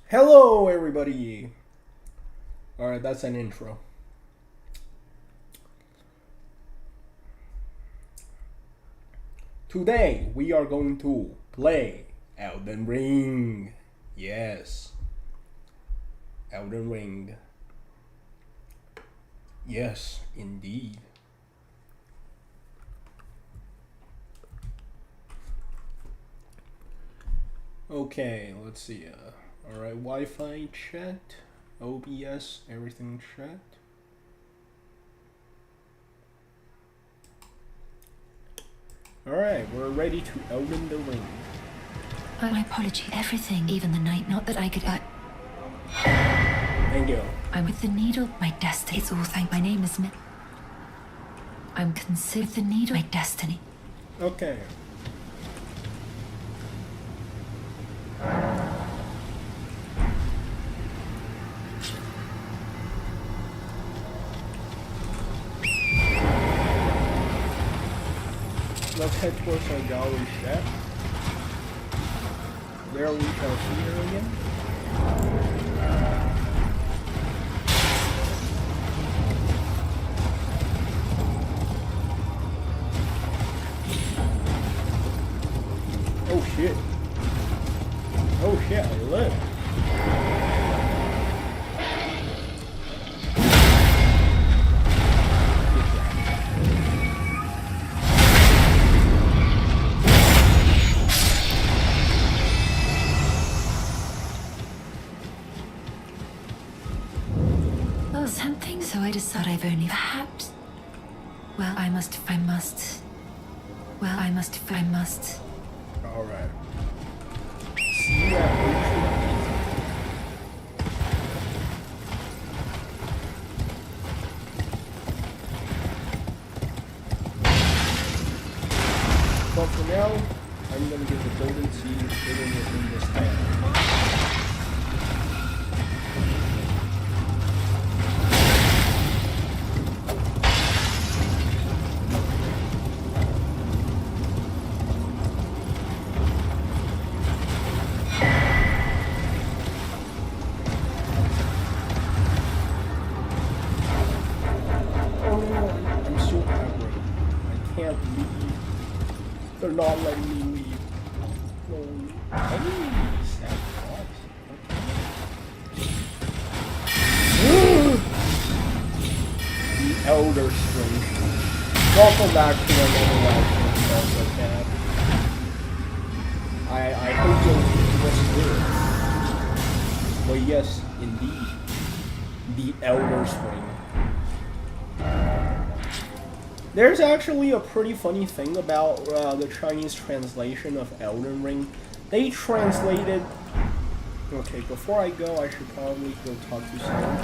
Hello, everybody. Alright, that's an intro. Today, we are going to play Elden Ring. Yes. Elden Ring. Yes, indeed. Okay, let's see. Alright, Wi-Fi chat, OBS, everything chat. Alright, we're ready to Elden the Ring. My apology. Everything, even the night. Not that I could. Thank you. I'm with the needle. My destiny. It's all thank. My name is. I'm considered the needle. My destiny. Okay. Let's head towards our gallery chef. There we shall see her again. Oh shit. Oh shit, I live. Oh, something. So I decided I've only. Perhaps. Well, I must. Well, I must. Alright. See that But for now, I'm gonna get the golden seed hidden within this tank. I'm so aggro. I can't leave. They're not letting me leave. No. Oh, sad thoughts. Okay. The Elder String. Welcome back to another live show, like that. I hope you'll enjoy this. But yes, indeed. The Elder String. There's actually a pretty funny thing about the Chinese translation of Elden Ring. They translated... Okay, before I go, I should probably go talk to someone.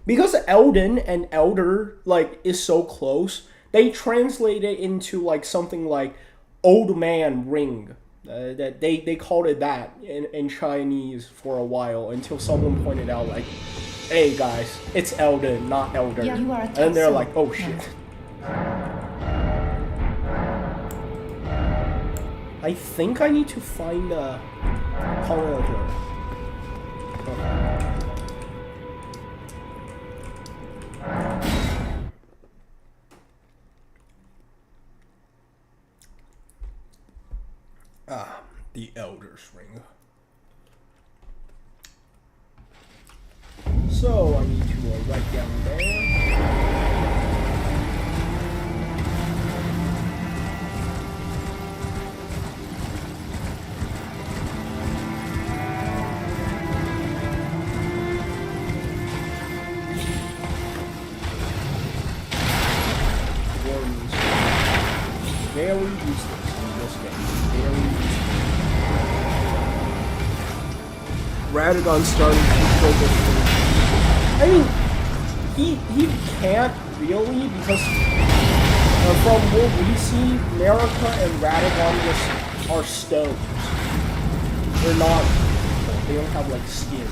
Because Elden and Elder, like, is so close, they translate it into, like, something like Old Man Ring. That they called it that in Chinese for a while, until someone pointed out, like, hey guys, it's Elden, not Elder. Yeah, you are a and they're soul. like, oh shit. I think I need to find a color. The Elder's Ring. So I need to write down there. Very useless in this game. Very useless. Radagon starting to focus. I mean, he can't really, because from what we see, America and Radagon just are stones. They're not. They don't have like skin.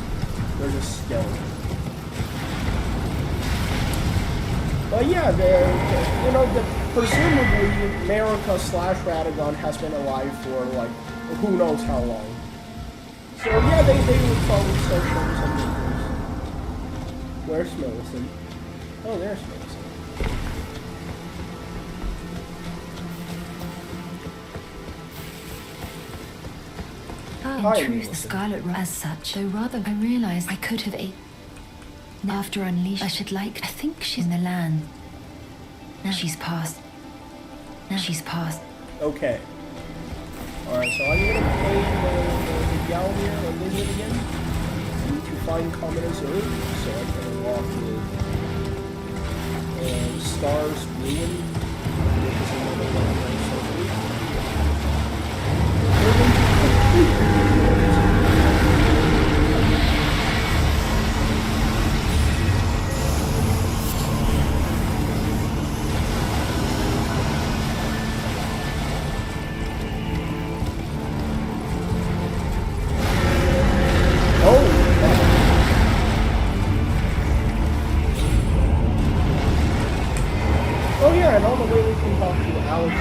They're just stones. But yeah, presumably America / Radagon has been alive for like who knows how long. So yeah, they would probably start showing some videos. Where's Millicent? Oh, there's Millicent. In Hi, truth, the Millicent. Scarlet Rose as such, though rather I realized I could have ate. Now after Unleashed, I should like I think she's in the land. Now she's passed. Now she's passed. Okay. Alright, so I'm gonna play the Gallier or Lizard again. I need to find common Earth, so I can walk with Stars Ruin, which is another one of my Oh yeah, and on the way we can talk to Alex.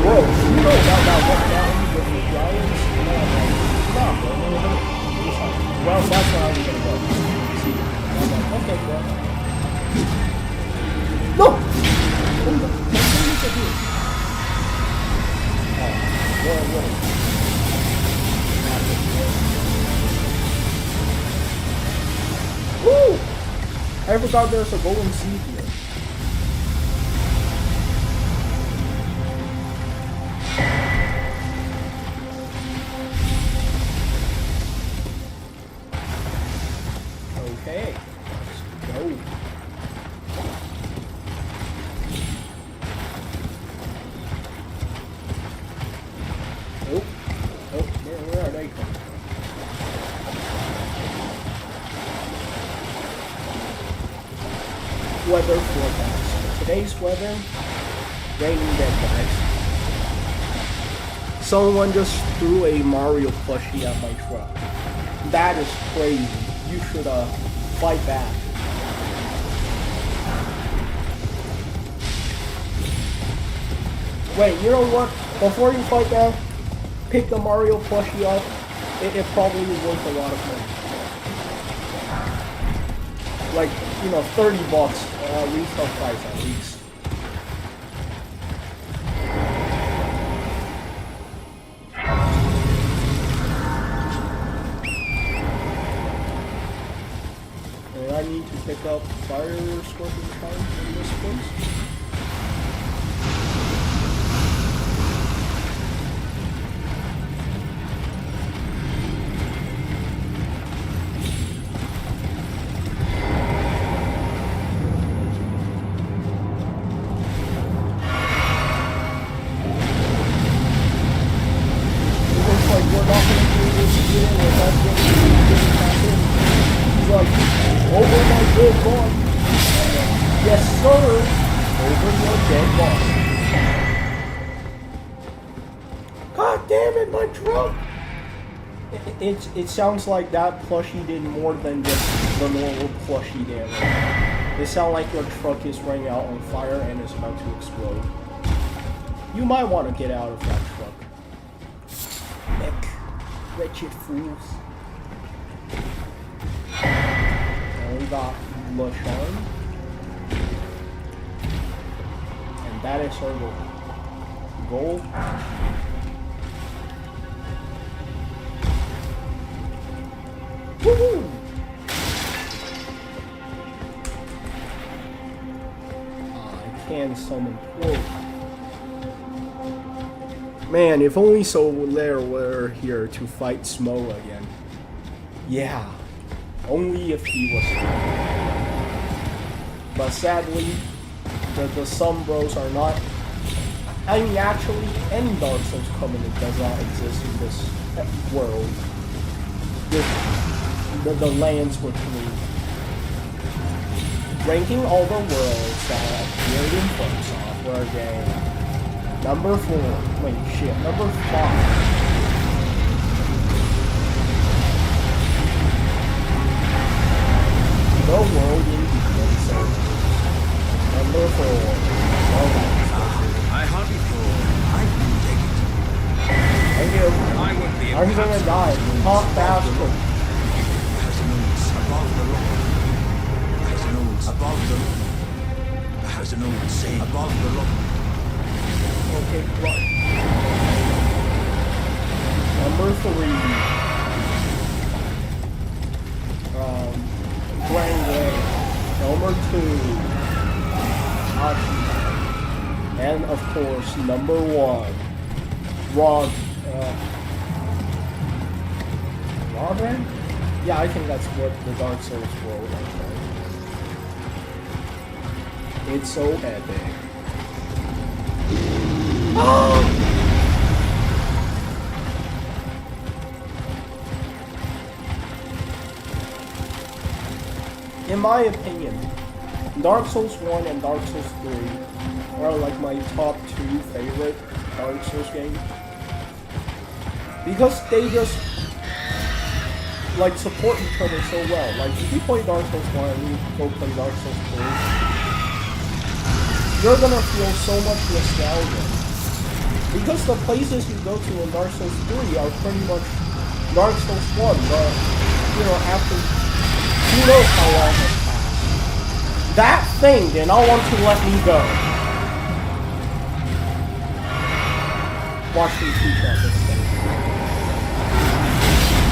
Whoa, you know about that one down with the Giants? No, well, that's where I was gonna go. See, I'm like, okay, bro. No! What is it here? Whoa. Woo! I forgot there's a golden seed here. Okay, let's go. Oh, where are they coming? Weather forecast. Today's weather, raining dead, guys. Someone just threw a Mario plushie at my truck. That is crazy. You should fight back. Wait, you know what? Before you fight back, pick the Mario plushie up. It probably is worth a lot of money. Like, you know, $30 retail price at least. And I need to pick up Fire Scorpion Charge in this place. Yes, sir! Over your dead body. God damn it, my truck! It sounds like that plushie did more than just the normal plushie damage. It sounds like your truck is running out on fire and is about to explode. You might want to get out of that truck. Heck, wretched fools. Now we got LaShawn. And that is our goal. Goal. Woohoo! I can summon Quote. Man, if only Solaire were here to fight Smo again. Yeah. Only if he was here. But sadly, the Sumbros are not. I mean, actually, any Dark Souls Covenant does not exist in this world. The lands between. Ranking all the worlds that appeared in From Software game. Number 4. Wait, shit. Number 5. The world in Demon Souls. Number 4. he's gonna die. Hot bastard. Above the rock. There's an old above the rock. There's an old saying above the rock. Okay, right. Number 3. Grand. Number 2. Hachi. And of course, number 1. Rod. Rodran? Yeah, I think that's what the Dark Souls world is. It's so epic. In my opinion, Dark Souls 1 and Dark Souls 3 are like my top 2 favorite Dark Souls games. Because they just like support each other so well. Like if you play Dark Souls 1 and you go play Dark Souls 3, you're gonna feel so much nostalgia. Because the places you go to in Dark Souls 3 are pretty much Dark Souls 1, but you know, after who knows how long has passed. That thing did not want to let me go. Watch me teach out this thing.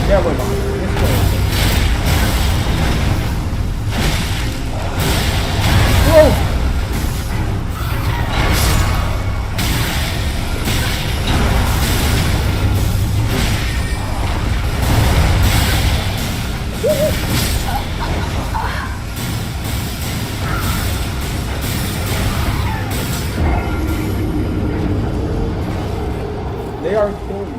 Never mind. It's going. Whoa! They are killing me.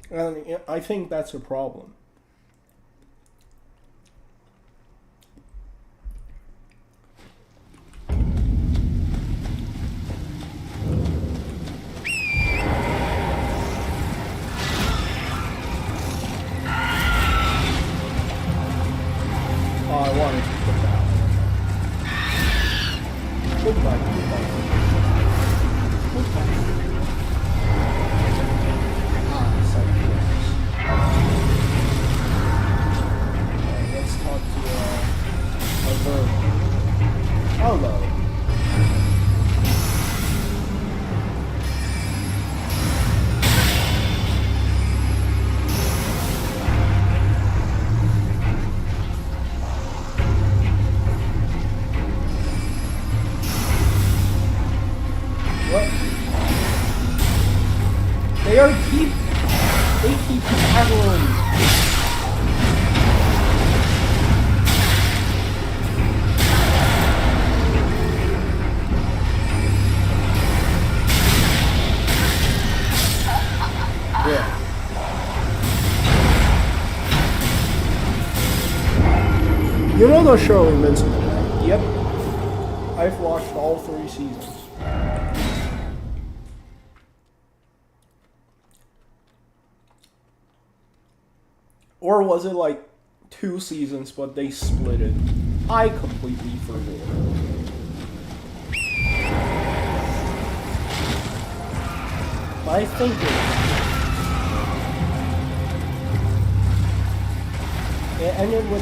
And I think that's a problem. Oh, I wanted to put that one. Goodbye, goodbye. Let's talk to a verb. Hello. What? They keep traveling. Yeah. You know the show Invincible, right? Yep. I've watched all 3 seasons. Or was it like 2 seasons, but they split it? I completely forget. I think it. And it was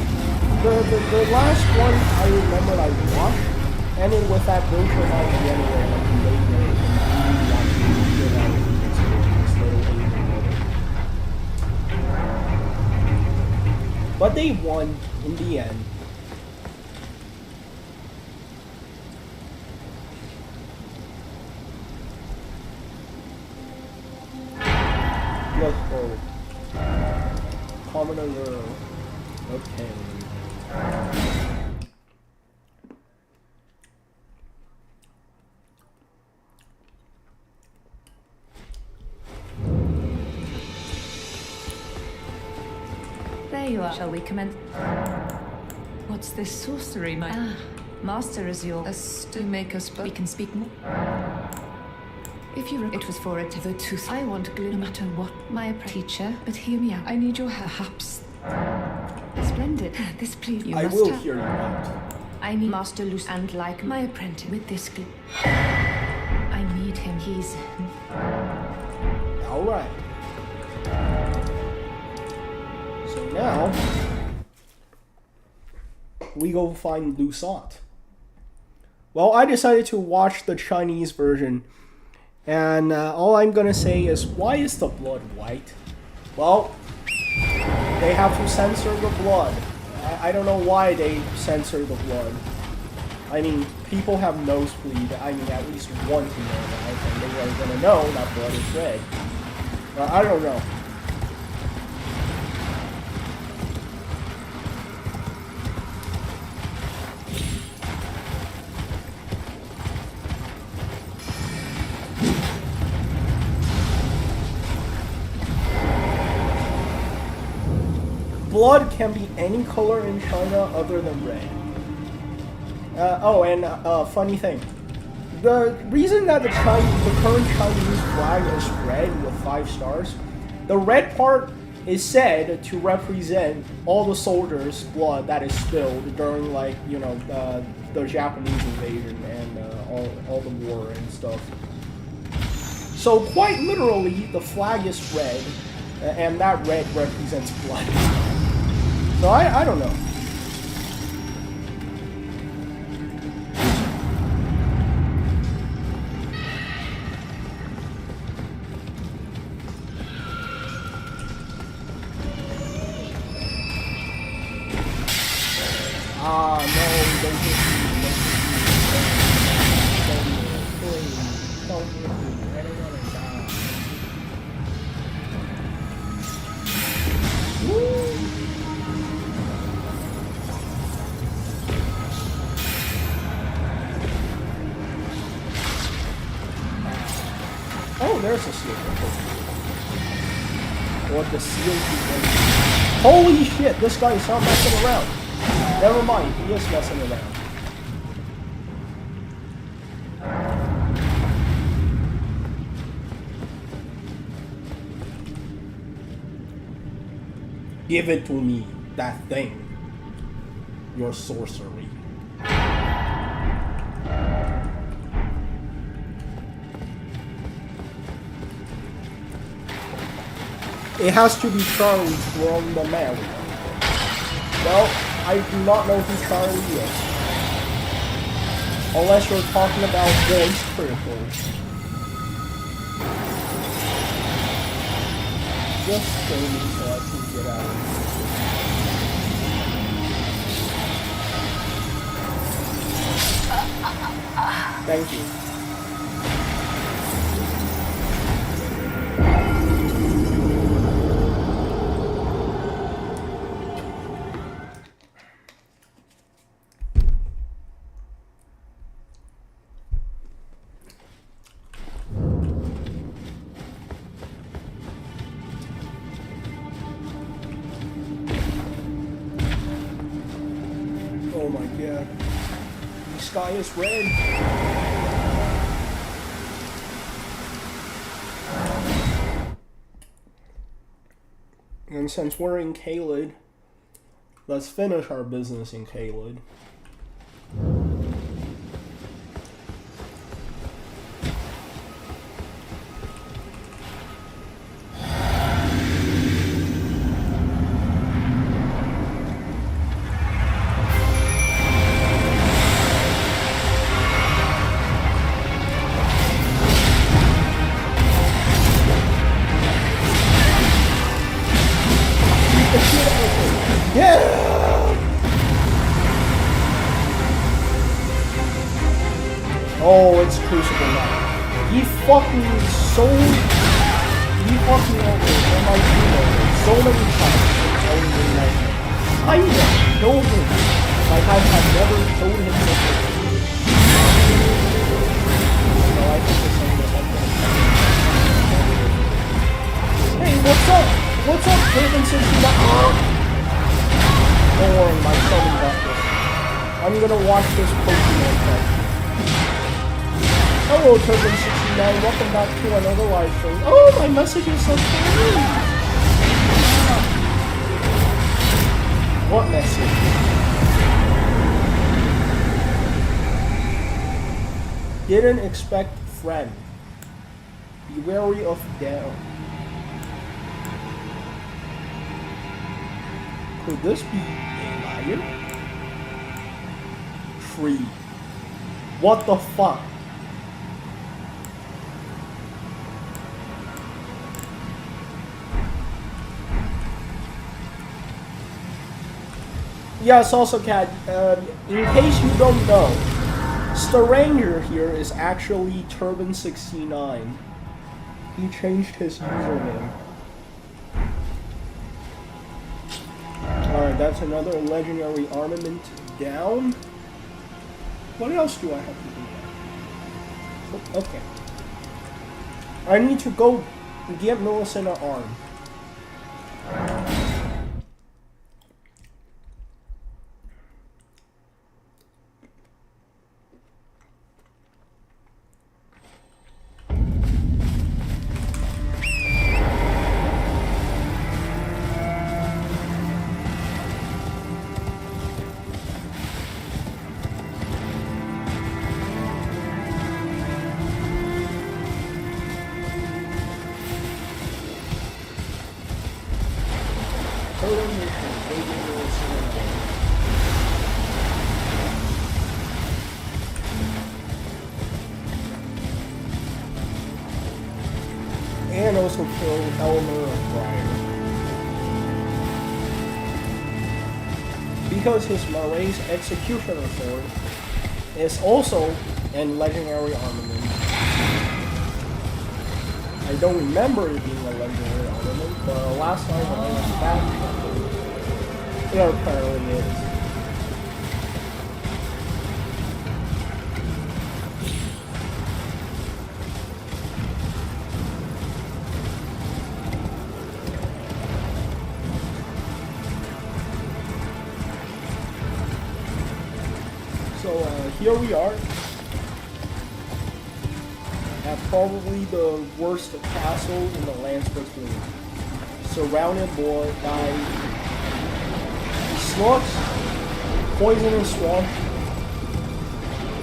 the last one I remember I watched, and it was that virtual night anyway, like the late night, and but they won in the end. Let's go. Commoner girl. Okay. There you are. Shall we commence? What's this sorcery, my... Master is your... to make us... We can speak more. If you... It was for it, the tooth. I want glue no matter what. My teacher, but hear me out. I need your perhaps. Splendid. This please you I must will have. hear you out. I need Master Luce and like my apprentice with this glue. I need him. He's... Alright. So now, we go find Lusat. Well, I decided to watch the Chinese version, and all I'm gonna say is, why is the blood white? Well, they have to censor the blood. I don't know why they censor the blood. I mean, people have nosebleed. I mean, at least one to know that, and they are gonna know that blood is red. I don't know. Blood can be any color in China other than red. Funny thing. The reason that the current Chinese flag is red with 5 stars, the red part is said to represent all the soldiers' blood that is spilled during, like, you know, the Japanese invasion and all the war and stuff. So quite literally, the flag is red, and that red represents blood. So I don't know. Ah, no, don't hit me, don't hit me, please, don't hit me, I don't want to die. Woo! Oh, there's a seal. What the seal people? Holy shit, this guy is not messing around. Never mind, he is messing around. Give it to me, that thing. Your sorcery. It has to be Charlie from the Mario. Well, I do not know who Charlie is. Unless you're talking about voice critical. Just show me so I can get out of here. Thank you. Oh my god. The sky is red. And since we're in Caelid, let's finish our business in Caelid. Oh, it's Crucible now. He fucked me so... He fucked me over in my team so many times. I know him like I have never told him before. So I think this thing is like that. Hey, what's up? What's up, Turban 69? Don't worry, my son got this. I'm gonna watch this Pokemon fight. Hello, Turban69, welcome back to another live stream. Oh, my message is so funny! What message? Didn't expect friend. Be wary of them. Could this be a lion? Tree. What the fuck? Yes, also, Cat, in case you don't know, Stranger here is actually Turban69. He changed his username. Alright, that's another legendary armament down. What else do I have to do? Oh, okay. I need to go get Millicent an arm. And also kill Elmer of Briar. Because his Maray's Executioner Sword is also in legendary armament. I don't remember it being a legendary armament, but last time when I was back, it apparently is. So here we are at probably the worst castle in the lands between, surrounded by slugs, poisonous swamp,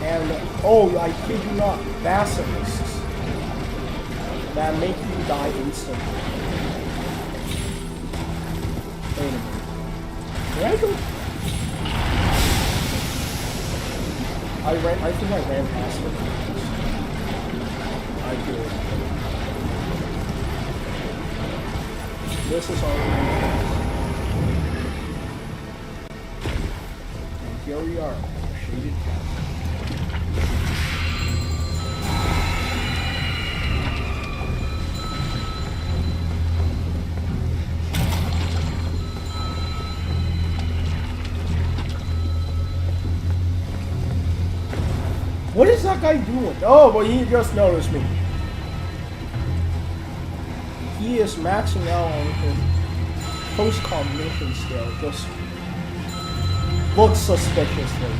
and oh, I kid you not, basilisks that make you die instantly. Wait a minute. Did I go? I think I ran past it. I did. This is already. And here we are, Shaded Castle. What is that guy doing? Oh, but he just noticed me. He is maxing out on his post-combination skill. Just looks suspiciously.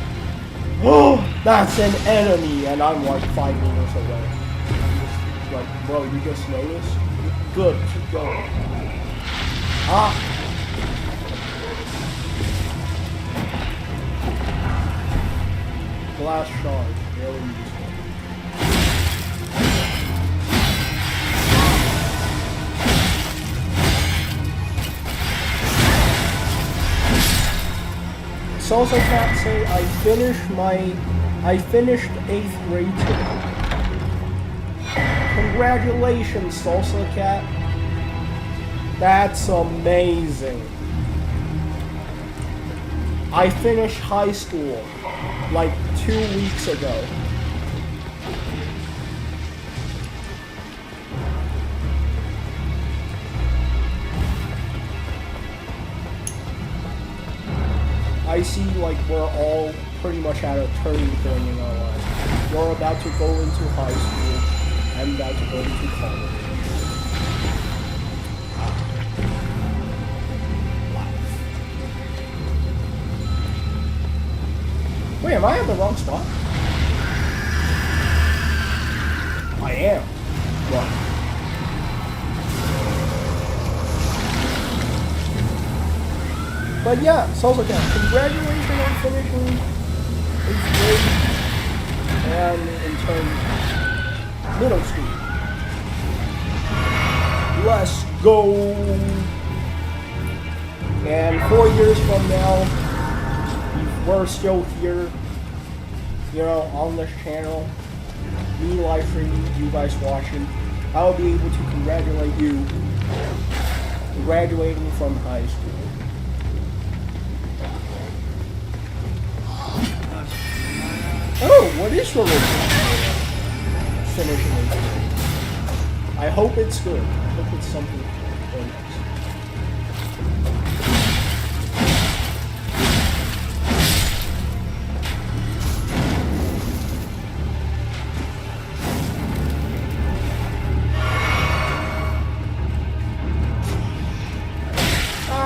Oh, that's an enemy, and I'm like 5 meters away. Like, bro, you just noticed? Good, keep going. Ah! Glass shard. Really useful. Salsa Cat say I finished 8th grade today. Congratulations, Salsa Cat. That's amazing. I finished high school like 2 weeks ago. I see like we're all pretty much at a turning point in our lives. You're about to go into high school. I'm about to go into college. Wait, am I at the wrong spot? I am. What? But yeah, Salsa Cat, congratulations on finishing 8th grade and in turn middle school. Let's go! And 4 years from now, if we're still here, you know, on this channel, me live streaming, you guys watching, I'll be able to congratulate you graduating from high school. Oh, what is your finishing it? I hope it's good. I hope it's something very nice.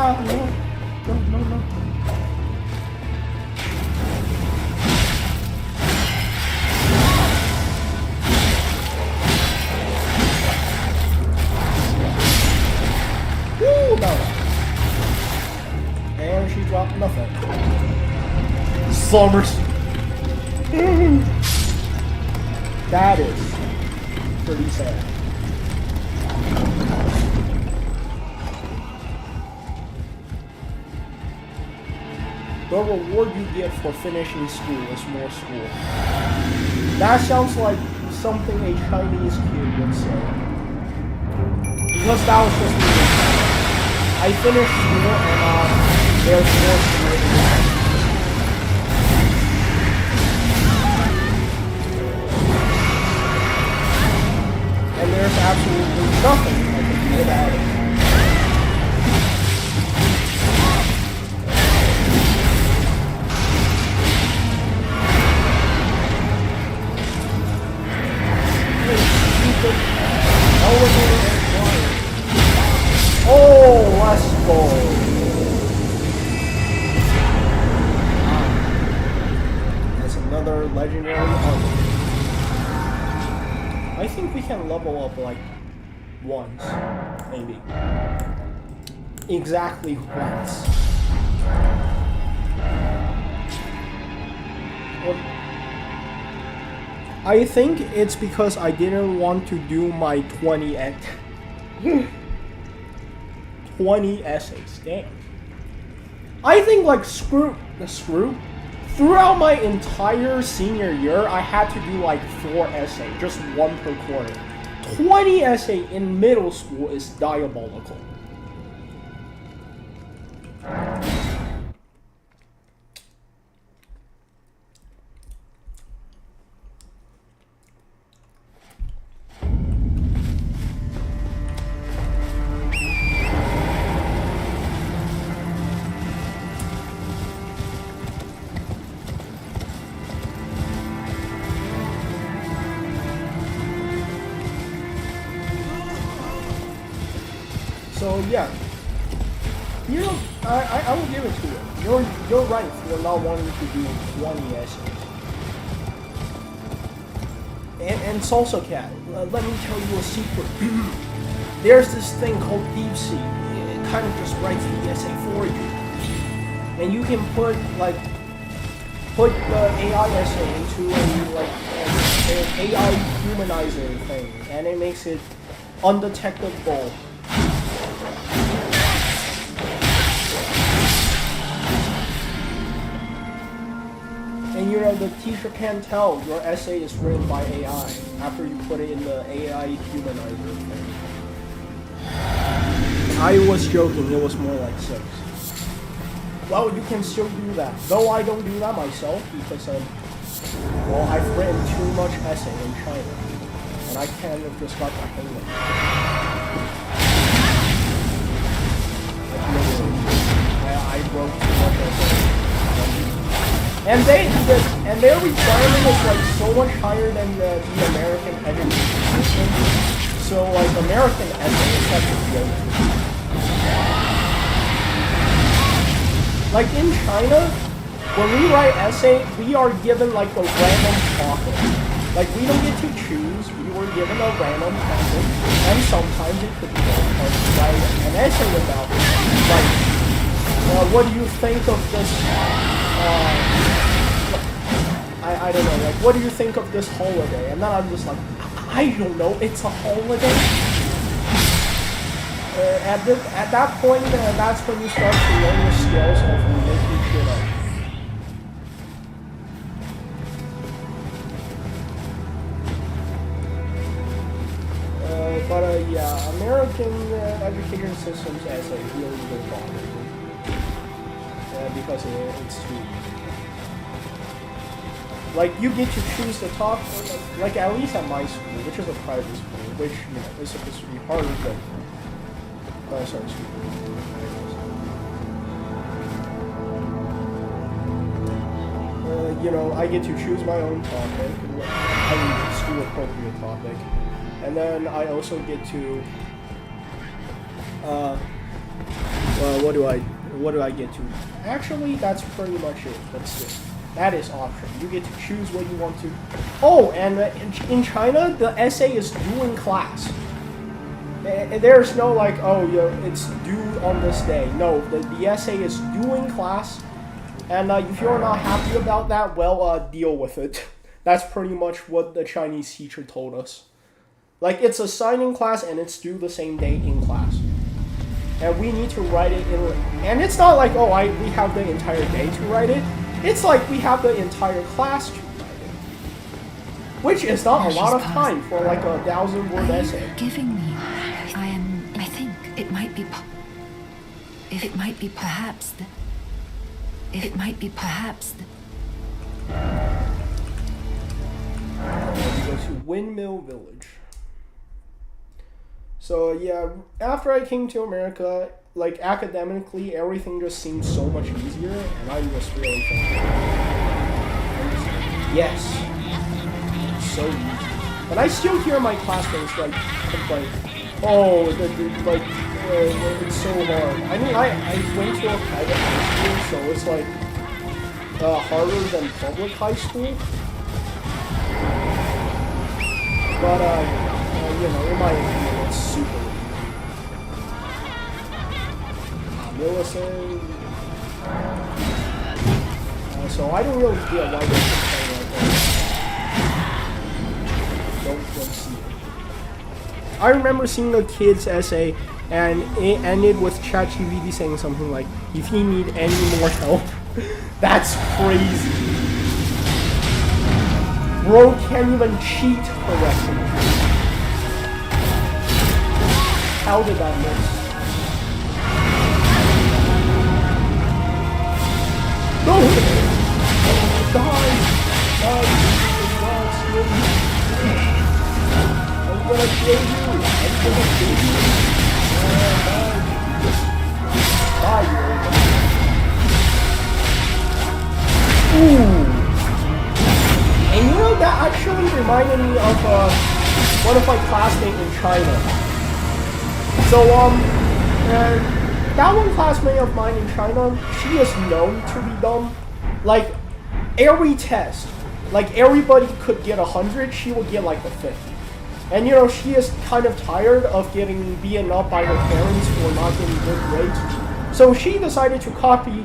No. Woo, no. And she dropped nothing. Summers. That is pretty sad. The reward you get for finishing school is more school. That sounds like something a Chinese kid would say. Because that was just me. I finished school and there's more school. And there's absolutely nothing I can do about it. Oh, let's go. That's another legendary armor. I think we can level up like once, maybe. Exactly once. I think it's because I didn't want to do my 20 essays. Damn. I think like screw. Throughout my entire senior year, I had to do like 4 essays, just one per quarter. 20 essay in middle school is diabolical. So yeah, you know, I will give it to you. You're right for not wanting to do 20 essays. And Salsa Cat, let me tell you a secret. There's this thing called DeepSeek. It kind of just writes the essay for you, and you can put the AI essay into an AI humanizer thing, and it makes it undetectable. And you know, the teacher can't tell your essay is written by AI after you put it in the AI humanizer thing. I was joking, it was more like 6. Well, you can still do that. Though I don't do that myself because well, I've written too much essay in China. And I kind of just got the hang of it. I wrote too much essay. And their requirement is like so much higher than the American education system. So like American essay is such a joke. Like in China, when we write essay, we are given like a random topic. Like we don't get to choose, we were given a random topic, and sometimes it could be hard to write an essay about. Like, what do you think of this? I don't know, like, what do you think of this holiday? And then I'm just like, I don't know, it's a holiday? at that point, that's when you start to learn the skills of making shit up. Yeah, American education systems as a really good bother because it's too easy. Like, you get to choose the top, like at least at my school, which is a private school, which, you know, is supposed to be harder than, sorry, excuse me. You know, I get to choose my own topic, I mean, school appropriate topic, and then I also get to, what do I get to? Actually, that's pretty much it. That is option. You get to choose what you want to. Oh, and in China, the essay is due in class. There's no like, oh, it's due on this day. No, the essay is due in class. And if you're not happy about that, well, deal with it. That's pretty much what the Chinese teacher told us. Like, it's assigned in class and it's due the same day in class. And we need to write it in... And it's not like, oh, we have the entire day to write it. It's like we have the entire class to write it. Which is not a lot of time for like a 1,000-word essay. Giving me... I think it might be... If it might be perhaps the... If it might be perhaps the... We go to Windmill Village. So yeah, after I came to America, like academically, everything just seemed so much easier, and I'm just really thankful. Yes, it's so easy. But I still hear my classmates like complain, oh, it's so hard. I mean, I went to a private high school, so it's like harder than public high school. But you know, in my opinion, it's super easy. Millicent. So I don't really feel like it's playing like that. Don't see it. I remember seeing the kid's essay, and it ended with ChatGPT saying something like, if you need any more help. That's crazy. Bro can't even cheat correctly. How did I miss? No! Die! I'm gonna kill you! Die, you. Ooh! And you know, that actually reminded me of one of my classmates in China. So, that one classmate of mine in China, she is known to be dumb. Like, every test, like everybody could get 100, she would get like a 50. And you know, she is kind of tired of getting beaten up by her parents for not getting good grades. So she decided to copy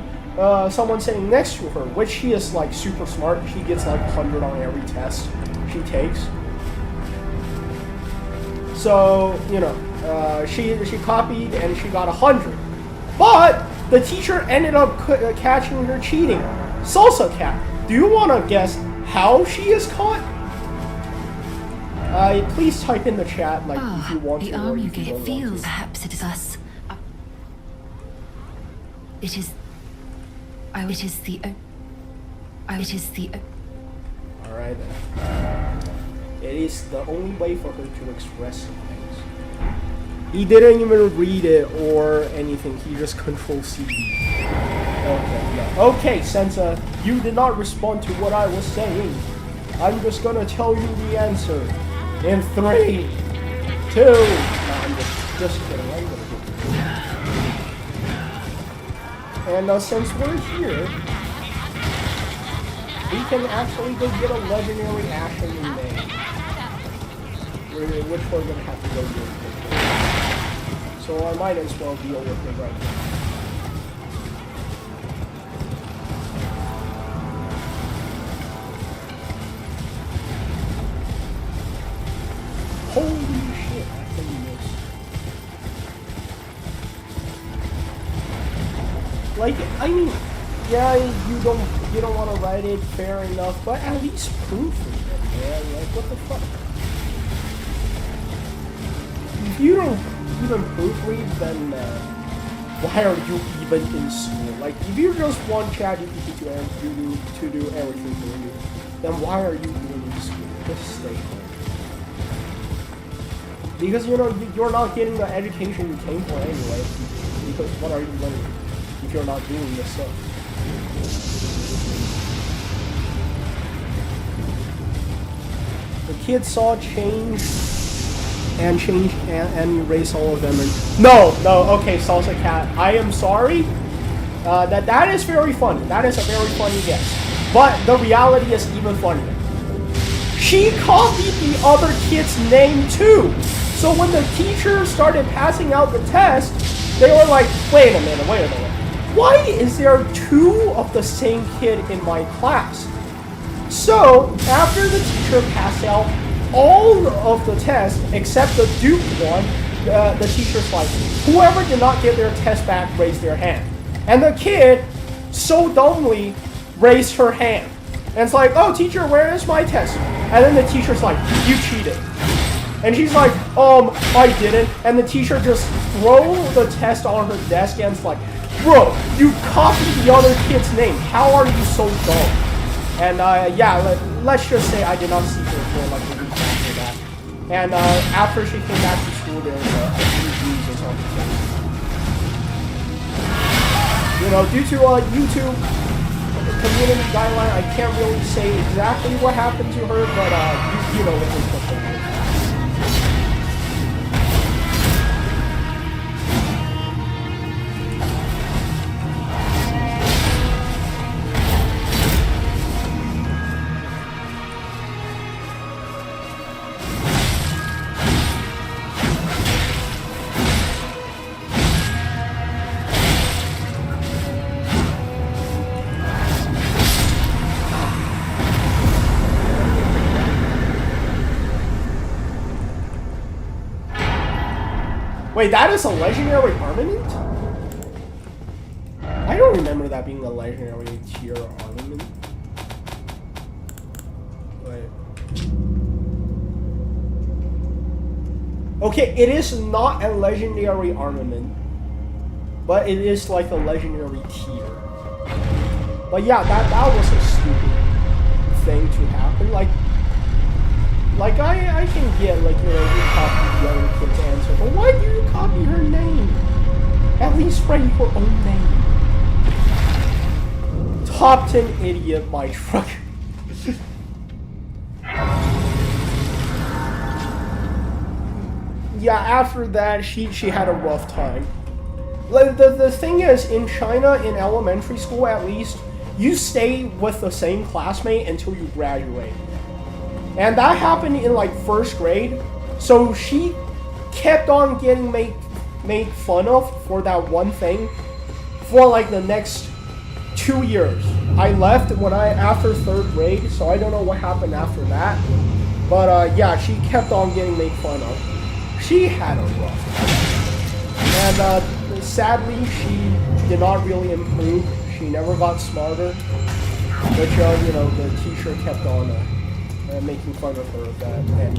someone sitting next to her, which she is like super smart. She gets like 100 on every test she takes. So, you know, she copied and she got 100. But the teacher ended up catching her cheating. Salsa cat. Do you want to guess how she is caught? Please type in the chat, like, if you want to. The arm you gave feels. Perhaps it is us. It is. It is the. It is the. Alright then. It is the only way for her to express some things. He didn't even read it or anything. He just Control-C. Okay, yeah. Okay, Sensa, you did not respond to what I was saying. I'm just gonna tell you the answer. In 3, 2. No, I'm just kidding. I'm gonna do it. And since we're here, we can actually go get a legendary Ashen in May. Which we're gonna have to go do. So I might as well deal with it right now. Holy shit, I think Like, I mean, yeah, you don't want to write it, fair enough, but at least proofread it, man. Like, what the fuck? If you don't even proofread, then why are you even in school? Like, if you just want ChatGPT to do everything for you, then why are you even in school? Just stay home. Because, you know, you're not getting the education you came for anyway. Because what are you learning if you're not doing this stuff? The kids saw change and erase all of them. And no, okay, Salsa Cat, I am sorry. That is very funny. That is a very funny guess. But the reality is even funnier. She copied the other kid's name too. So when the teacher started passing out the test, they were like, wait a minute. Why is there two of the same kid in my class? So after the teacher passed out all of the tests except the Duke one, the teacher's like, whoever did not get their test back raised their hand. And the kid so dumbly raised her hand. And it's like, oh, teacher, where is my test? And then the teacher's like, you cheated. And she's like, I didn't. And the teacher just throw the test on her desk and it's like, bro, you copied the other kid's name. How are you so dumb? And yeah, let's just say I did not see her for like a week after that. And after she came back to school, there was a few views or something. You know, due to YouTube community guideline, I can't really say exactly what happened to her, but you know what was the thing. Wait, that is a legendary armament? I don't remember that being a legendary tier armament. Wait. Okay, it is not a legendary armament, but it is like a legendary tier. But yeah, that was a stupid thing to happen. Like I can get, like, you know, you copy the other kid's answer, but why do you copy her name? At least write your own name. Top 10 idiot, my truck. Yeah, after that, she had a rough time. Like, the thing is, in China, in elementary school at least, you stay with the same classmate until you graduate. And that happened in like first grade, so she kept on getting made fun of for that one thing for like the next 2 years. I left after third grade, so I don't know what happened after that. But yeah, she kept on getting made fun of. She had a rough time. And sadly, she did not really improve. She never got smarter, which you know, the teacher kept on making fun of her of that, and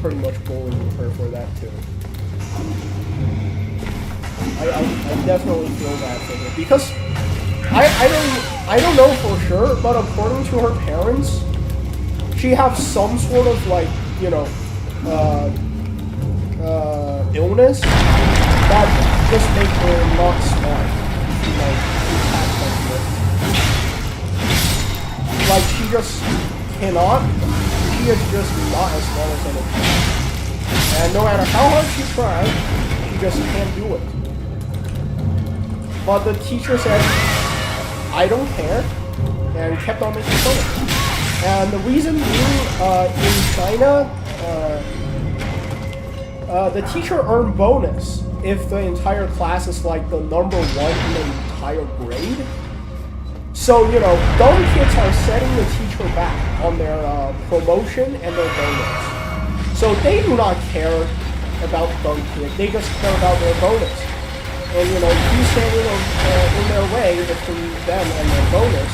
pretty much bullying her for that too. I definitely feel bad for her, because I don't know for sure, but according to her parents, she has some sort of, like, you know, illness that just makes her not smart. Like she just cannot. She is just not as smart as other people. And no matter how hard she tries, she just can't do it. But the teacher said, I don't care, and kept on making fun of her. And the reason being, in China, the teacher earned bonus if the entire class is like the number one in the entire grade. So, you know, dumb kids are setting the teacher back on their promotion and their bonus. So they do not care about dumb kids, they just care about their bonus. And you know, if you stand in their way between them and their bonus,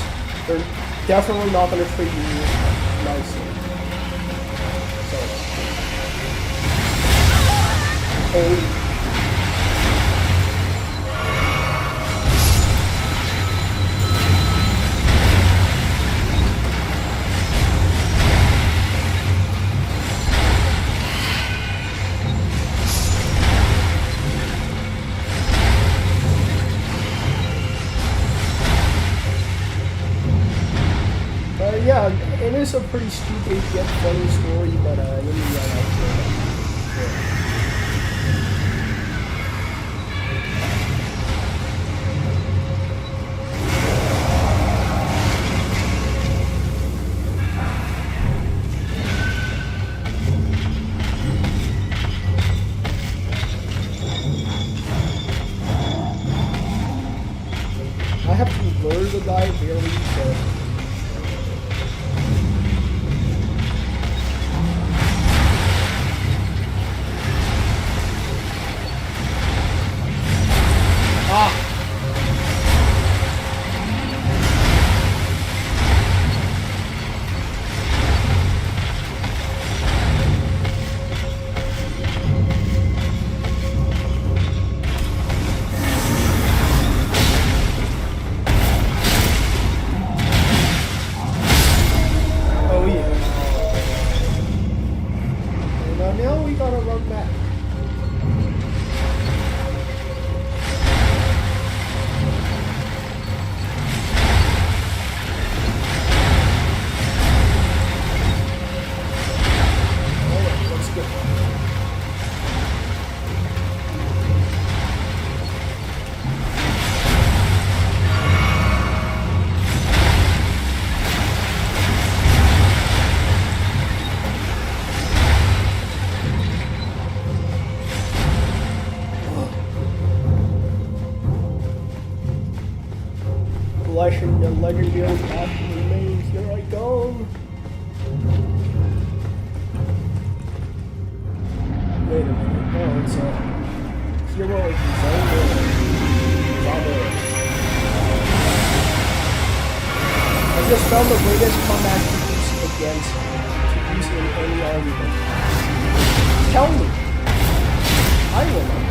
they're definitely not going to treat you nicely. So, holy. Yeah, it is a pretty stupid yet funny story, but in the end, I feel I have to lure the guy very carefully. Now we gotta run back. Alright, let's go. The legendary path remains. Here I go. Wait a minute. No, it's a heroic Zelda. I just found the greatest comeback to use in any argument. Tell me. I remember.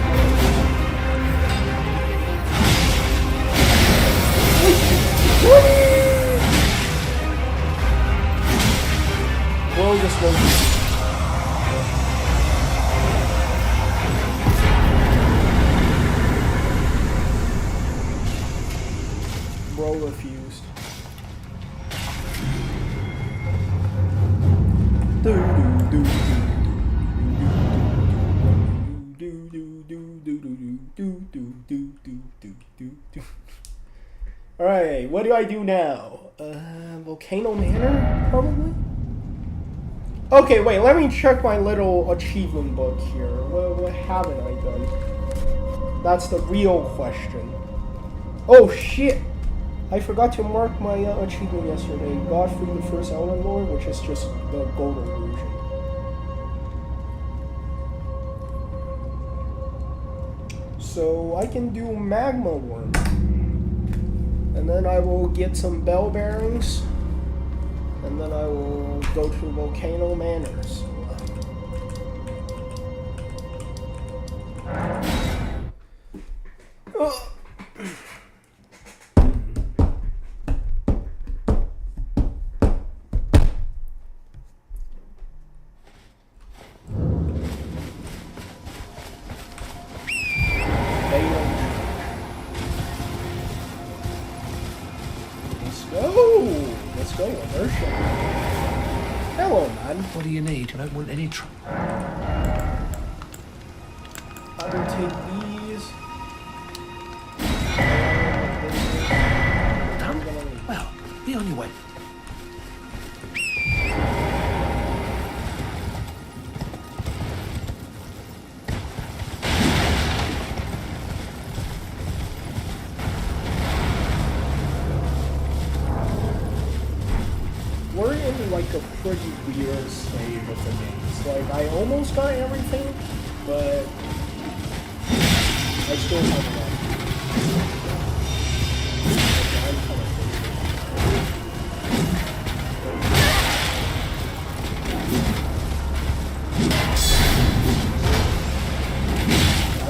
Roll this one. Roll refused. Alright, what do I do now? Volcano Manor, probably? Okay, wait, let me check my little achievement book here. What haven't I done? That's the real question. Oh, shit! I forgot to mark my achievement yesterday. Got through the first Elden Lord, which is just the gold illusion. So, I can do Magma Worm. And then I will get some bell bearings. And then I will go to Volcano Manors. Let's go, inertia. Hello, man. What do you need? I don't want any trouble. I will take these. Done? Well, be on your way. We're in like a pretty weird state with the games. Like, I almost got everything, but I still have a lot. I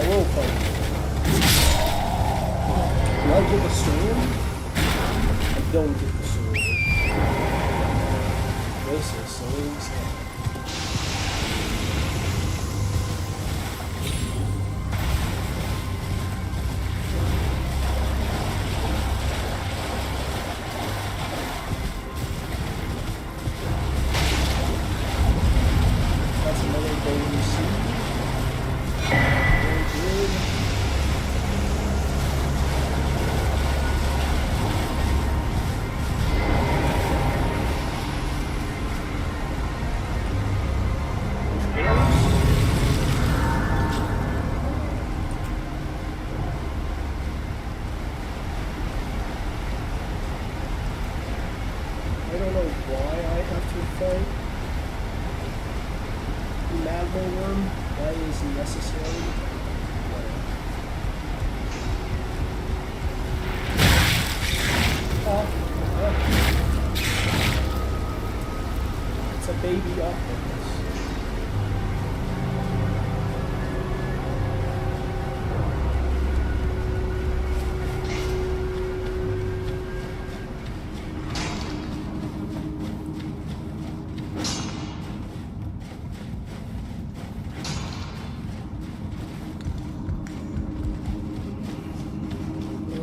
will fight. Do I get the sword? I don't get the sword. This is so insane. That's another golden seed. Very good. I don't know why I have to fight the magma worm. Why is necessary? It's a baby octopus.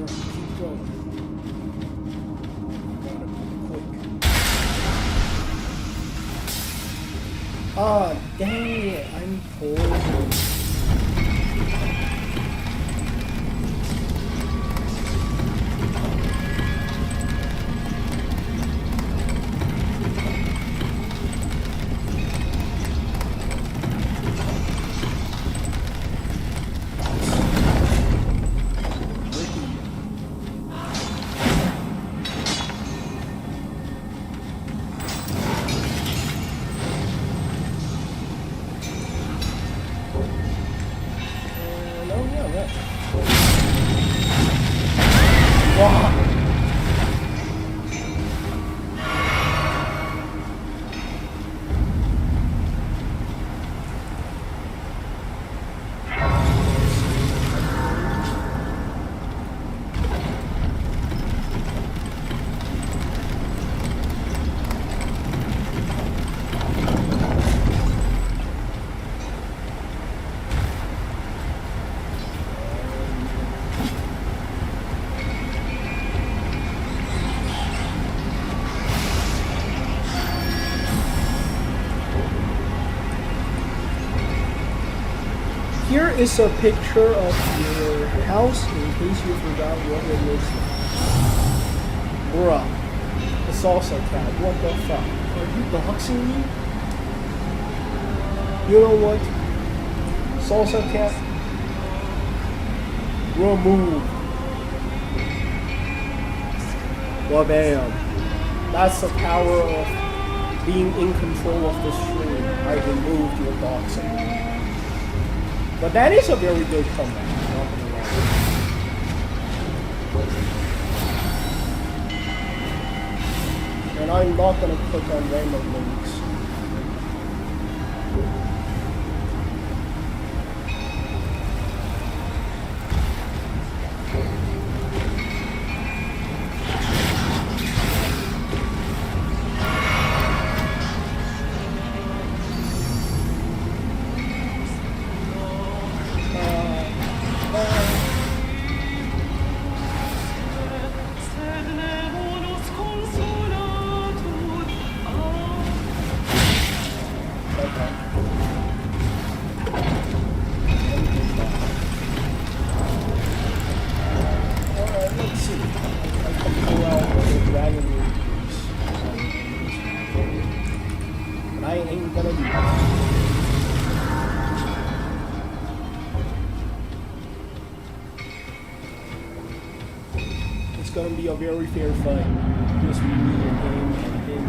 Keep going. Gotta be quick. Ah, dang it, I'm poor. No, yeah, right. Wow. Here is a picture of your house in case you forgot what it looks like. Bruh. The salsa cat. What the fuck? Are you boxing me? You know what? Salsa cat. Remove. Well, bam. That's the power of being in control of the stream. I removed your boxing. But that is a very good comeback. Not gonna lie. And I'm not gonna click on random links. I ain't gonna do that. It's gonna be a very fair fight. Just me and him and him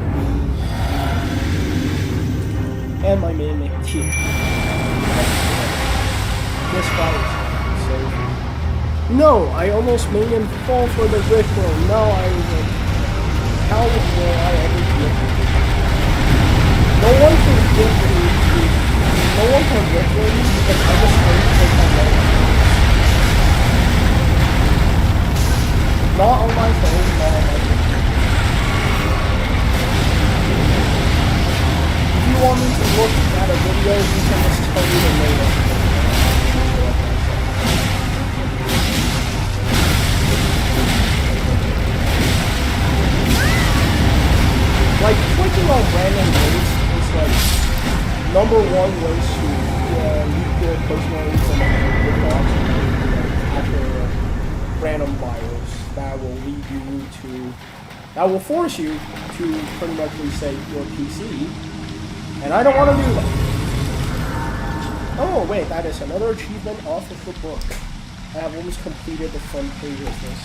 and my main team. This fight is so No, I almost made him fall for the ritual. Now I was like, how will I ever get him? No one can get me. No one can ritual me because I just don't take my life. Not on my phone, not on my phone. If you want me to look at a video, you can just tell me the name. Like, clicking on random links is like #1 ways to leak your personal information your box after random virus that will lead you to, that will force you to pretty much reset your PC. And I don't want to do that. Oh wait, that is another achievement off of the book. I have almost completed the front page of this.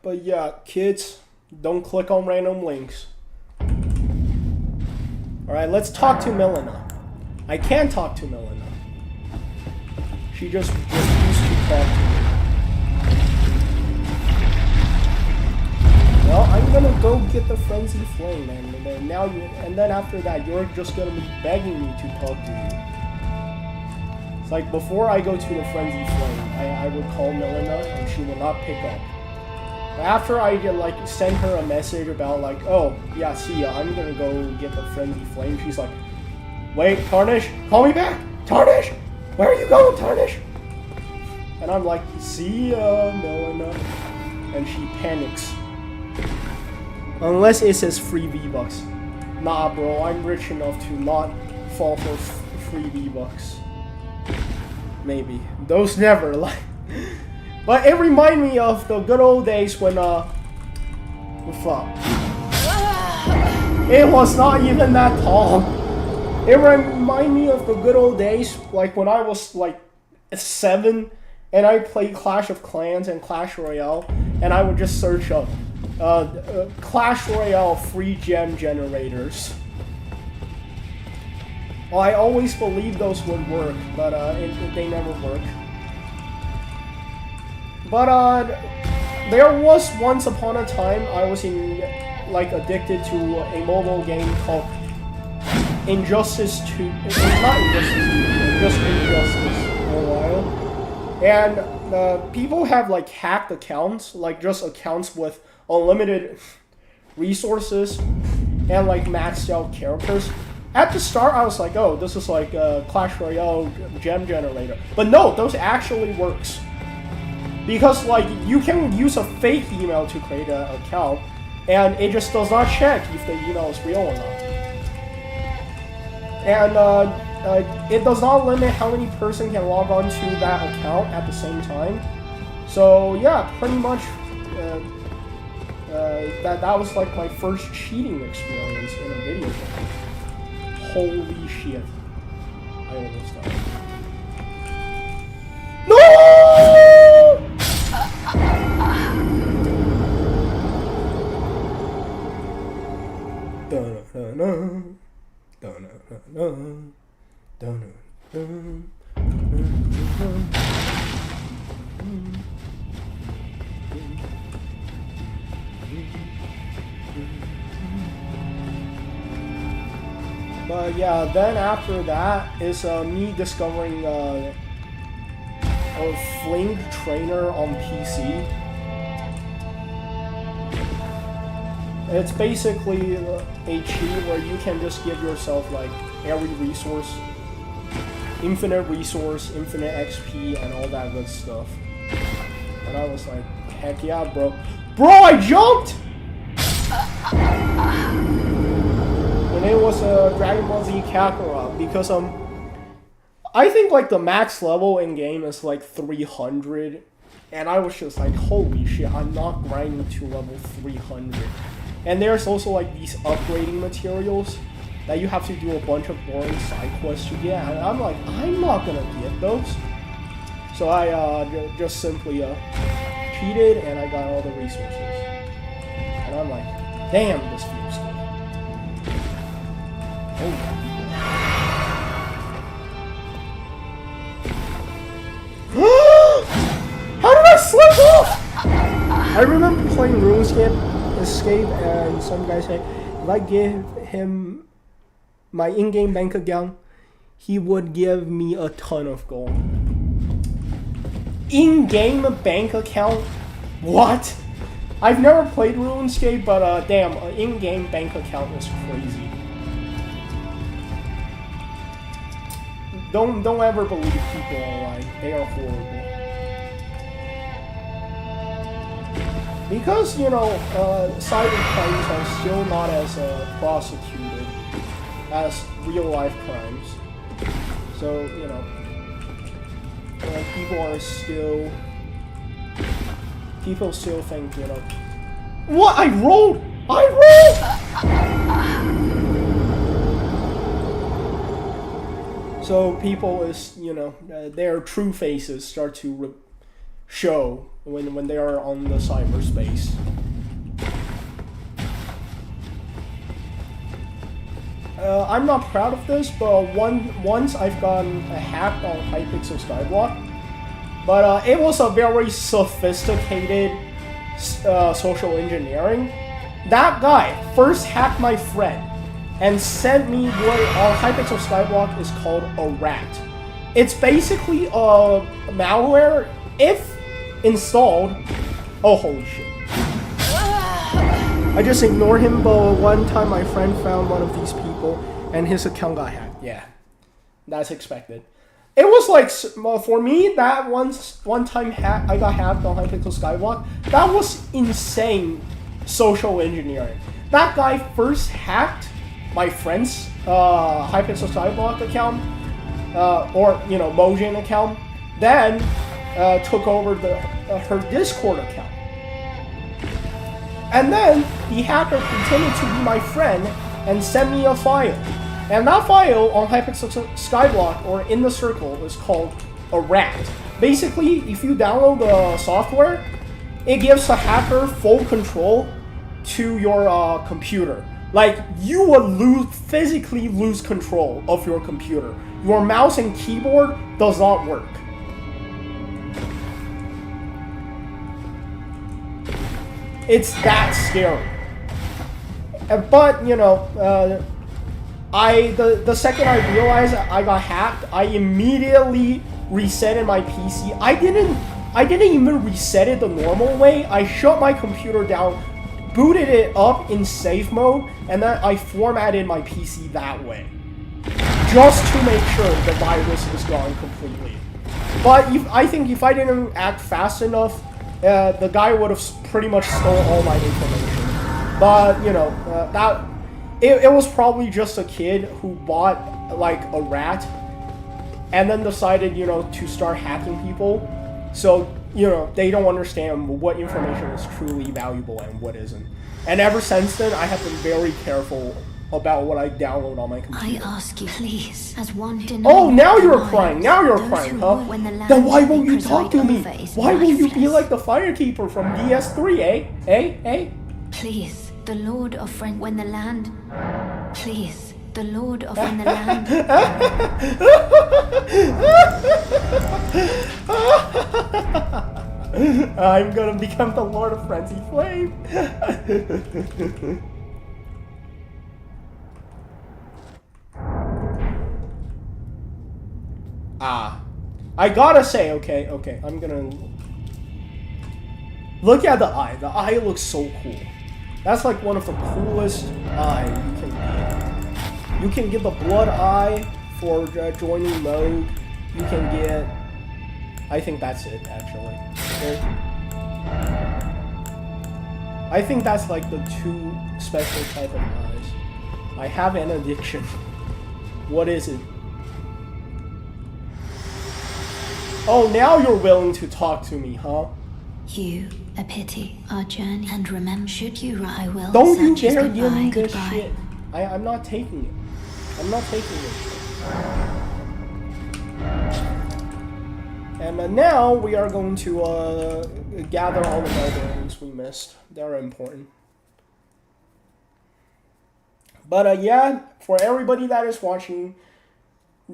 But yeah, kids, don't click on random links. Alright, let's talk to Melina. I can talk to Melina. She just refused to talk to me. Well, I'm gonna go get the Frenzy Flame, and then after that, you're just gonna be begging me to talk to you. It's like, before I go to the Frenzy Flame, I would call Melina, and she will not pick up. After I send her a message about like, oh yeah, see ya, I'm gonna go get the Frenzy Flame, she's like, wait, Tarnish, call me back! Tarnish! Where are you going, Tarnish? And I'm like, see ya, Melina. And she panics. Unless it says free V-Bucks. Nah bro, I'm rich enough to not fall for free V-Bucks. Maybe. Those never, like... But it reminded me of the good old days when, fuck. It was not even that tall. It reminded me of the good old days, like when I was like 7, and I played Clash of Clans and Clash Royale, and I would just search up, Clash Royale free gem generators. Well, I always believed those would work, but they never work. But there was once upon a time I was addicted to a mobile game called Injustice 2. Not Injustice 2, just Injustice for a while. And people have like hacked accounts, like just accounts with unlimited resources and like maxed out characters. At the start, I was like, oh, this is like a Clash Royale gem generator. But no, those actually works. Because, like, you can use a fake email to create an account, and it just does not check if the email is real or not. And it does not limit how many person can log on to that account at the same time. So, yeah, pretty much, that was, like, my first cheating experience in a video game. Holy shit. I almost died. No! But yeah, then after that is me discovering a Fling Trainer on PC. It's basically a cheat where you can just give yourself like every resource, infinite XP, and all that good stuff. And I was like, heck yeah, bro. Bro, I jumped! And it was Dragon Ball Z Kakarot, because I think like the max level in game is like 300, and I was just like, holy shit, I'm not grinding to level 300. And there's also like these upgrading materials that you have to do a bunch of boring side quests to get. And I'm like, I'm not gonna get those. So I just simply cheated and I got all the resources. And I'm like, damn, this feels good. Oh. How did I slip off? I remember playing RuneScape Escape and some guy said, if I give him my in-game bank account, he would give me a ton of gold. In-game bank account? What? I've never played RuneScape, but damn, an in-game bank account is crazy. Don't ever believe people online. They are horrible. Because, you know, cybercrimes are still not as prosecuted as real-life crimes. So, you know, people still think, you know, what? I rolled! So people is, you know, their true faces start to show when they are on the cyberspace. I'm not proud of this, but once I've gotten a hack on Hypixel Skyblock, but it was a very sophisticated social engineering. That guy first hacked my friend and sent me what on Hypixel Skyblock is called a rat. It's basically a malware if installed. Oh, holy shit. I just ignore him, but one time my friend found one of these people and his account got hacked. Yeah, that's expected. It was like, for me, that one time I got hacked on Hypixel Skyblock, that was insane social engineering. That guy first hacked my friend's Hypixel Skyblock account, or, you know, Mojang account, then took over her Discord account. And then the hacker pretended to be my friend and sent me a file. And that file on Hypixel Skyblock or in the circle is called a rat. Basically, if you download the software, it gives the hacker full control to your computer. Like, you will physically lose control of your computer. Your mouse and keyboard does not work. It's that scary. But, you know, the second I realized I got hacked, I immediately resetted my PC. I didn't even reset it the normal way. I shut my computer down, booted it up in safe mode, and then I formatted my PC that way, just to make sure the virus was gone completely. But I think if I didn't act fast enough, the guy would have pretty much stole all my information. But, you know, it was probably just a kid who bought, like, a rat and then decided, you know, to start hacking people. So, you know, they don't understand what information is truly valuable and what isn't. And ever since then, I have been very careful about what I download on my computer. I ask you, please, as one oh, now you're crying. Now you're crying, huh? Then why won't you talk to me? Why will you be like the Firekeeper from DS3, eh? Please, the Lord of Friend, when the land... Please, the Lord of when the land... I'm gonna become the Lord of Frenzy Flame. I gotta say, okay, I'm gonna... Look at the eye. The eye looks so cool. That's like one of the coolest eyes you can get. You can get the blood eye for joining mode. You can get... I think that's it, actually. I think that's like the two special type of eyes. I have an addiction. What is it? Oh, now you're willing to talk to me, huh? You, a pity, our journey, and remember, should you, I will. Don't you such is dare give me goodbye, this goodbye. shit. I'm not taking it. I'm not taking it. And now we are going to gather all the buildings we missed. They're important. But yeah, for everybody that is watching,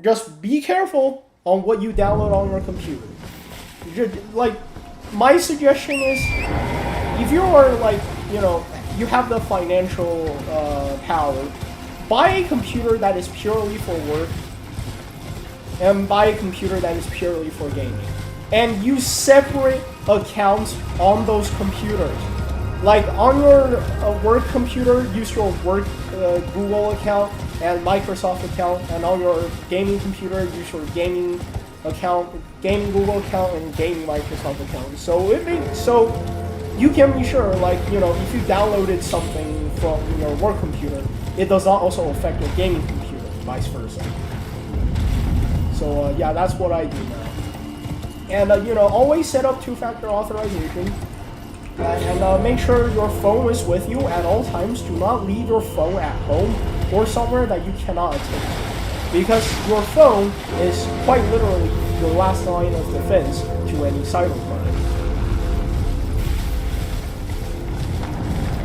just be careful on what you download on your computer. Like, my suggestion is, if you are like, you know, you have the financial power, buy a computer that is purely for work, and buy a computer that is purely for gaming. And use separate accounts on those computers. Like, on your work computer, use your work Google account and Microsoft account, and on your gaming computer, use your gaming account, gaming Google account, and gaming Microsoft account. So you can be sure, like, you know, if you downloaded something from your work computer, it does not also affect your gaming computer, vice versa. So yeah, that's what I do now. And you know, always set up two-factor authorization. And make sure your phone is with you at all times. Do not leave your phone at home or somewhere that you cannot attain. Because your phone is quite literally your last line of defense to any cybercrime.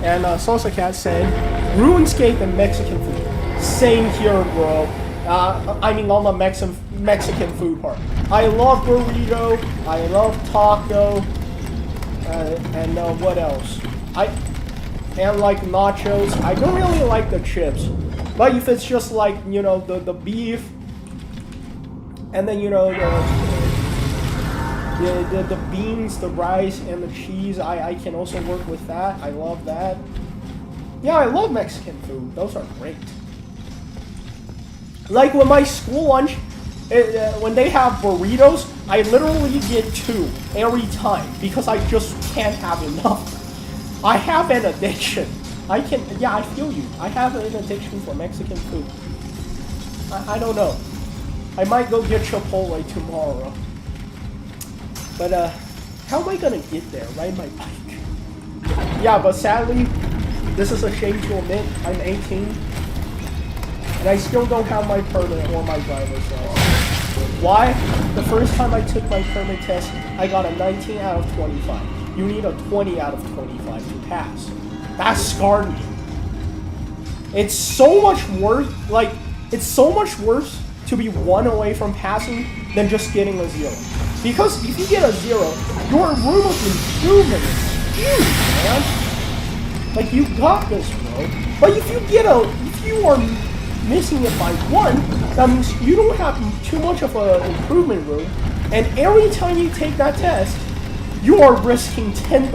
And Salsa Cat said, RuneScape and Mexican food. Same here, bro. I mean, on the Mexican food part. I love burrito. I love taco. And what else? And like nachos. I don't really like the chips, but if it's just like, you know, the beef, and then, you know, the beans, the rice, and the cheese, I can also work with that. I love that. Yeah, I love Mexican food. Those are great. Like with my school lunch, when they have burritos, I literally get 2 every time because I just can't have enough. I have an addiction. I feel you. I have an addiction for Mexican food. I don't know. I might go get Chipotle tomorrow. But how am I gonna get there? Ride my bike. Yeah, but sadly, this is a shame to admit, I'm 18. And I still don't have my permit or my driver's license. Why? The first time I took my permit test, I got a 19 out of 25. You need a 20 out of 25 to pass. That scarred me. It's so much worse, like, it's so much worse to be 1 away from passing than just getting a 0. Because if you get a 0, your room of improvement is huge, man. Like, you got this, bro. But if you are missing it by 1, that means you don't have too much of an improvement room, and every time you take that test, you are risking $10.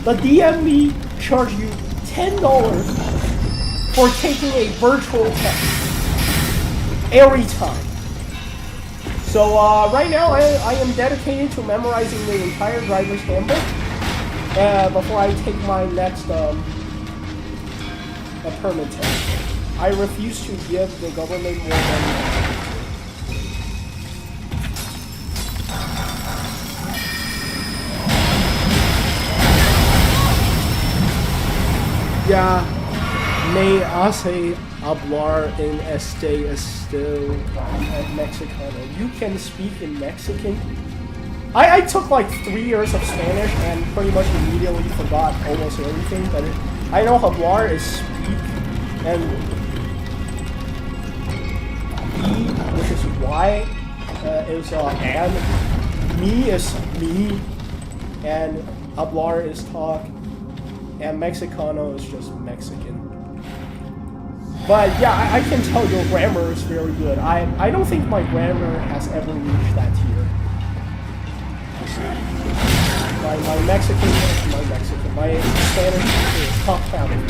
The DMV charge you $10 for taking a virtual test every time. So right now I am dedicated to memorizing the entire driver's handbook before I take my next permit test. I refuse to give the government more money. Ya me hace hablar en este estilo mexicano. You can speak in Mexican? I took like 3 years of Spanish and pretty much immediately forgot almost everything, but I know hablar is speak, and which is Y, is and, me is me, and hablar is talk, and Mexicano is just Mexican. But yeah, I can tell your grammar is very good. I don't think my grammar has ever reached that tier. My Mexican, my Spanish is top counting.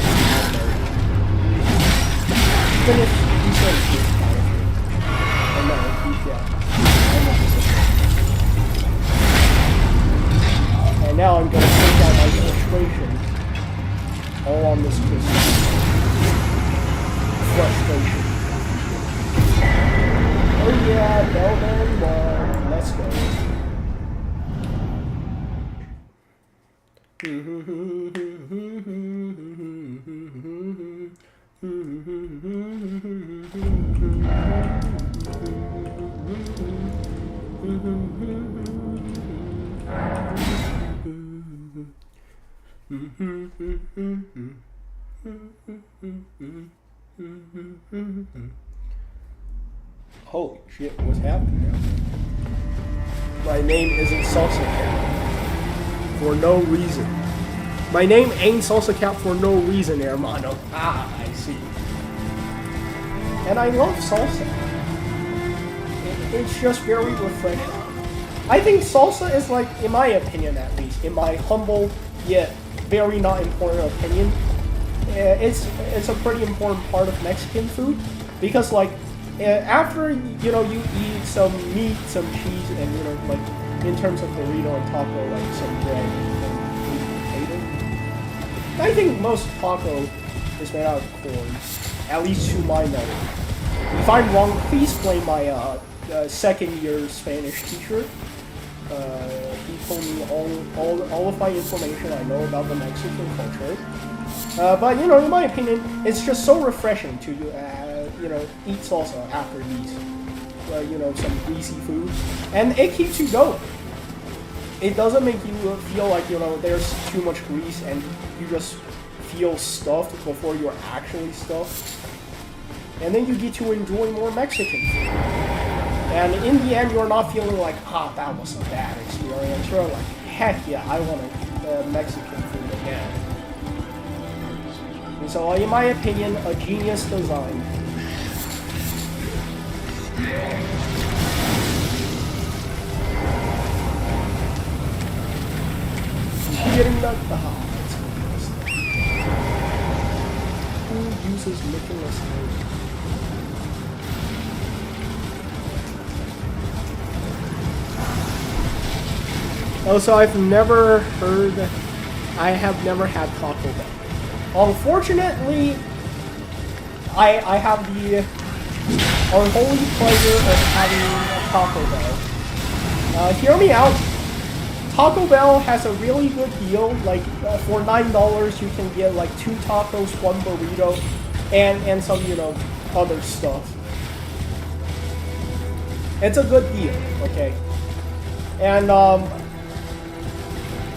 Even if you say it's and now I'm going to take out my frustration all on this frustration. Oh yeah, Elden, let's go. Holy shit, what's happening now? My name isn't Salsa Cap. For no reason. My name ain't Salsa Cap for no reason, hermano. Ah, I see. And I love salsa. It's just very refreshing. I think salsa is like, in my opinion at least, in my humble yet very not important opinion, it's a pretty important part of Mexican food because like after you know you eat some meat, some cheese, and you know like in terms of burrito and taco, like some bread and potato. I think most taco is made out of corn, at least to my knowledge. If I'm wrong, please blame my second-year Spanish teacher. He told me all of my information I know about the Mexican culture. But you know, in my opinion, it's just so refreshing to you know eat salsa after these, you know, some greasy food, and it keeps you going. It doesn't make you feel like you know there's too much grease and you just feel stuffed before you're actually stuffed. And then you get to enjoy more Mexican food. And in the end, you're not feeling like, ah, that was a bad experience. You're like, heck yeah, I want to Mexican food again. And so, in my opinion, a genius design. Getting that, that's who uses Nicholas Cage? Oh, so I have never had Taco Bell. Unfortunately, I have the unholy pleasure of having a Taco Bell. Hear me out. Taco Bell has a really good deal. Like for $9, you can get like 2 tacos, 1 burrito, and some you know other stuff. It's a good deal, okay. And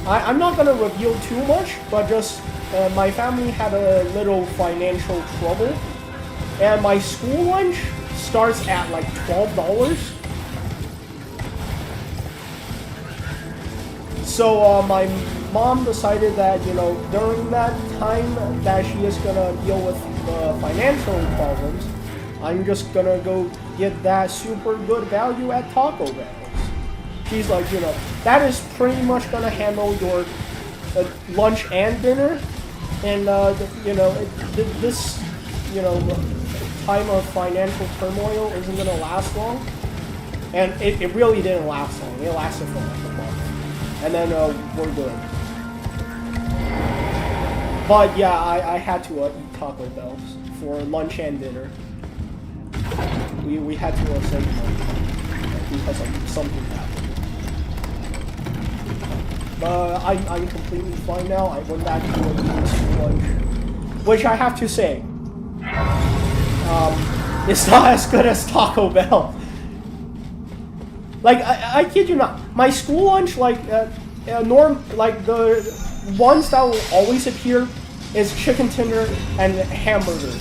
I'm not gonna reveal too much, but just my family had a little financial trouble, and my school lunch starts at like $12. So my mom decided that you know during that time that she is gonna deal with financial problems, I'm just gonna go get that super good value at Taco Bell. She's like, you know, that is pretty much gonna handle your lunch and dinner, and you know, this, you know, time of financial turmoil isn't gonna last long, and it really didn't last long. It lasted for like a month, and then we're good. But yeah, I had to eat Taco Bells for lunch and dinner. We had to save money because of something happened. I'm completely fine now. I went back to a school lunch, which I have to say, it's not as good as Taco Bell. Like I kid you not, my school lunch, like like the ones that will always appear is chicken tender and hamburgers.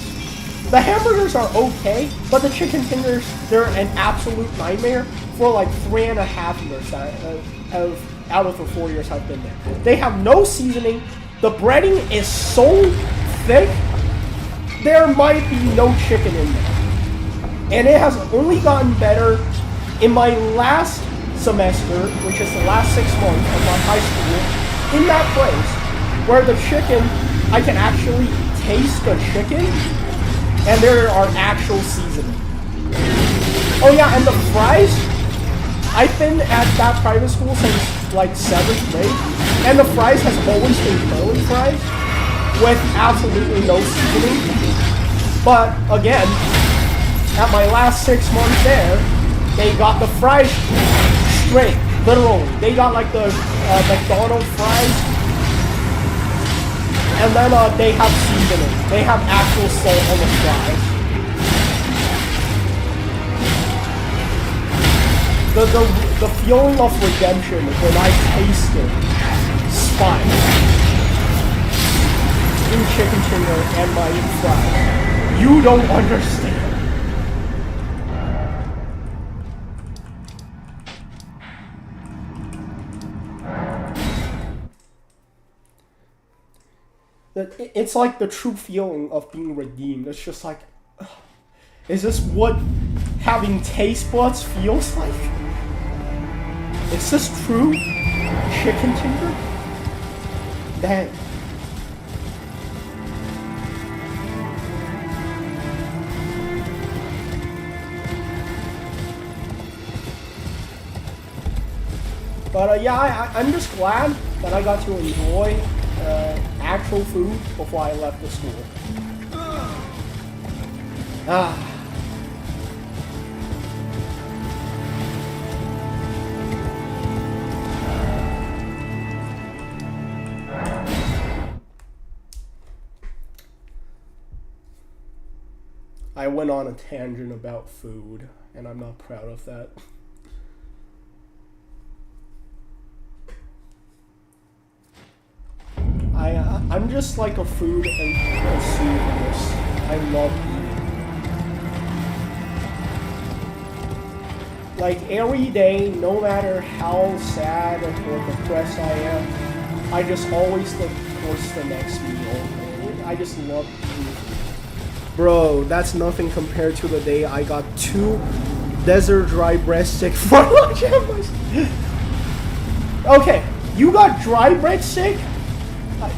The hamburgers are okay, but the chicken tenders, they're an absolute nightmare for like 3.5 years out of the 4 years I've been there. They have no seasoning. The breading is so thick, there might be no chicken in there. And it has only gotten better in my last semester, which is the last 6 months of my high school, in that place where the chicken, I can actually taste the chicken, and there are actual seasoning. Oh yeah, and the fries, I've been at that private school since like 7th grade, and the fries has always been curly fries with absolutely no seasoning. But again, at my last 6 months there, they got the fries straight, literally. They got like the McDonald's fries, and then they have seasoning. They have actual salt on the fries. the feeling of redemption when I tasted spice in chicken tender and my fries. You don't understand. It's like the true feeling of being redeemed. It's just like, is this what having taste buds feels like? Is this true chicken tender? Dang. But yeah, I'm just glad that I got to enjoy actual food before I left the school. Ah. I went on a tangent about food, and I'm not proud of that. I'm just like a food enthusiast. I love eating. Like every day, no matter how sad or depressed I am, I just always look towards the next meal. I just love eating. Bro, that's nothing compared to the day I got 2 desert dry breadstick for lunch. Okay, you got dry breadstick?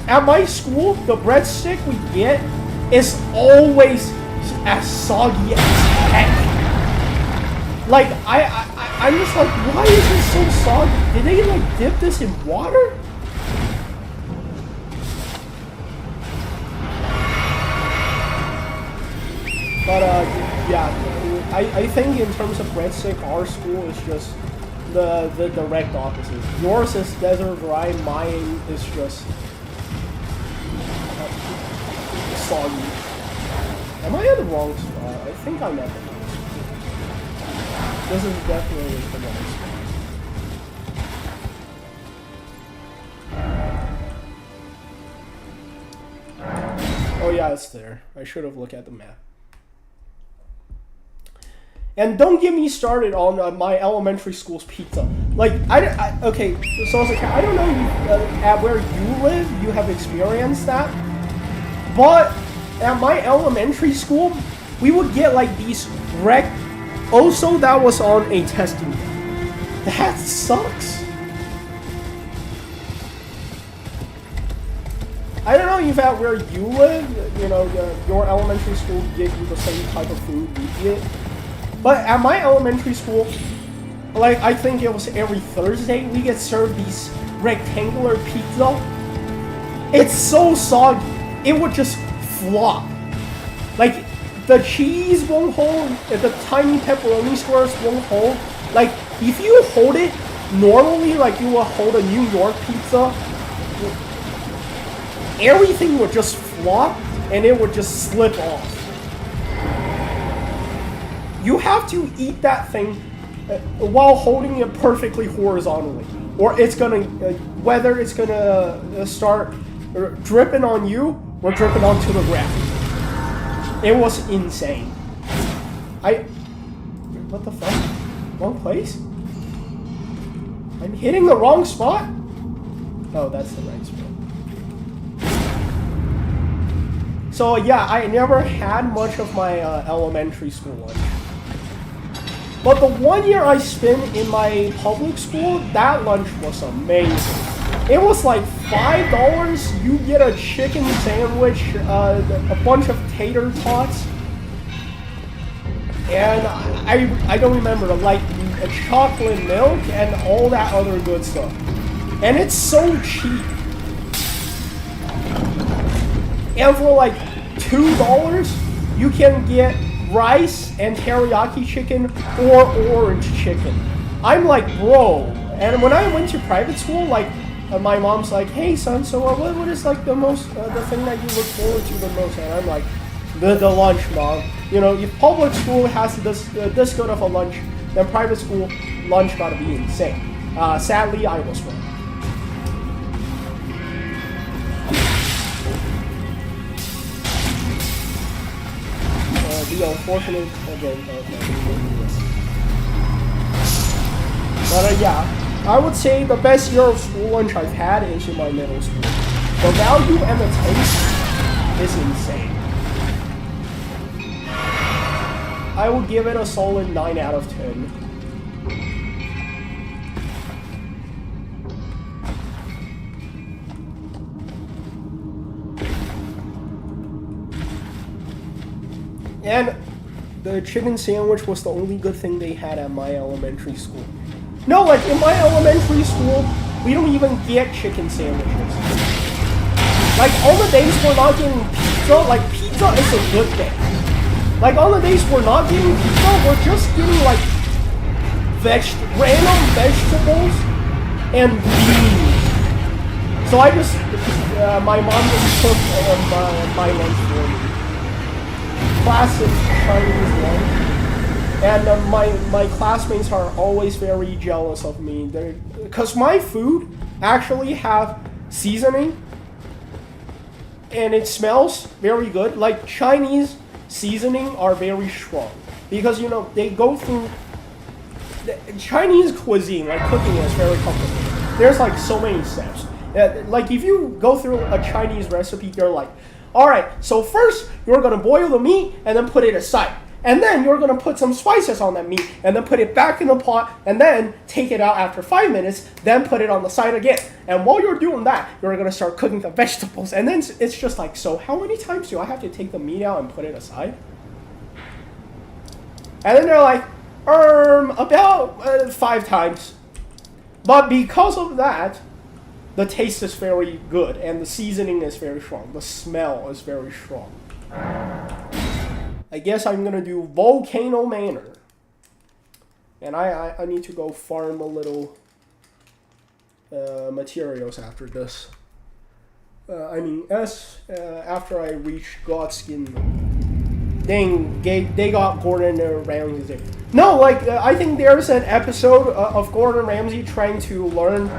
At my school, the breadstick we get is always as soggy as heck. Like, I'm just like, why is this so soggy? Did they, like, dip this in water? But, yeah, I think in terms of breadstick, our school is just the direct opposite. Yours is desert dry, mine is just soggy. Am I at the wrong spot? I think I'm at the wrong spot. This is definitely the wrong spot. Oh yeah, it's there. I should have looked at the map. And don't get me started on my elementary school's pizza. Like, okay, so as a kid, I don't know at where you live, you have experienced that. But at my elementary school, we would get like these wrecked. Also, that was on a testing day. That sucks. I don't know if at where you live, you know, your elementary school give you the same type of food we get. But at my elementary school, like I think it was every Thursday, we get served these rectangular pizza. It's so soggy. It would just flop. Like, the cheese won't hold, the tiny pepperoni squares won't hold. Like, if you hold it normally, like you will hold a New York pizza, everything would just flop and it would just slip off. You have to eat that thing while holding it perfectly horizontally, or it's gonna, whether it's gonna start dripping on you or dripping onto the ground. It was insane. What the fuck? Wrong place? I'm hitting the wrong spot? Oh, that's the right spot. So yeah, I never had much of my elementary school lunch. But the 1 year I spent in my public school, that lunch was amazing. It was like $5. You get a chicken sandwich, a bunch of tater tots, and I don't remember, like a chocolate milk and all that other good stuff. And it's so cheap. And for like $2, you can get rice and teriyaki chicken or orange chicken. I'm like, bro. And when I went to private school, like, my mom's like, hey son, so what is like the most, the thing that you look forward to the most? And I'm like, the lunch, mom. You know, if public school has this good of a lunch, then private school lunch gotta be insane. Sadly, I was wrong. The unfortunate again. But yeah, I would say the best year of school lunch I've had is in my middle school. The value and the taste is insane. I would give it a solid 9 out of 10. And the chicken sandwich was the only good thing they had at my elementary school. No, like in my elementary school, we don't even get chicken sandwiches. Like on the days we're not getting pizza, like pizza is a good thing. Like on the days we're not getting pizza, we're just getting like random vegetables and beans. So I just, my mom just took my lunch for me. Classic Chinese lunch, and my classmates are always very jealous of me. Because my food actually have seasoning, and it smells very good. Like Chinese seasoning are very strong because you know they go through the Chinese cuisine. Like cooking is very complicated. There's like so many steps. Like if you go through a Chinese recipe, they're like, alright, so first you're gonna boil the meat and then put it aside. And then you're gonna put some spices on that meat and then put it back in the pot and then take it out after 5 minutes, then put it on the side again. And while you're doing that, you're gonna start cooking the vegetables. And then it's just like, so how many times do I have to take the meat out and put it aside? And then they're like, about 5 times. But because of that, the taste is very good, and the seasoning is very strong. The smell is very strong. I guess I'm gonna do Volcano Manor. And I need to go farm a little materials after this. After I reach Godskin. Dang, they got Gordon Ramsay. No, like, I think there's an episode of Gordon Ramsay trying to learn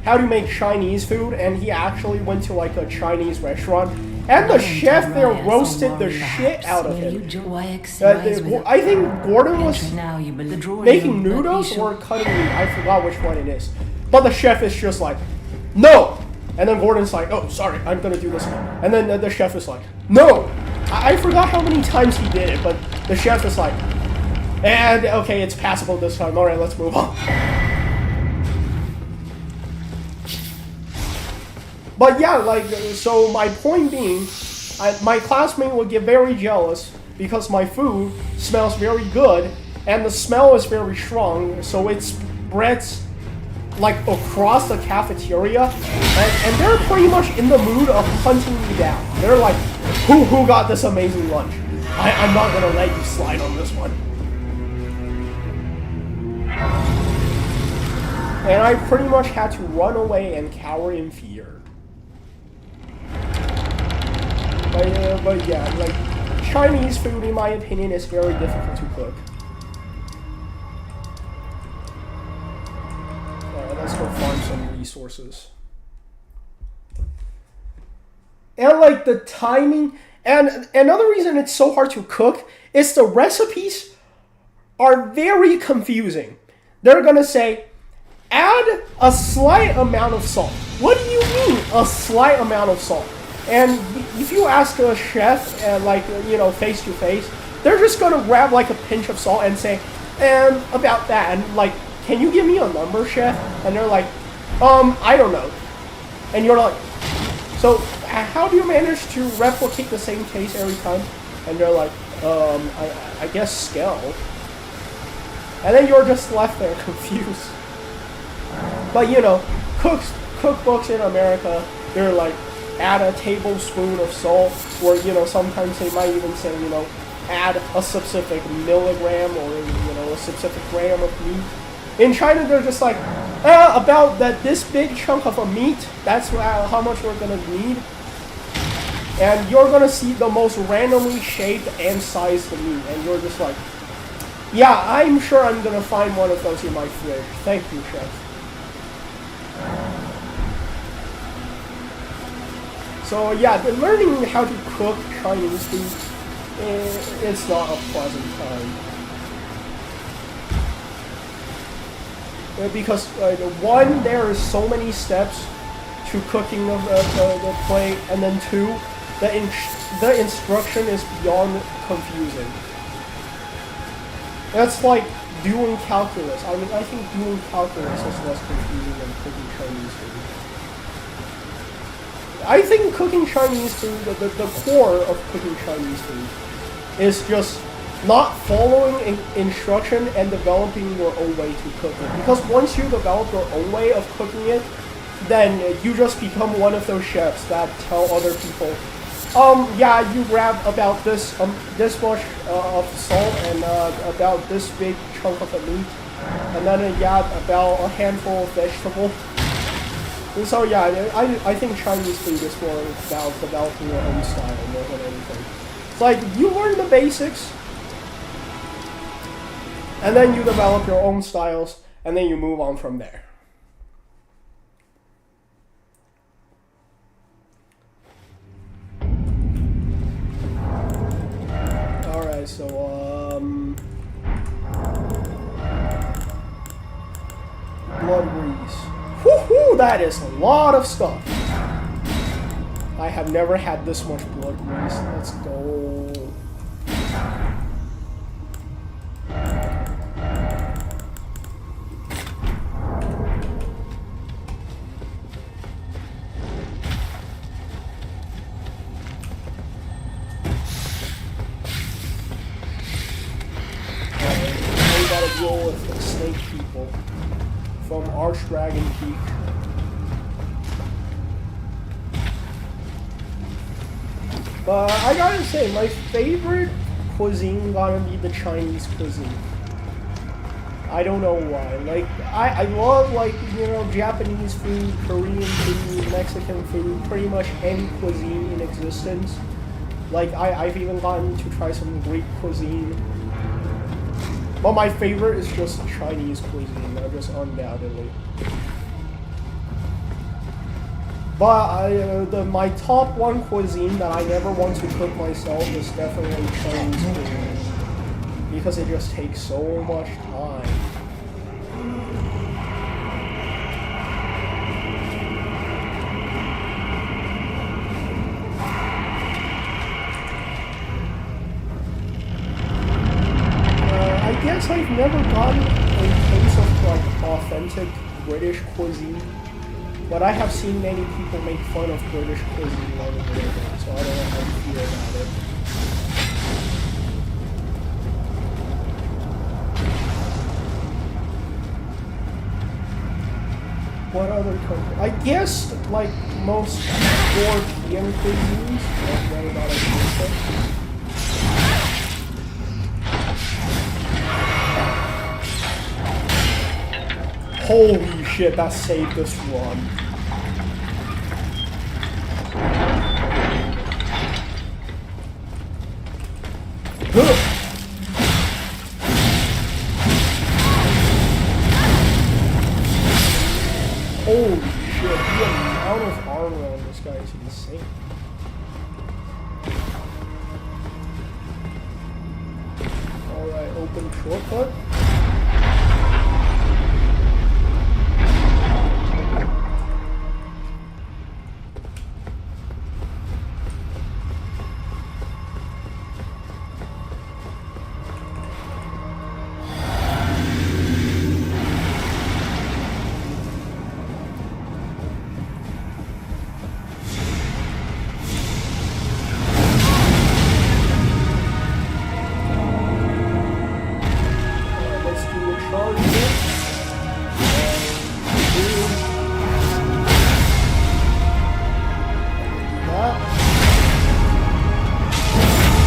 how to make Chinese food, and he actually went to like a Chinese restaurant, and the chef there roasted the shit out of him. I think Gordon was making noodles or cutting meat. I forgot which one it is. But the chef is just like, no! And then Gordon's like, oh, sorry, I'm gonna do this one. And then the chef is like, no! I forgot how many times he did it, but the chef is like, and okay, it's passable this time. Alright, let's move on. But yeah, like, so my point being, my classmate would get very jealous because my food smells very good and the smell is very strong, so it spreads like across the cafeteria, and they're pretty much in the mood of hunting me down. They're like, who got this amazing lunch? I'm not gonna let you slide on this one. And I pretty much had to run away and cower in fear. But yeah, like, Chinese food, in my opinion, is very difficult to cook. Alright, let's go farm some resources. And, like, the timing, and another reason it's so hard to cook is the recipes are very confusing. They're gonna say, add a slight amount of salt. What do you mean, a slight amount of salt? And if you ask a chef, like, you know, face to face, they're just gonna grab like a pinch of salt and say, about that, and like, can you give me a number, chef? And they're like, I don't know. And you're like, so how do you manage to replicate the same taste every time? And they're like, I guess scale. And then you're just left there confused. But you know, cookbooks in America, they're like, add a tablespoon of salt, or you know, sometimes they might even say, you know, add a specific milligram or, you know, a specific gram of meat. In China, they're just like, about this big chunk of a meat, that's how much we're gonna need. And you're gonna see the most randomly shaped and sized meat, and you're just like, Yeah, I'm sure I'm gonna find one of those in my fridge. Thank you, chef. So yeah, learning how to cook Chinese food, it's not a pleasant time. Because one, there are so many steps to cooking the plate, and then two, the instruction is beyond confusing. That's like doing calculus. I mean, I think doing calculus is less confusing than cooking Chinese food. I think cooking Chinese food, the core of cooking Chinese food, is just not following instruction and developing your own way to cook it. Because once you develop your own way of cooking it, then you just become one of those chefs that tell other people, yeah, you grab about this much of salt and about this big chunk of the meat, and then yeah, about a handful of vegetable. And so yeah, I think Chinese food is more about developing your own style more than anything. It's like you learn the basics, and then you develop your own styles, and then you move on from there. Alright, so, blood grease. Woohoo! That is a lot of stuff. I have never had this much blood grease. Let's go. Deal with the snake people from Archdragon Peak. But I gotta say, my favorite cuisine gotta be the Chinese cuisine. I don't know why. Like, I love, like, you know, Japanese food, Korean food, Mexican food, pretty much any cuisine in existence. Like, I've even gotten to try some Greek cuisine. But my favorite is just Chinese cuisine, just undoubtedly. But my top one cuisine that I never want to cook myself is definitely Chinese cuisine. Because it just takes so much time. I guess I've never gotten a taste of like authentic British cuisine, but I have seen many people make fun of British cuisine on the internet, so I don't know how you feel about it. What other country? I guess like most European cuisines, like what about America? Holy shit, that saved this run. Holy shit, the amount of armor on this guy is insane. Alright, open shortcut.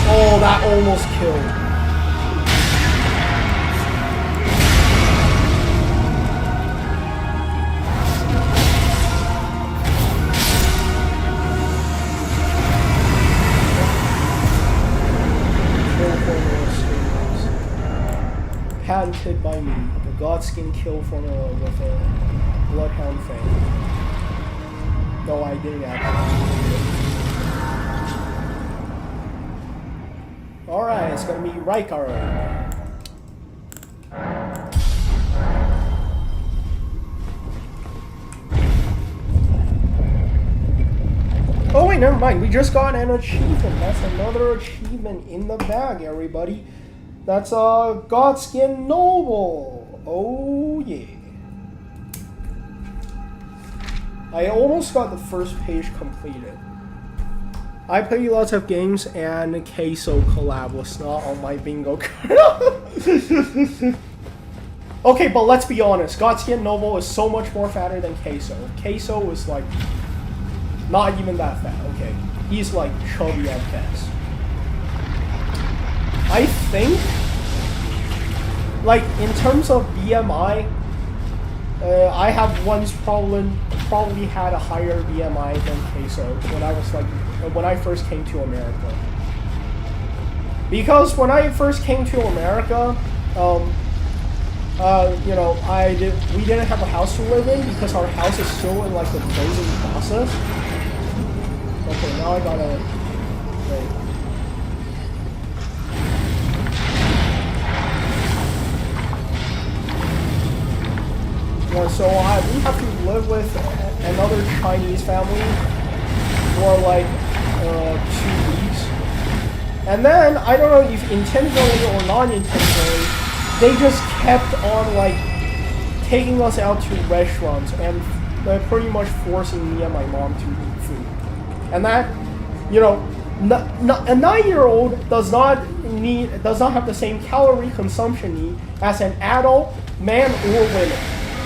Oh, that almost killed. planted by me. The Godskin kill formula with a Bloodhound Fang. No, I didn't actually. Alright, it's gonna be Raikar. Oh wait, never mind. We just got an achievement. That's another achievement in the bag, everybody. That's a Godskin Noble. Oh yeah. I almost got the first page completed. I play lots of games and Queso collab was not on my bingo card. Okay, but let's be honest. Godskin Noble is so much more fatter than Queso. Queso is like not even that fat, okay? He's like chubby at best. I think, like in terms of BMI, I have once probably had a higher BMI than Queso when I first came to America. Because when I first came to America, you know, we didn't have a house to live in because our house is still in like the closing process. Okay, now I gotta wait. Yeah, so we have to live with another Chinese family for like 2 weeks, and then I don't know if intentionally or non-intentionally, they just kept on like taking us out to restaurants and pretty much forcing me and my mom to eat food. And that, you know, a 9-year-old does not have the same calorie consumption need as an adult, man or woman.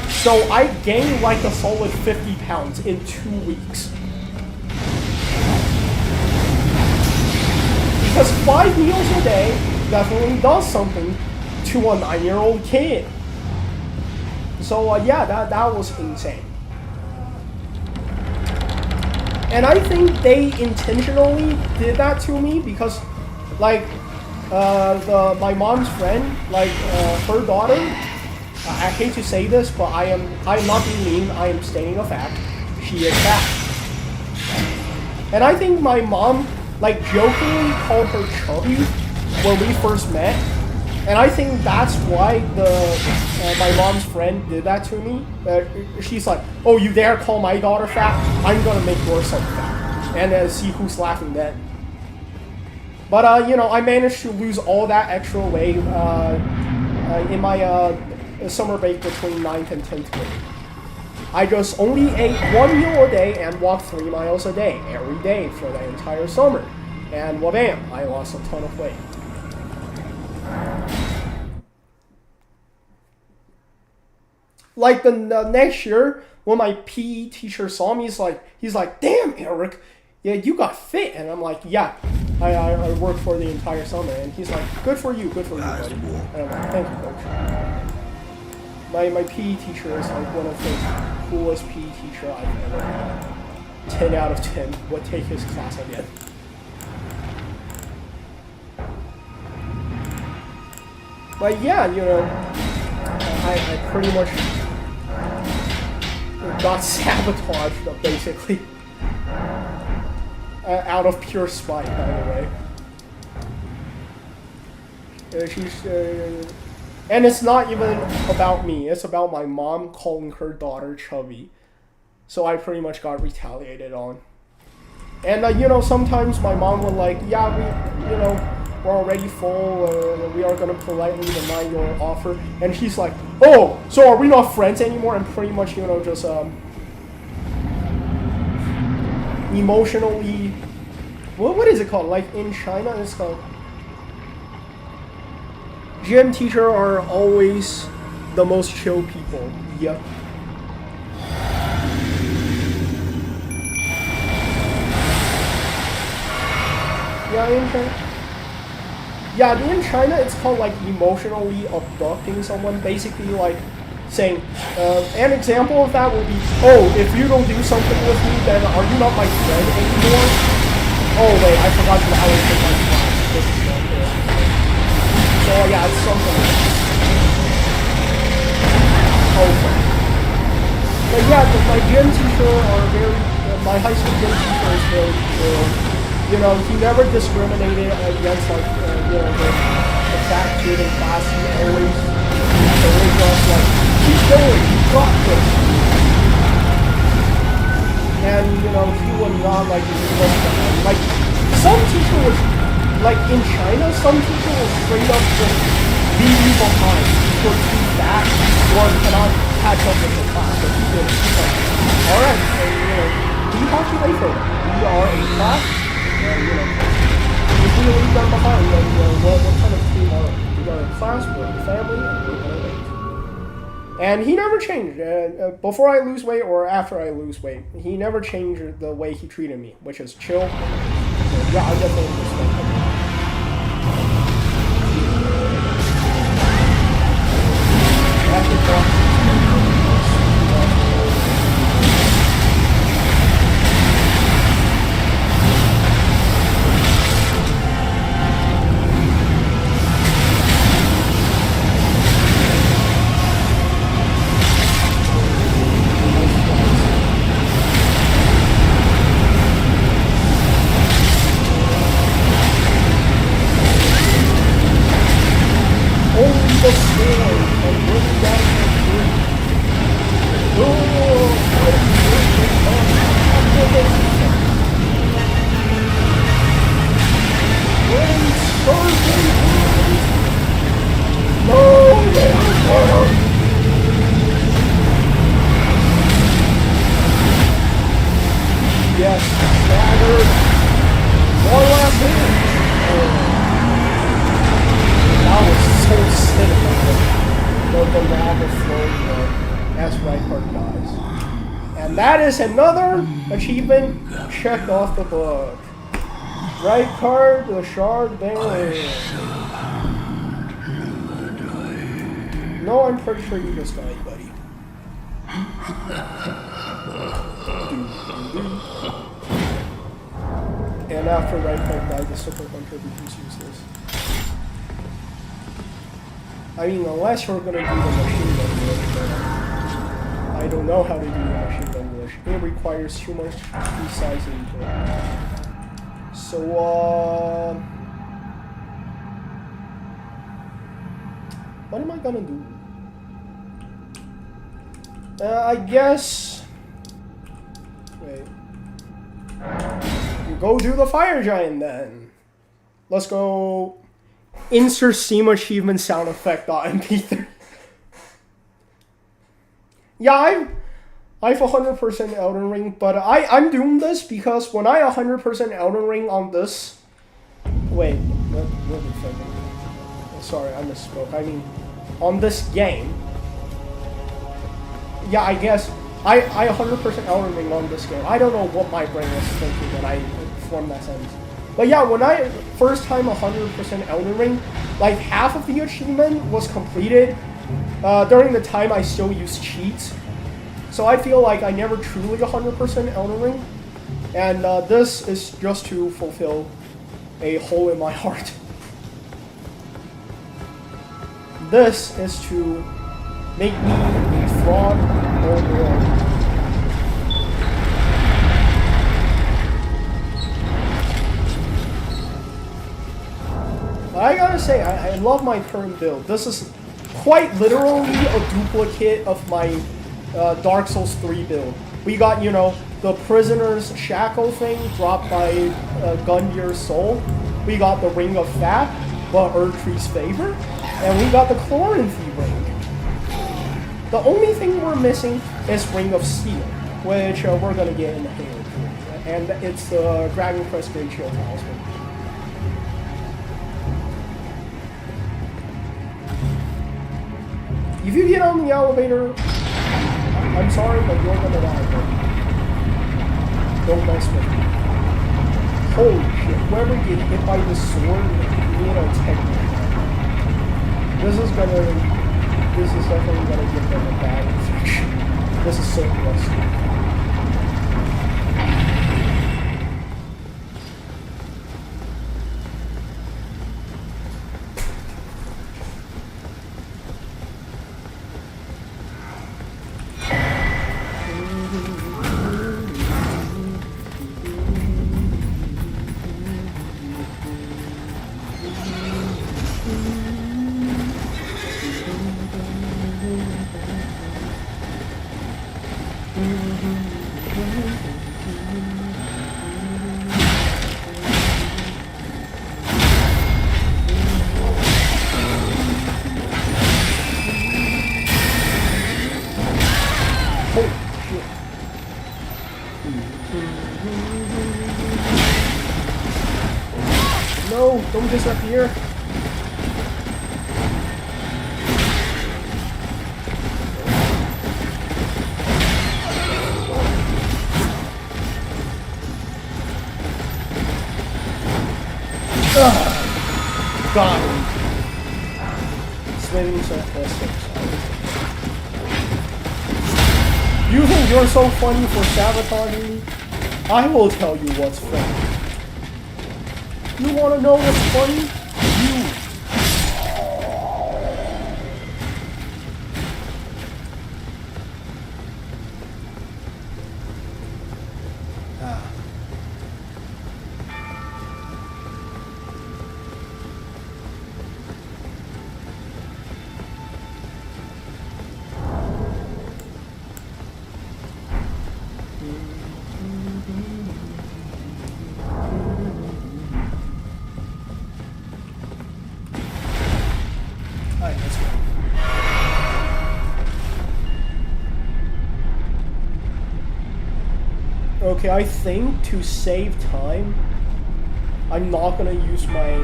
So I gained like a solid 50 pounds in 2 weeks. Because 5 meals a day definitely does something to a 9-year-old kid. So yeah, that was insane. And I think they intentionally did that to me because, like, my mom's friend, like, her daughter, I hate to say this, but I'm not being mean, I am stating a fact, she is fat. And I think my mom, like, jokingly called her chubby when we first met. And I think that's why my mom's friend did that to me. She's like, oh, you dare call my daughter fat? I'm gonna make your son fat. And see who's laughing then. But, you know, I managed to lose all that extra weight in my summer break between 9th and 10th grade. I just only ate 1 meal a day and walked 3 miles a day, every day for the entire summer. And wha-bam, I lost a ton of weight. Like the next year, when my PE teacher saw me, he's like, damn, Eric, yeah, you got fit. And I'm like, yeah, I worked for the entire summer. And he's like, good for you, buddy. And I'm like, thank you, coach. My PE teacher is like one of the coolest PE teacher I've ever had. 10 out of 10 would take his class again. But yeah, you know, I pretty much got sabotaged, basically. Out of pure spite, by the way. And it's not even about me, it's about my mom calling her daughter chubby. So I pretty much got retaliated on. And, you know, sometimes my mom would like, yeah, we're already full, we are gonna politely deny your offer. And she's like, oh, so are we not friends anymore? And pretty much, you know, just, emotionally, what is it called? Like in China, it's called, gym teacher are always the most chill people. Yep. Yeah, in China, it's called like emotionally abducting someone. Basically, like saying, an example of that would be, oh, if you don't do something with me, then are you not my friend anymore? Oh wait, I forgot to allocate my class. This is not good. So yeah, it's something like that. Okay. But yeah, my gym teacher are very, my high school gym teacher is very chill. You know, he never discriminated against like, the fat kid in class. He always just like, keep going, you got this. And, you know, he would not like, like, some teacher was, like in China, some teacher will straight up just leave you behind. You're too fat or cannot catch up with the class. So he did. He's like, alright, so, you know, we have to wait for them. We are a class, and, you know, if we leave them behind, then, you know, what kind of team are we? We are a class, we're a family, and we're gonna wait. And he never changed. Before I lose weight or after I lose weight, he never changed the way he treated me, which is chill. So, yeah, I definitely respect him. Yes, staggered. One last hit. That was so sick. The lava flowing as Reinhardt dies. And that is another achievement checked off the book. Reinhardt, the shard bang. No, I'm pretty sure you just died, buddy. And after Reinhardt died, the Super Hunter becomes useless. I mean, unless you're gonna do the machine gun glitch, but I don't know how to do the machine gun glitch. It requires too much precise input. So, what am I gonna do? I guess... Wait. Go do the fire giant then. Let's go insert Steam achievement sound effect .mp3. Yeah, I've 100% Elden Ring, but I'm doing this because when I 100% Elden Ring on this... Wait, what a second. Sorry, I misspoke. I mean, on this game... Yeah, I guess I 100% Elden Ring on this game. I don't know what my brain was thinking when I formed that sentence. But yeah, when I first time 100% Elden Ring, like half of the achievement was completed during the time I still used cheats. So I feel like I never truly 100% Elden Ring. And this is just to fulfill a hole in my heart. This is to make me a fraud or more. I gotta say, I love my current build. This is quite literally a duplicate of my Dark Souls 3 build. We got, you know, the Prisoner's Shackle thing dropped by Gundyr's Soul. We got the Ring of Fat, but Erdtree's Favor. And we got the Chloranthy Ring. The only thing we're missing is Ring of Steel, which we're gonna get in the Halo 3. And it's the Dragon Crest Great Shield Talisman. If you get on the elevator, I'm sorry, but you're gonna die, bro. Don't mess with me. Holy shit, whoever gets hit by the sword, you need a technique. This is definitely gonna give them a bad infection. This is so rusty. No, don't disappear. Got him. Slaving so plus 6. You think you're so funny for sabotaging me? I will tell you what's funny. You wanna know what's funny? You. Alright, let's go. Okay, I think to save time, I'm not gonna use my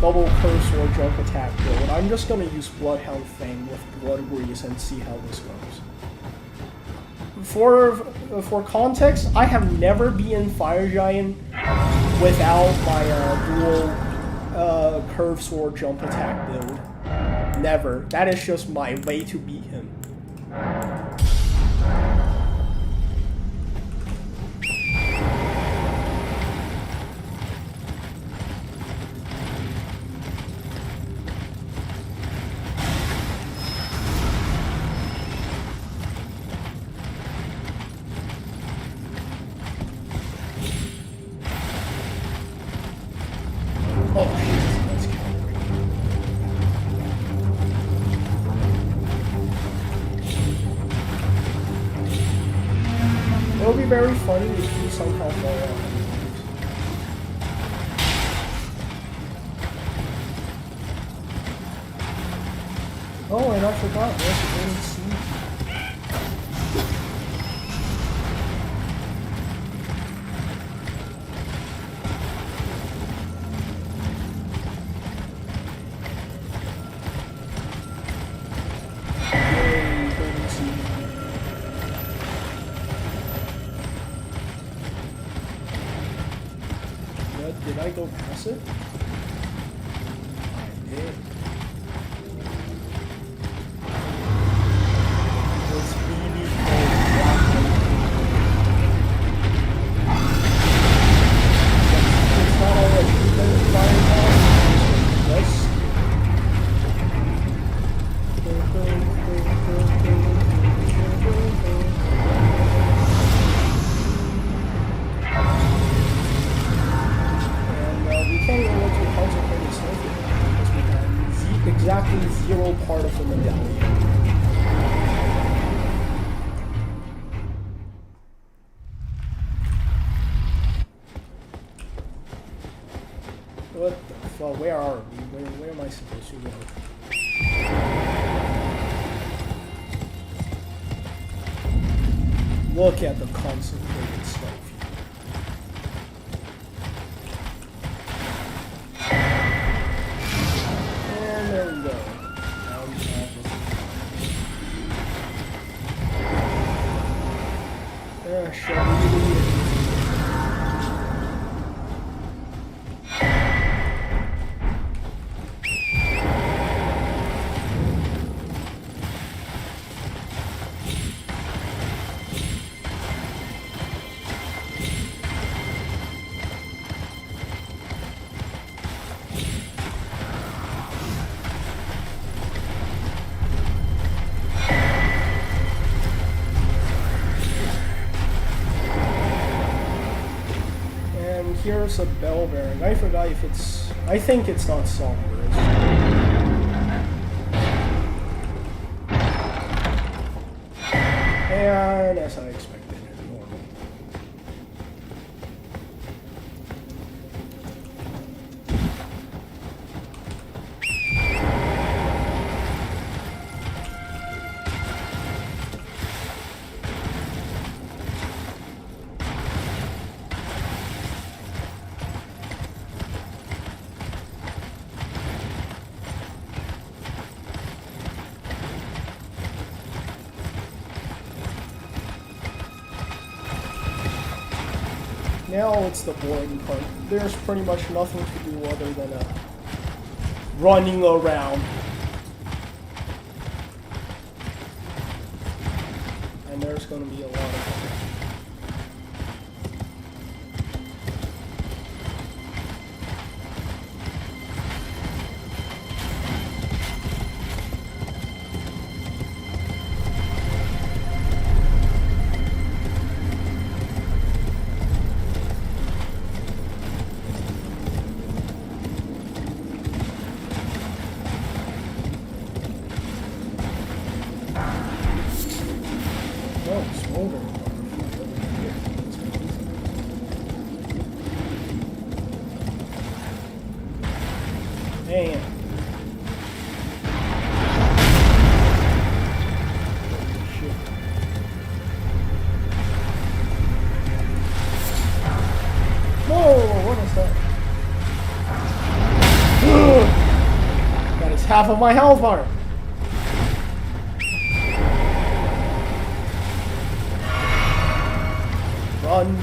double curse or jump attack build. I'm just gonna use Bloodhound Fang with Blood Grease and see how this goes. For context, I have never been Fire Giant without my dual curve sword jump attack build. Never. That is just my way to beat him. Oh shit, that's calibrated. It'll be very funny if you somehow fall off. Oh, and I forgot, there's a golden seed. Yay, golden seed. What, did I go past it? I did. It's really cold. It's not all a human flying off. Yes. And we can't even look to concentrate the sniper because we have exactly 0 part of the medallion. What the fuck? Where are we? Where am I supposed to go? Look at the concentrated stuff here. And there we go. Now we have this. Shall we? Here's a bell bearing. I forgot if it's... I think it's not somber. And as I expected, normal. Now it's the boring part. There's pretty much nothing to do other than running around. And there's going to be a lot of them. Damn. Shit. Whoa, what is that? That is half of my health bar. Run.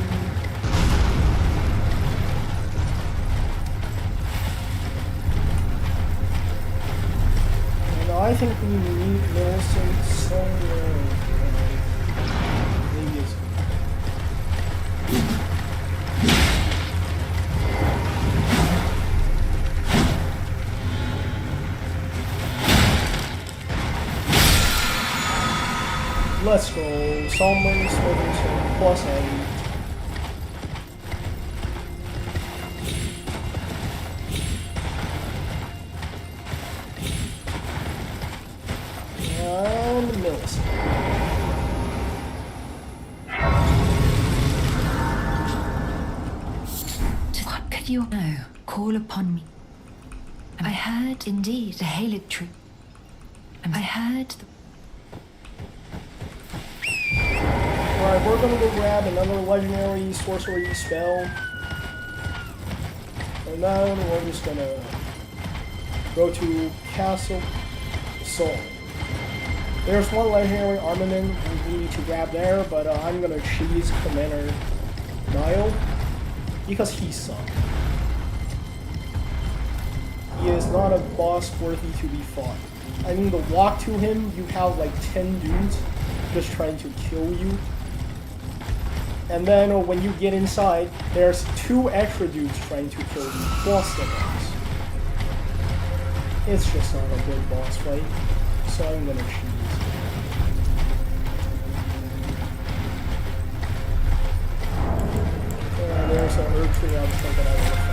I think we need Millicent somewhere. Maybe it's... Let's go. Summon, Smoking plus 8. What could you know? Call upon me. I heard indeed the Halig tree. I heard the... Alright, we're gonna go grab another legendary sorcery spell. And then we're just gonna go to Castle Soul. There's one legendary armament we need to grab there, but I'm gonna cheese Commander Niall because he sucks. He is not a boss worthy to be fought. I mean, the walk to him, you have like 10 dudes just trying to kill you. And then when you get inside, there's 2 extra dudes trying to kill you, plus the boss. It's just not a good boss fight, so I'm gonna cheese. There's an herb tree outside that I want to find.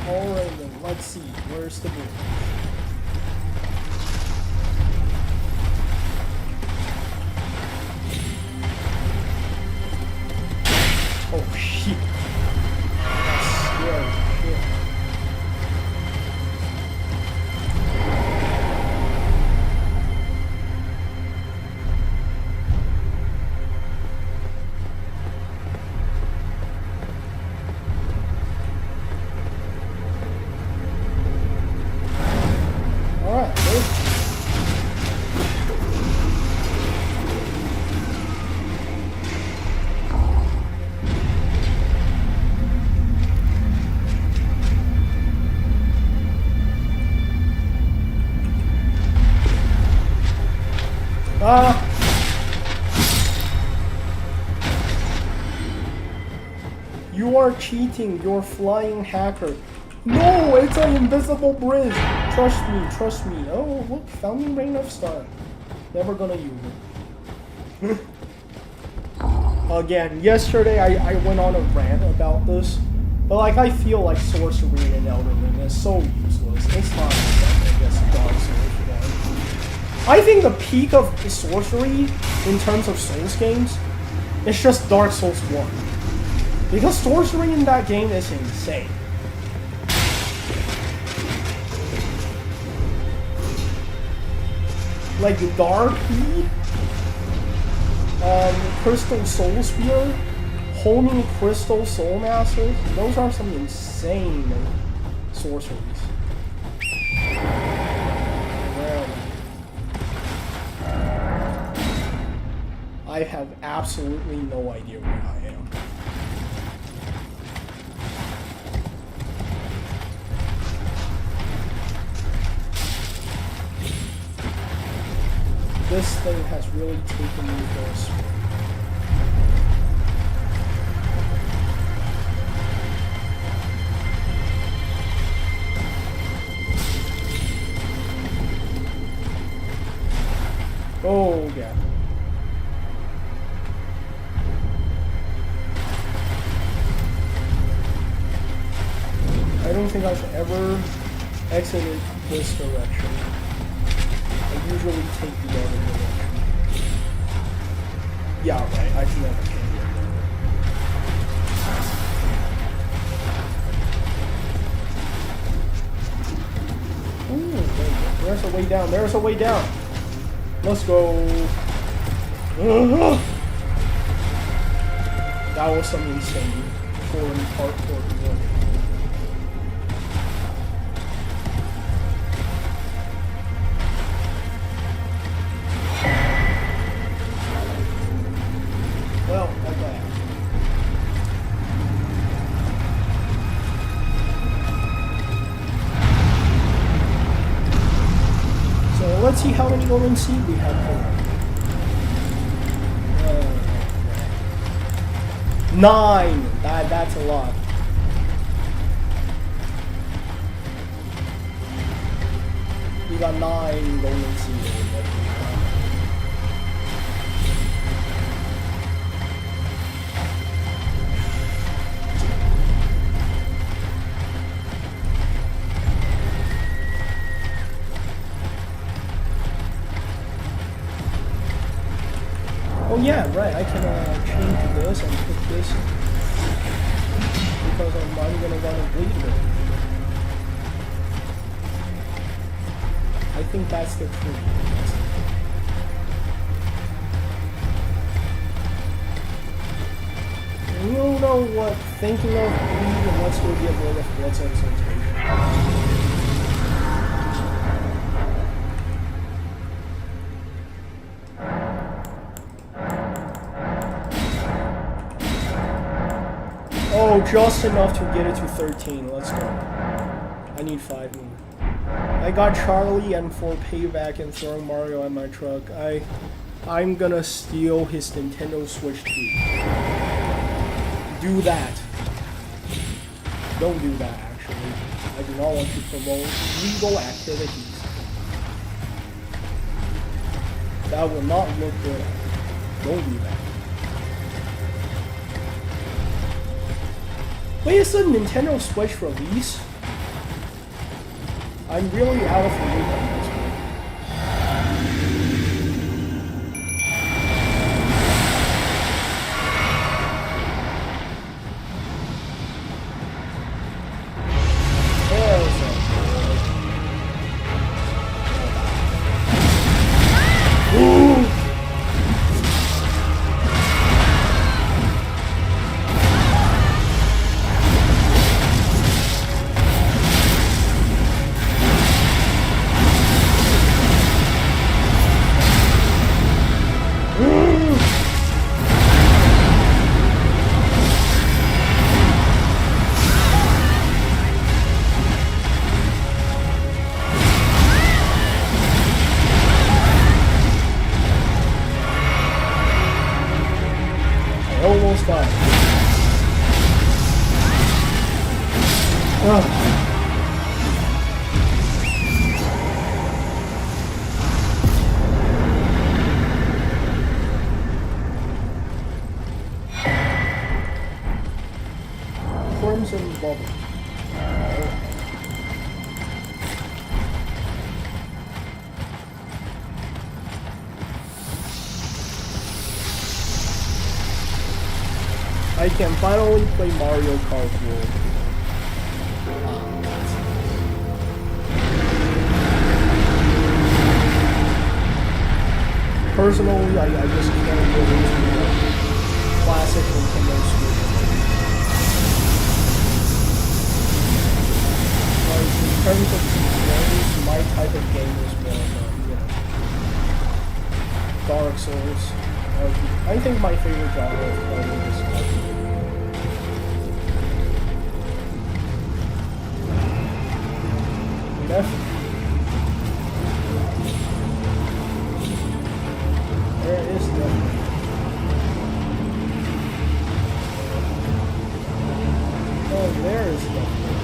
Alright then, let's see, where's the bridge? Oh shit. That's scary shit. You are cheating, you're flying hacker. No, it's an invisible bridge. Trust me. Oh, look, found Rain of Star. Never gonna use it. Again, yesterday I went on a rant about this, but like I feel like sorcery in Elden Ring is so useless. It's not like, I guess, Dark Souls 1. I think the peak of the sorcery in terms of Souls games is just Dark Souls 1. Because sorcery in that game is insane. like Dark Heat, Crystal Soul Spear, Honing Crystal Soul Masters. Those are some insane sorceries. Well, I have absolutely no idea where I am. This thing has really taken me for a spin. Oh, yeah. I don't think I've ever exited this direction. I usually take the other direction. Yeah, right, I've never taken the other. Ooh, there's a way down, there's a way down! Let's go! That was some insane foreign parkour. Well, okay. So let's see how many golden seed we have here. 9! That's a lot. We got 9 golden seed. Oh yeah, right, I can change this and put this because I'm gonna want to bleed with it. I think that's the truth. You don't know what thinking of bleed and let's go get rid of what's exaltation. Oh, just enough to get it to 13. Let's go. I need 5 more. I got Charlie, and for payback and throwing Mario at my truck, I'm gonna steal his Nintendo Switch 2. Do that. Don't do that, actually. I do not want to promote illegal activities. That will not look good. Don't do that. Wait, is the Nintendo Switch release? I'm really out of the loop on this one. There's a... Ooh! Almost died. Oh. Crimson Bubble. I can finally play Mario Kart World. personally, I just can't get into the classic Nintendo Switch. Like, in terms of games, my type of game is more, Dark Souls. I think my favorite genre of playing is definitely. There is definitely. Oh, there is definitely.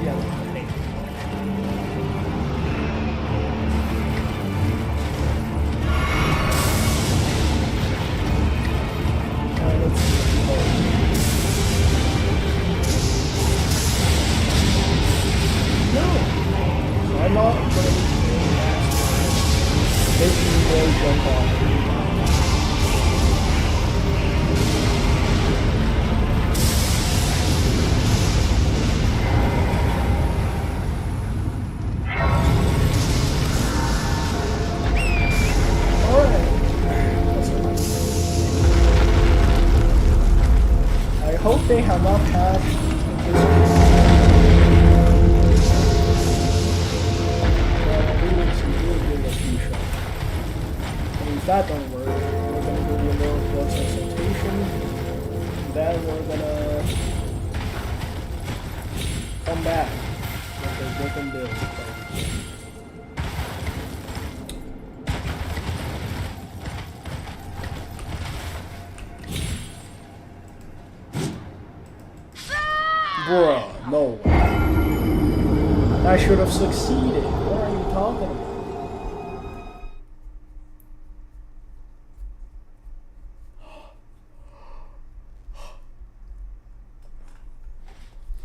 Yeah, I think. Let's see. No, I'm not going to be doing that. Making me really jump off. I hope they have not patched this. We will see. We'll give it a few shots. And if that don't work, we're gonna do a little blood suscitation. Then we're gonna come back with a different build. Bruh, no way. I should have succeeded. What are you talking about?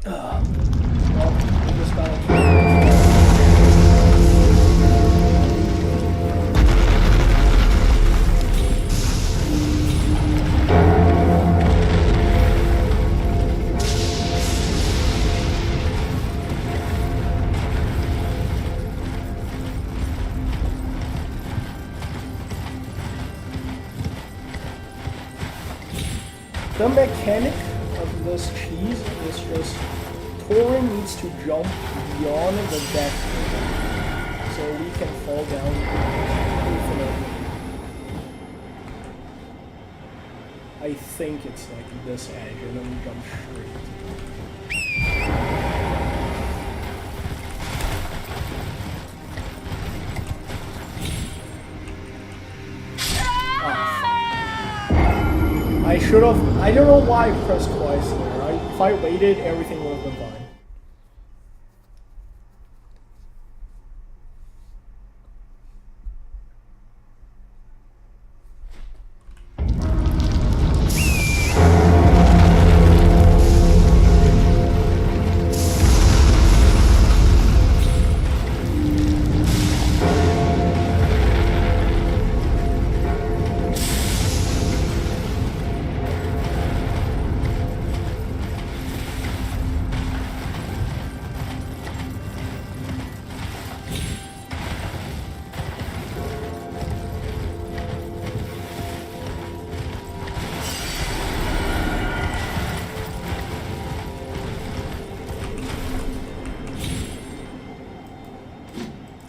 Well, we just gotta keep the mechanic of this cheese is just Torin needs to jump beyond the deck so we can fall down infinitely. I think it's like this edge and then we jump straight. I should have. I don't know why I pressed twice there. If I waited, everything would have been fine.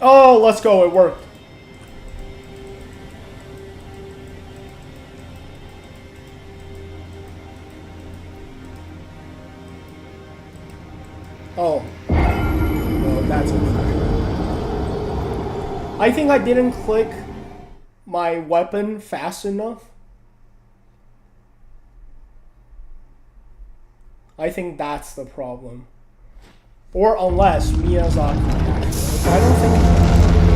Oh, let's go. It worked. Oh. Well, that's unfortunate. I think I didn't click my weapon fast enough. I think that's the problem. Or unless Miyazaki actually. I don't think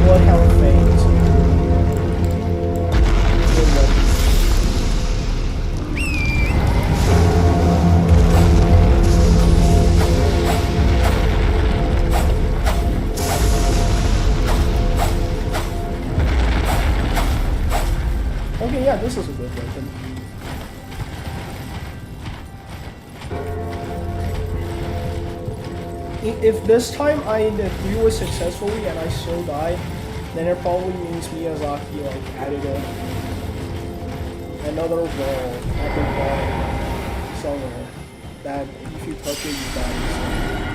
Bloodhound fades. Okay, yeah, this is a good weapon. if this time I do it successfully and I still die, then it probably means Miyazaki like added another wall at the bottom somewhere that if you touch it you die.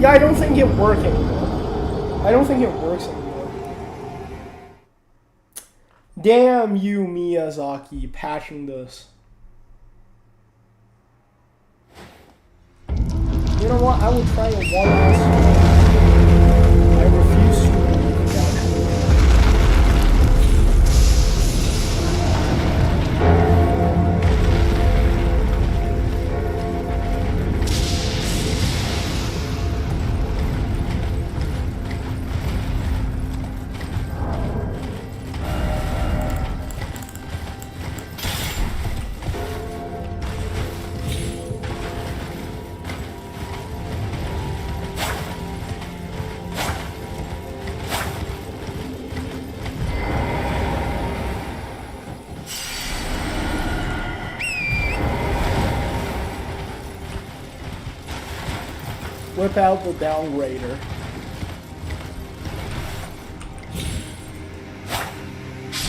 Yeah, I don't think it works anymore. I don't think it works anymore. Damn you, Miyazaki, patching this. You know what? I will try it one last time. I refuse to believe that. Whip out the downgrader.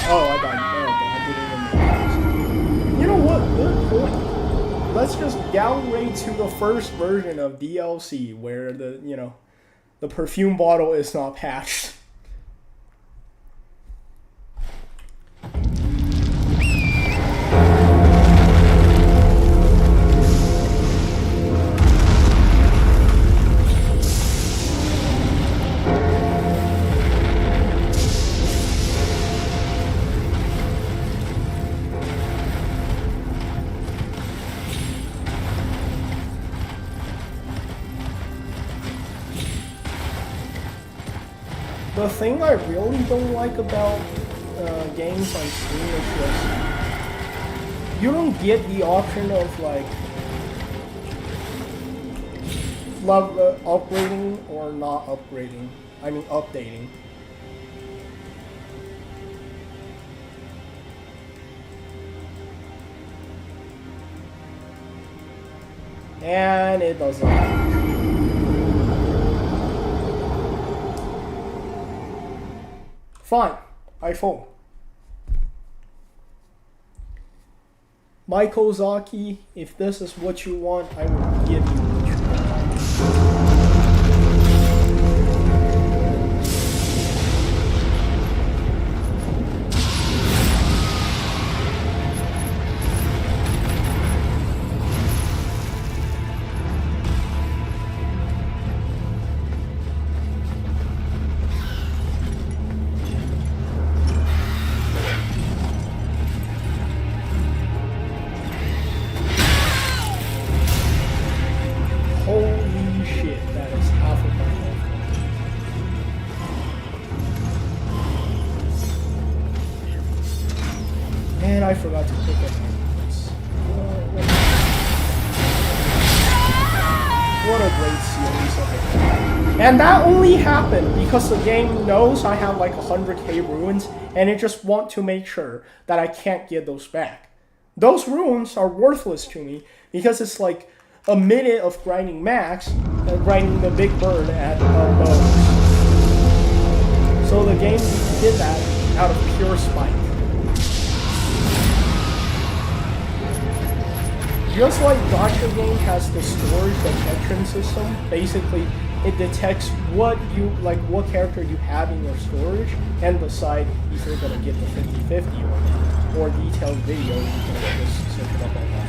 Oh, I died. I didn't even know. You know what? Good point. Let's just downgrade to the first version of DLC where the perfume bottle is not patched. The thing I really don't like about games on Steam is just you don't get the option of like upgrading or not upgrading. I mean updating. And it doesn't. Fine, I fold. Michael Zaki, if this is what you want, I will give you what you want. Holy shit, that is half of my health. Man, I forgot to pick up this. What a great series of it. And that only happened because the game knows I have like 100k ruins and it just wants to make sure that I can't get those back. Those ruins are worthless to me because it's like a minute of grinding max and grinding the big bird at lows. So the game did that out of pure spite. Just like Gacha game has the storage detection system, basically it detects what character you have in your storage and decide if you're gonna get the 50-50 or not. Or detailed video, you can just search it up online.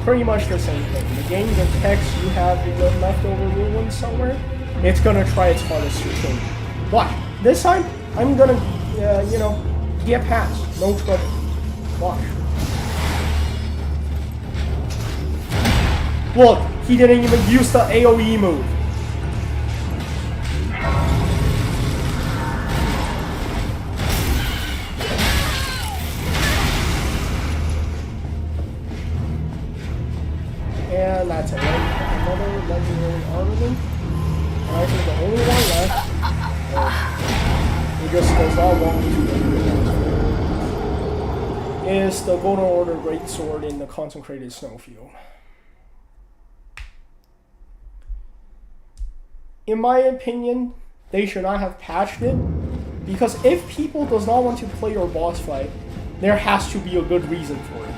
Pretty much the same thing. The game detects you have leftover ruins somewhere, it's gonna try its hardest to kill you. Watch. This time, I'm gonna, get past. No trouble. Watch. Look, he didn't even use the AoE move. And that's it. Another legendary armament. And I think the only one left. He just does not want to. Is the Golden Order Greatsword in the Consecrated Snowfield. In my opinion, they should not have patched it, because if people does not want to play your boss fight, there has to be a good reason for it.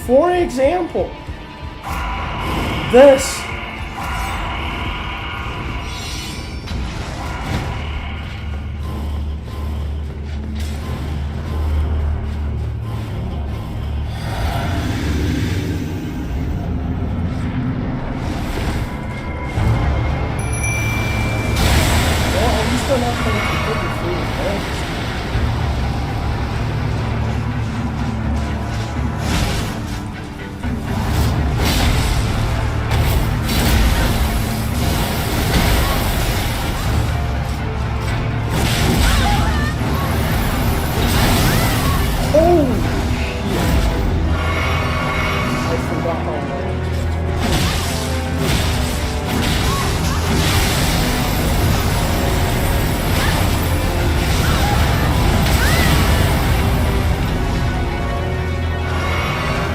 For example, this.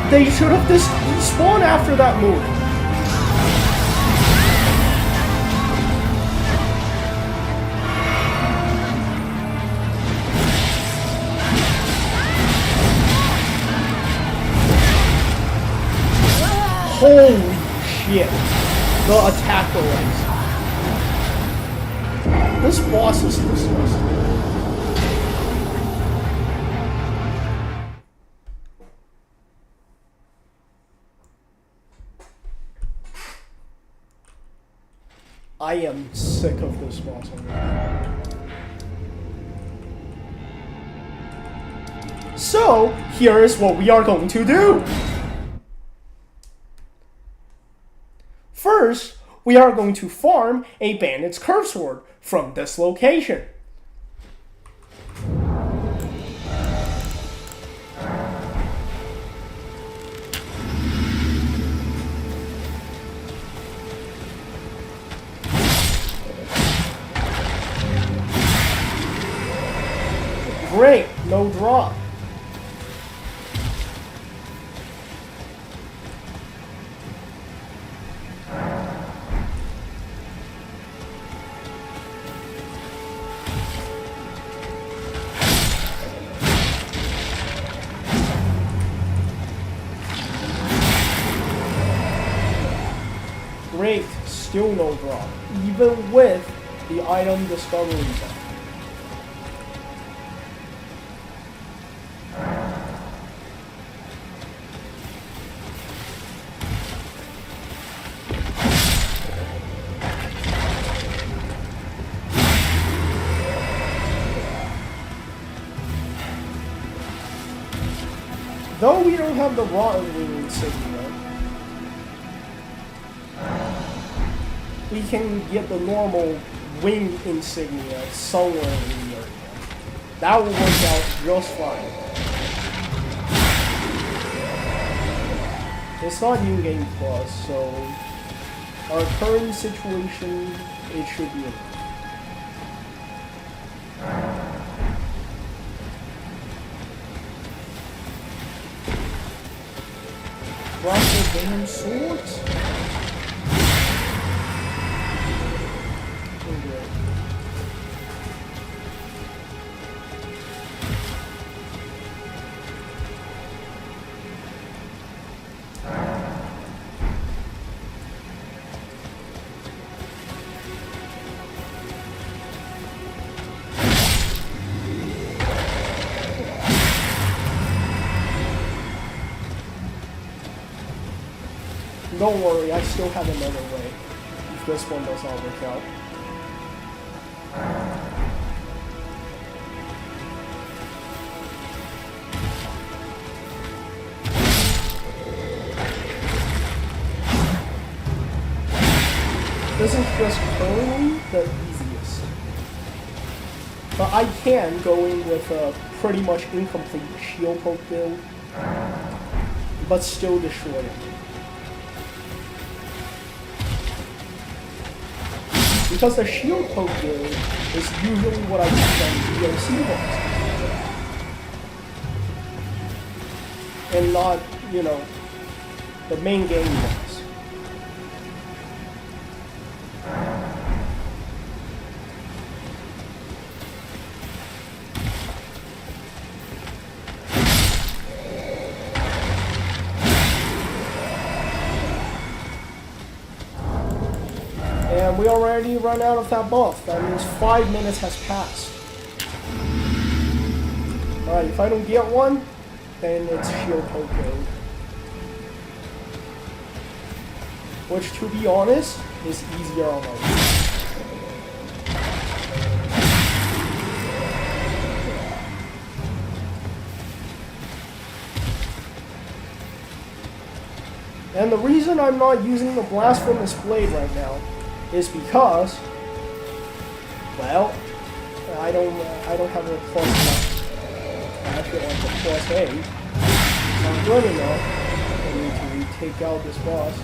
They should have just despawned after that move. Holy shit. The attack delays. This boss is disgusting. I am sick of this boss already. So, here is what we are going to do. First, we are going to farm a Bandit's Curve Sword from this location. Great, no drop. Great, still no drop, even with the item discovery zone. Though we don't have the Rotten Wing insignia, we can get the normal wing insignia somewhere in the area. That will work out just fine. It's not New Game Plus, so our current situation, it should be enough. Drop the damn swords? Don't worry, I still have another way, if this one does not work out. This is just currently the easiest. But I can go in with a pretty much incomplete shield poke build, but still destroy it. Because the shield poke build is usually what I use on DLC boss. And not, you know, the main game boss. And we already run out of that buff. That means 5 minutes has passed. Alright, if I don't get one, then it's shield poke build. Which, to be honest, is easier on my own. And the reason I'm not using the Blasphemous Blade right now is because, well, I don't have a plus enough. I actually want the plus A. It's not good enough for me to take out this boss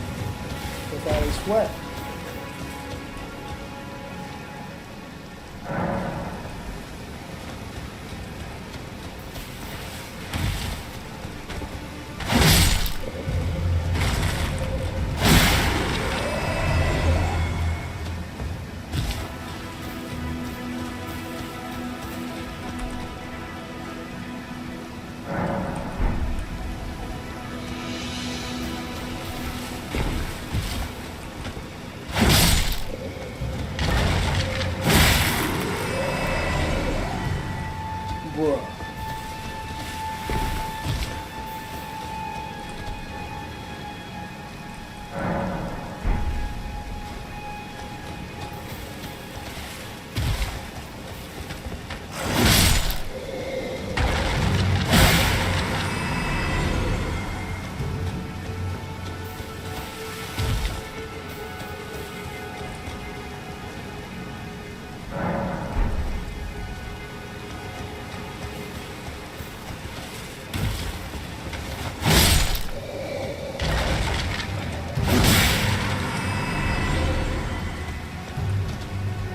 without a sweat. Bruh.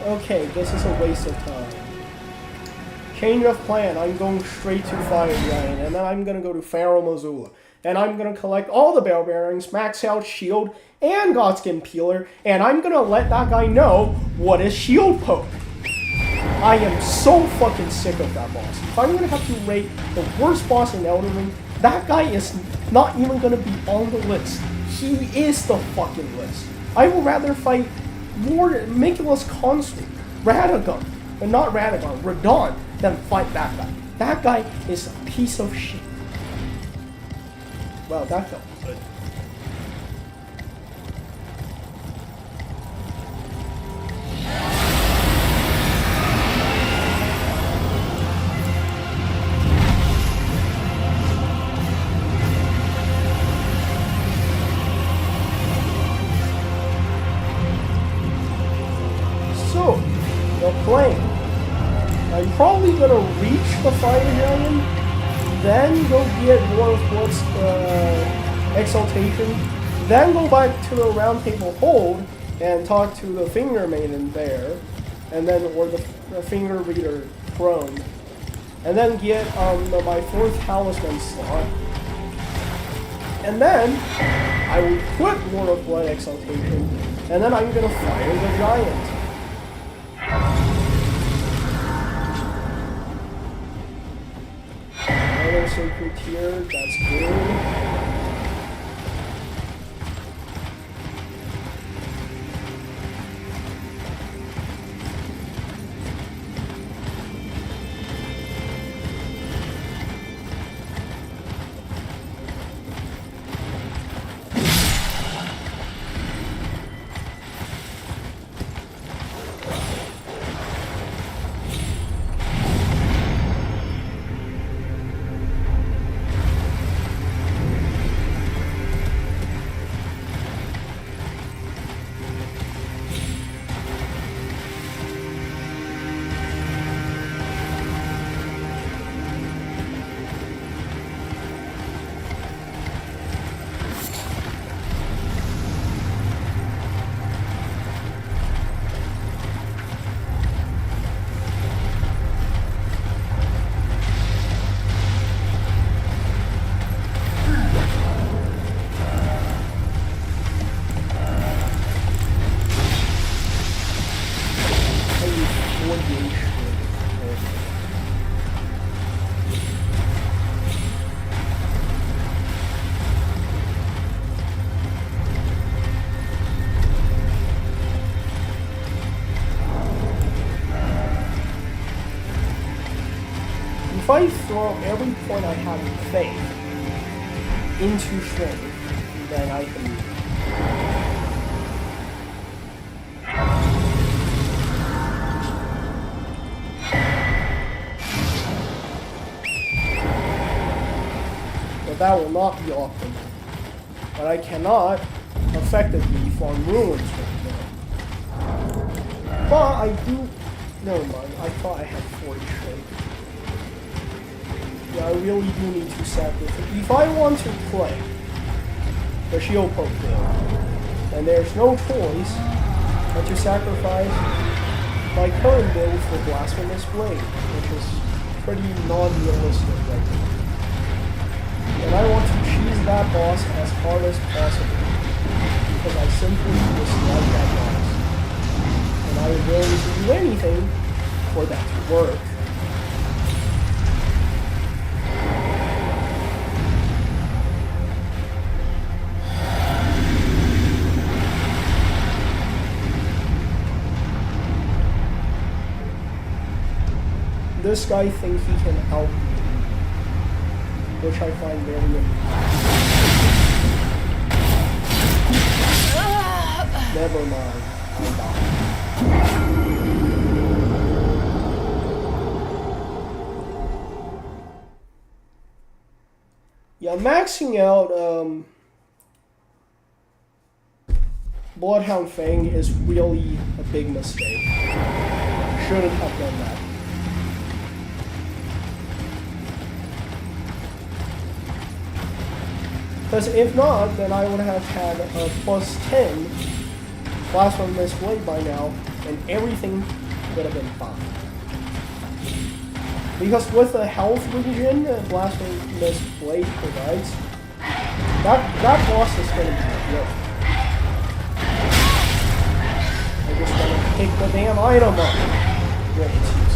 Okay, this is a waste of time. Change of plan. I'm going straight to Fire Giant, and then I'm gonna go to Pharaoh Missoula. And I'm gonna collect all the Bell Bearings, max out Shield, and Godskin Peeler, and I'm gonna let that guy know what is Shield Poke. I am so fucking sick of that boss. If I'm gonna have to rate the worst boss in Elden Ring, that guy is not even gonna be on the list. He is the fucking list. I would rather fight Nicholas Consul, Radagon, but not Radagon, Radon, than fight that guy. That guy is a piece of shit. Well, that felt good. So, the plan. I'm probably gonna reach the Fire Giant, then go get War of Blood's Exaltation, then go back to the Round Table Hold and talk to the Finger Maiden there, and then, or the Finger Reader Throne, and then get my 4th Talisman slot, and then I will equip War of Blood Exaltation, and then I'm gonna fire the Giant. Another Sacred Tear, that's good. throw every point I have in faith into strength, then I can. But that will not be optimal. But I cannot effectively farm ruins right now. But I do. Never mind. I thought I had 40 strength. Yeah, I really do need to sacrifice. If I want to play the shield poke build, then there's no choice but to sacrifice my current build for Blasphemous Blade, which is pretty non-realistic right now. And I want to cheese that boss as hard as possible, because I simply dislike that boss. And I am willing to do anything for that to work. This guy thinks he can help me, which I find very amusing. Never mind, I died. Yeah, maxing out Bloodhound Fang is really a big mistake. Shouldn't have done that. Because if not, then I would have had a plus 10 Blasphemous Blade by now, and everything would have been fine. Because with the health regen that Blasphemous Blade provides, that boss is going to be good. I just want to pick the damn item up. Great, it's useless.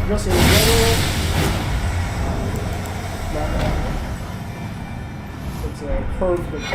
Just in general, not bad. It's a curved approach.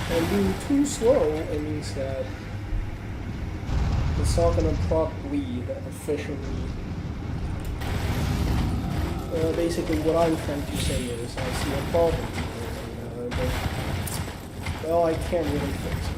And being too slow, it means that it's not going to proc lead efficiently. Basically, what I'm trying to say is I see a problem here, but, well, I can't really fix it.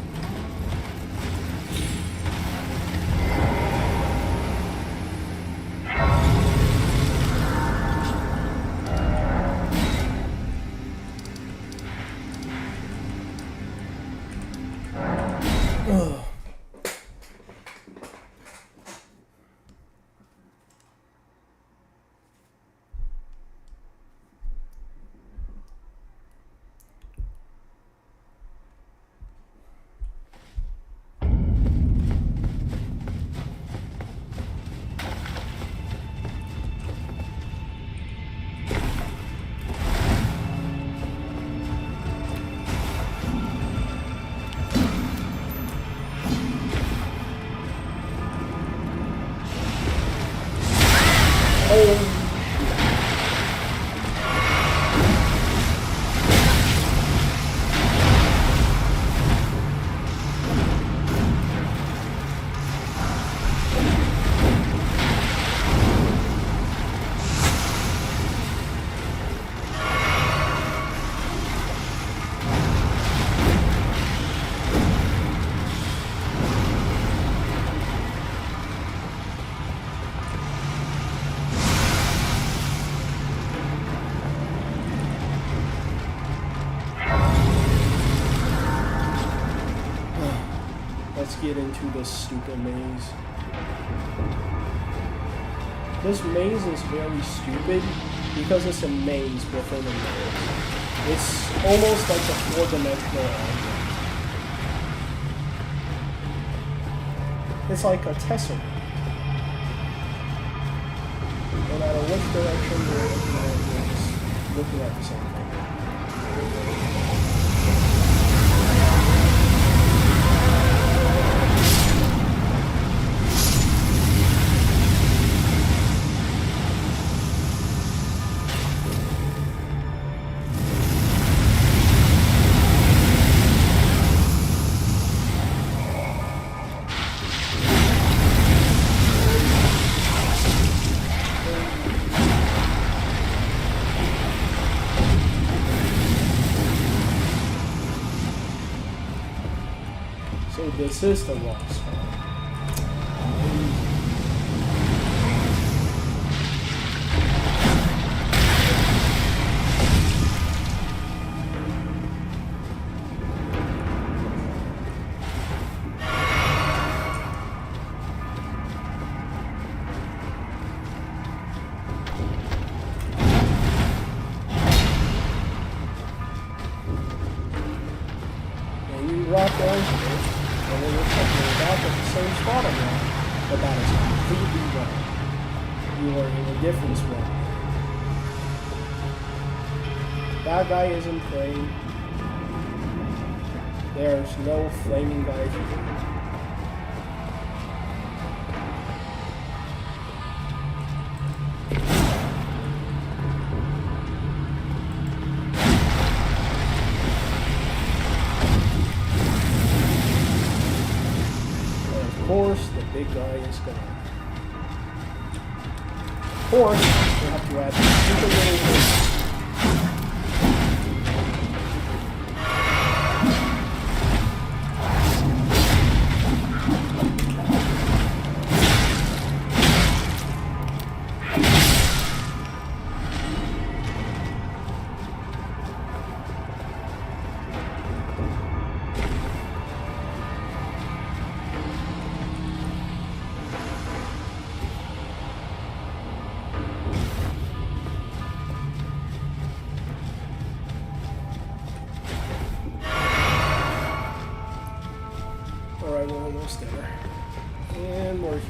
get into this stupid maze. This maze is very stupid because it's a maze within a maze. It's almost like a 4-dimensional object. It's like a tesseract. No matter which direction you're looking at, you're just looking at the same thing. So this is the wrong spot. And you rock down here. And it looks like you're back at the same spot again, but that is completely wrong. You are in a different spot. That guy isn't praying. There's no flaming guy here. Of course, the big guy is gone. Of course, we have to add super little things. Alright, we're almost there. And we're here.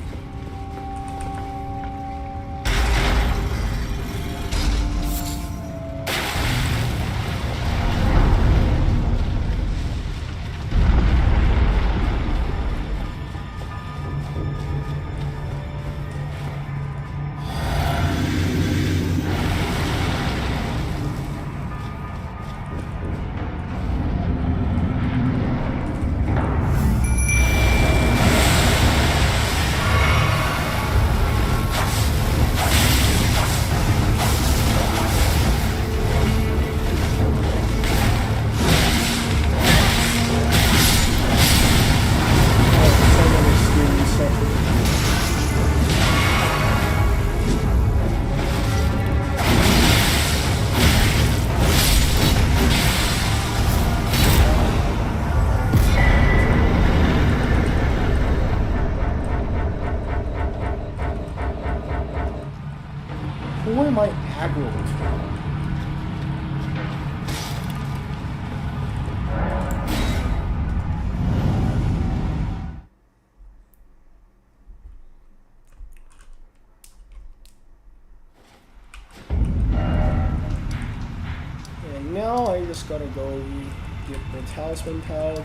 Who am I aggro to? And now I just gotta go get the talisman pouch,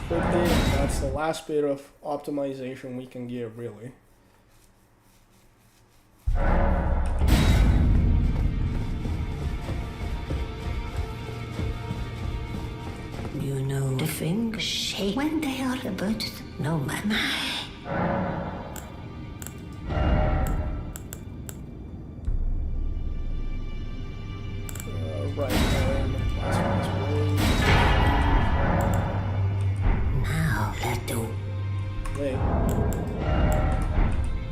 equip it. That's the last bit of optimization we can give, really. You know the things shake when they are about no man. Right, last one's Now let do. wait.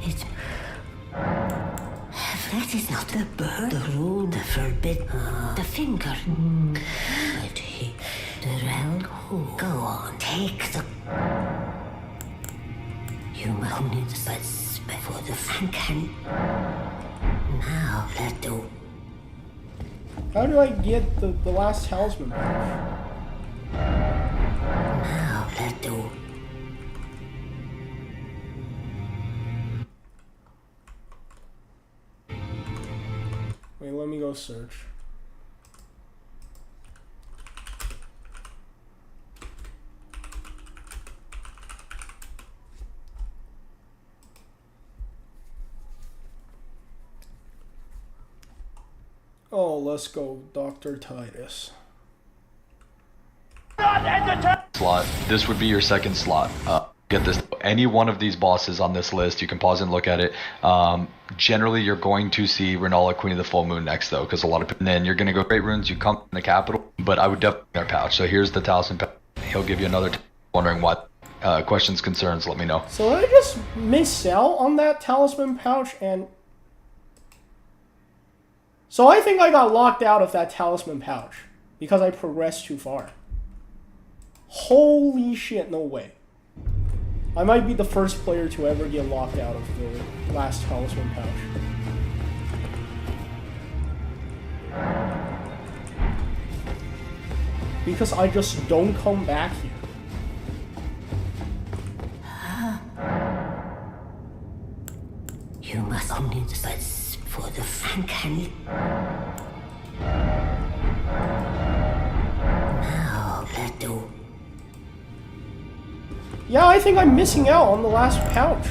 It. That is not the bird, the rune, the forbidden, the finger. But he, the realm. Go on, take the. You must need but for the can. Now let go. How do I get the last talisman pouch? Now let go. Wait, let me go search. Oh, let's go, Dr. Titus. Slot. This would be your second slot. Get this. Any one of these bosses on this list, you can pause and look at it. Generally, you're going to see Renala, Queen of the Full Moon next, though, because a lot of people. And then you're going to go Great Runes. You come in the capital, but I would definitely their pouch. So here's the talisman pouch. He'll give you another. Wondering what questions, concerns? Let me know. So I just miss out on that talisman pouch, and so I think I got locked out of that talisman pouch because I progressed too far. Holy shit! No way. I might be the first player to ever get locked out of the last talisman pouch. Because I just don't come back here. You must need but for the can. Now let go. Yeah, I think I'm missing out on the last pouch.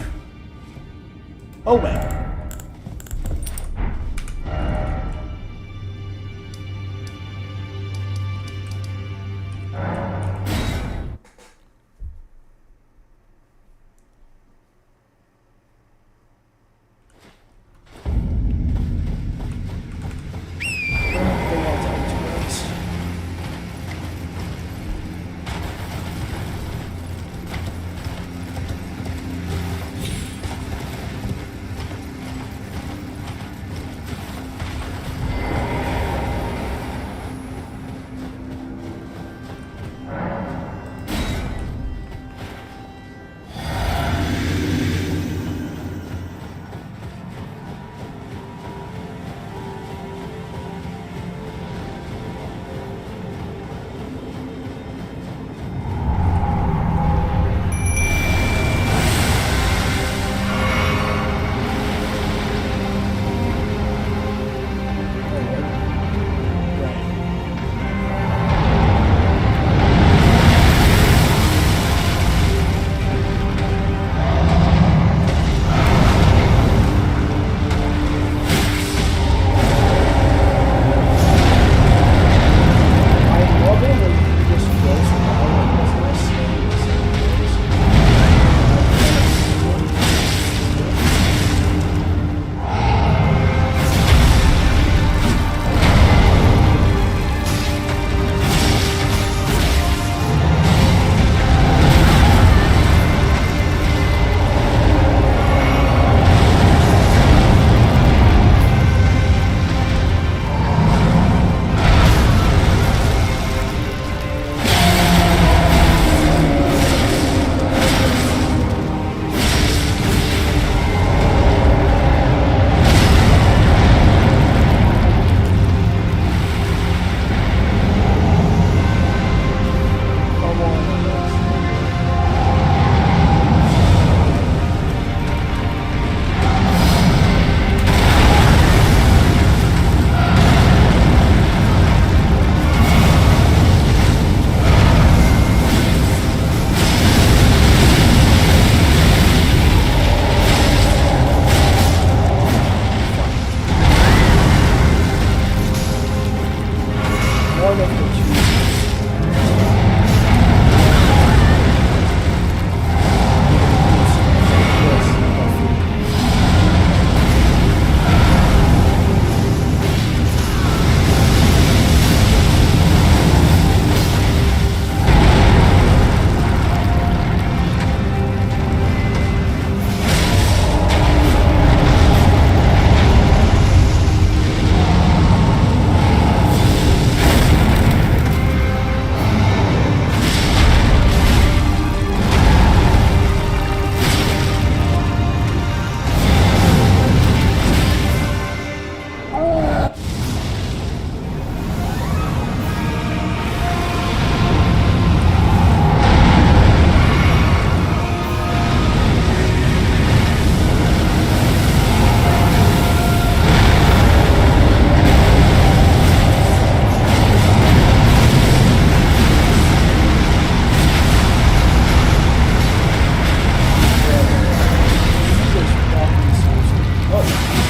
Oh, well.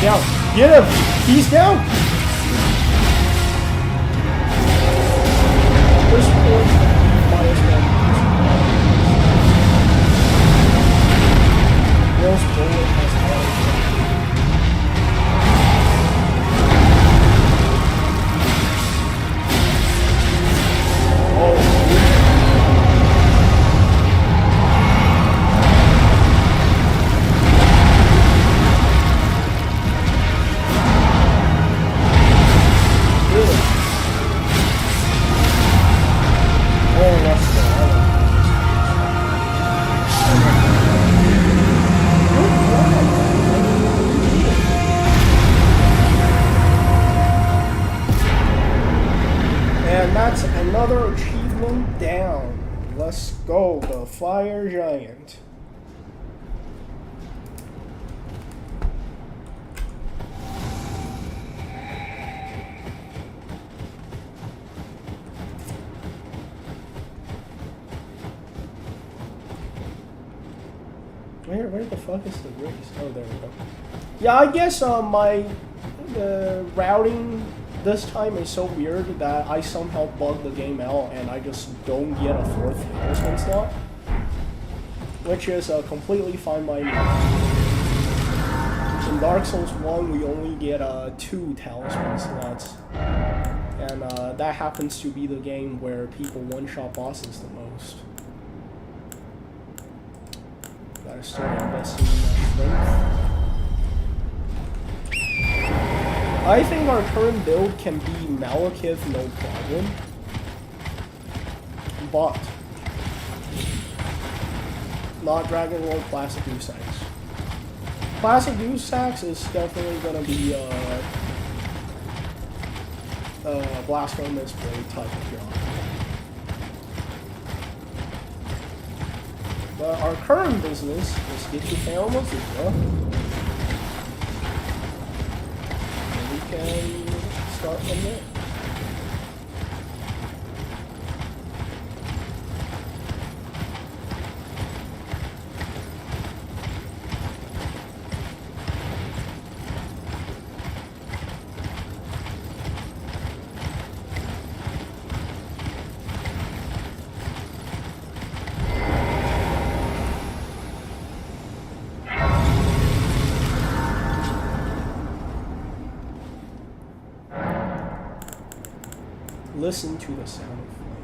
Down. Get him! He's down! This point, might as well use Will's bullet has and that's another achievement down. Let's go, the Fire Giant. Where the fuck is the race? Oh, there we go. Yeah, I guess the routing this time is so weird that I somehow bugged the game out and I just don't get a 4th talisman slot, which is completely fine by me. In Dark Souls 1, we only get 2 talisman slots, and that happens to be the game where people one-shot bosses the most. Gotta start investing in that strength. I think our current build can be Malekith no problem, but not Dragon Lord Classic Deus Ex. Classic Deus Ex is definitely gonna be Blasphemous Blade type of job. But our current business is get to Farum Azula. And start from there. Listen to the sound of flame.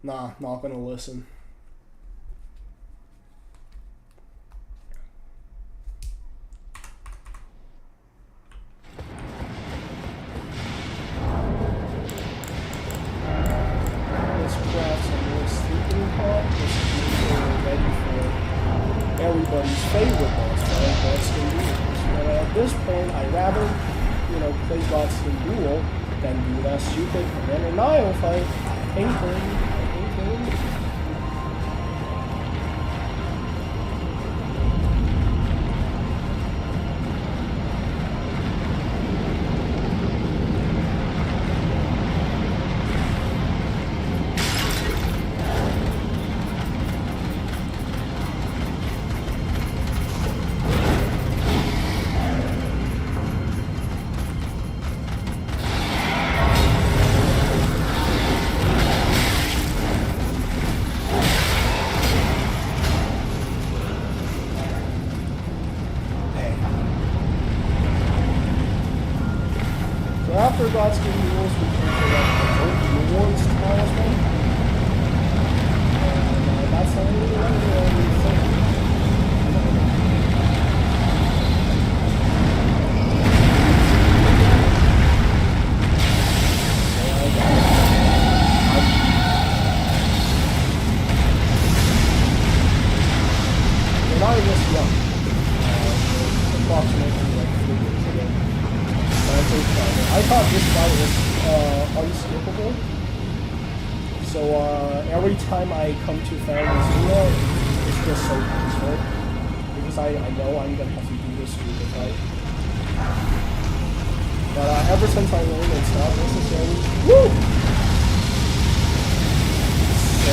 Nah, not gonna listen. Let's craft some more sleeping pod. This means we're ready for everybody's favorite boss, right? Godskin Duel. But at this point, I'd rather, play Godskin Duel than do that stupid Commander Nile fight. I hate him. After Godskin Duels, we can collect the Lord's Talisman. And that's not really what we think. We're not even this young. Approximately like 3 years ago. I thought this fight was unskippable. So every time I come to Farum Azula, it's just so peaceful. Because I know I'm gonna have to do this stupid fight. But ever since I learned it's not necessary. Woo! So,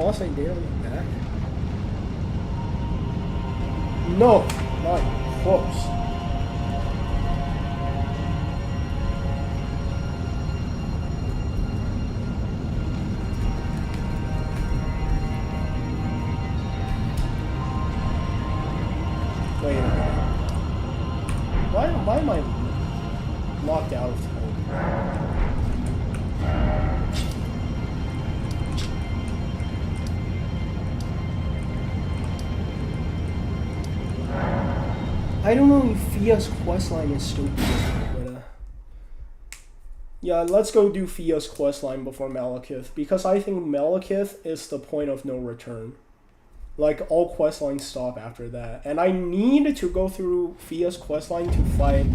boss I did on the back? No, not close. Wait a minute. Why am I locked out of time? I don't know if Fia's questline is stupid, but yeah, let's go do Fia's questline before Malekith, because I think Malekith is the point of no return. Like, all questlines stop after that, and I need to go through Fia's questline to fight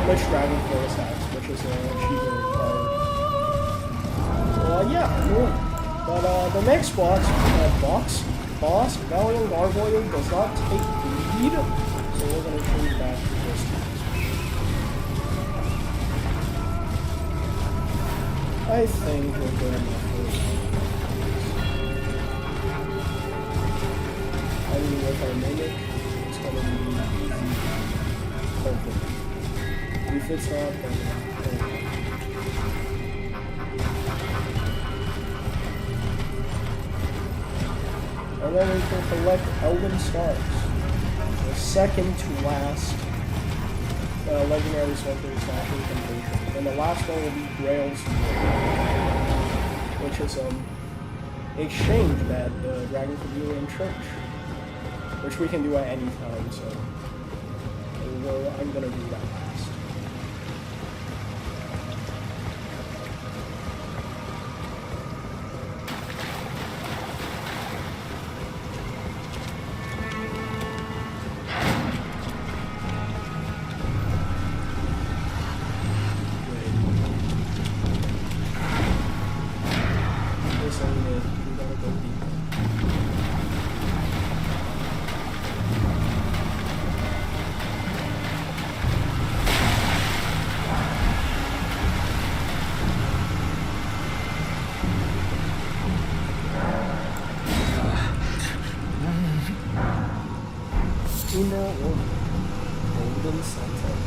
Lich Dragon Forest Axe, which is an achievement required. So yeah, cool. But the next boss, Valiant Gargoyle, does not take lead, so we're gonna change back to this task. I think we're good enough for this. I mean, with our mimic, it's gonna be easy. Hopefully. If it's not, then and then we can collect Elden Stars. The second to last legendary sorcery / incantation. And the last one will be Grail's Sword, which is exchange that the dragon could do in church, which we can do at any time, so I'm gonna do that last. Golden Sunset.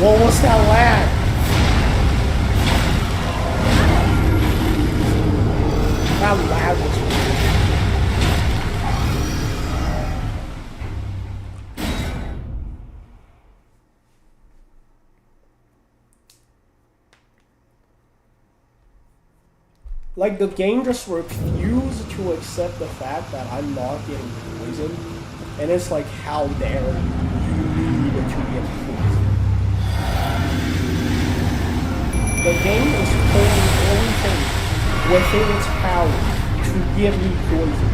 What was that lag? That lag was weird. Like, the game just refused to accept the fact that I'm not getting poisoned. And it's like, how dare you need to get poisoned. The game is pulling everything within its power to give me poison.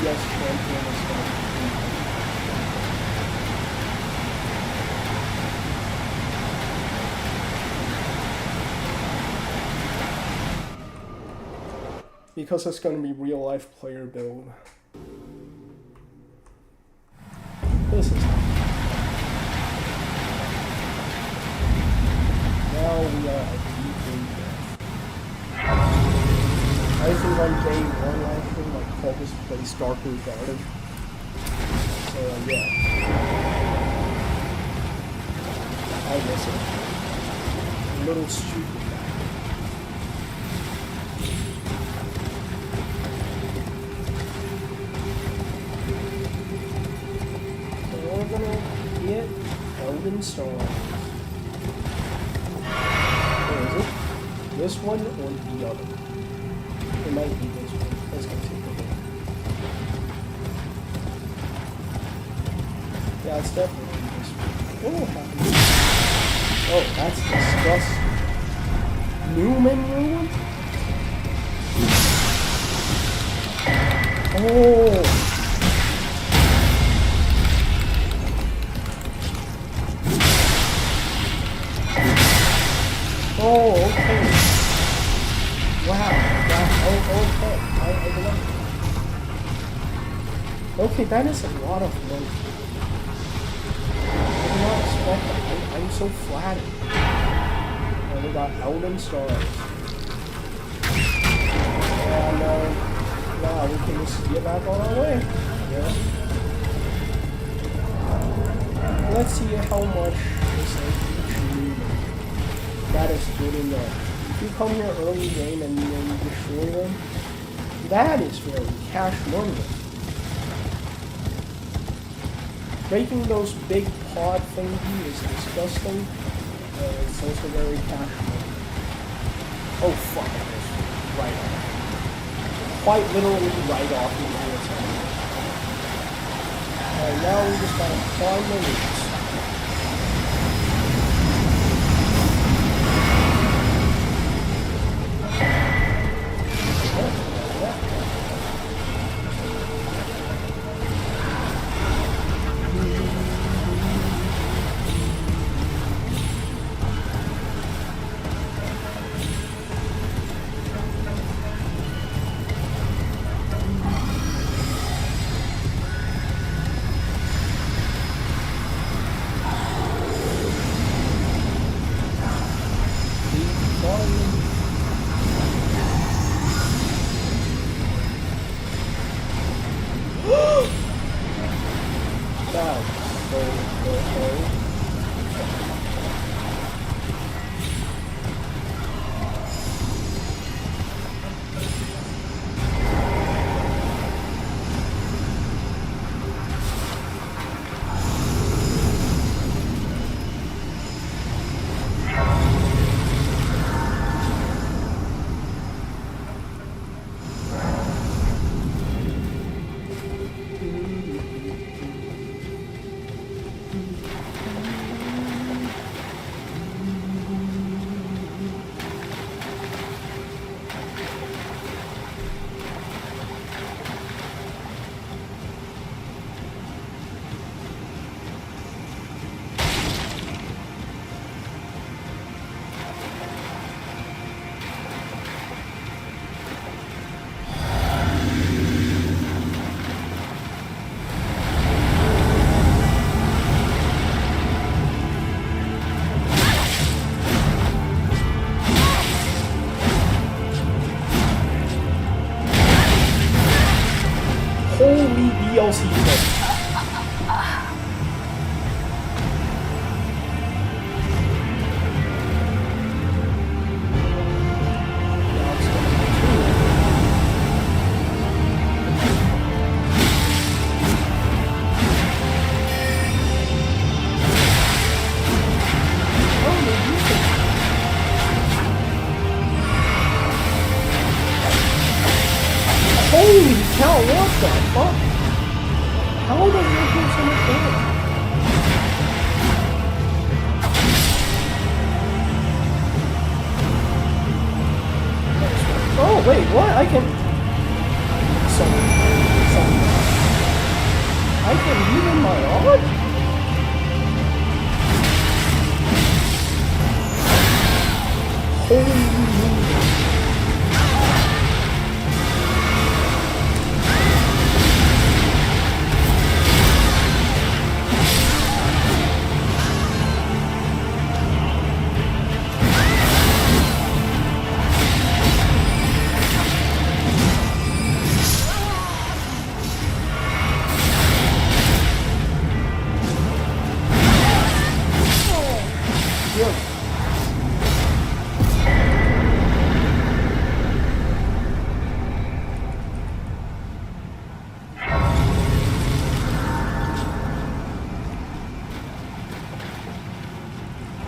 FPS champion is going to be. Because it's going to be real life player build. This is now we are at deep death. I think on day 1 actually my call this place darker guarded. So yeah. I miss it. A little stupid. We're gonna get Elden Stars. Where is it? This one or the other? It might be this one. Let's go take a look. Yeah, it's definitely this one. What happened? Oh, that's disgusting. Newman ruin? Oh! Oh, okay. Wow. Okay. I believe it. Okay, that is a lot of money. I did not expect that. I'm so flattered. And we got Elden Stars. And, wow, we can just get back on our way. Yeah. Let's see how much this thing. That is good enough. If you come here early game and you destroy them, that is very cash money. Breaking those big pod thingy is disgusting. It's also very cash money. Oh fuck, it's right off. Quite literally right off the time. Alright, now we just gotta climb the roots. Holy DLC clip. Holy cow, what the fuck? How does it do so much damage? Oh, wait, what? I can... Something. I can even my art? Holy moly.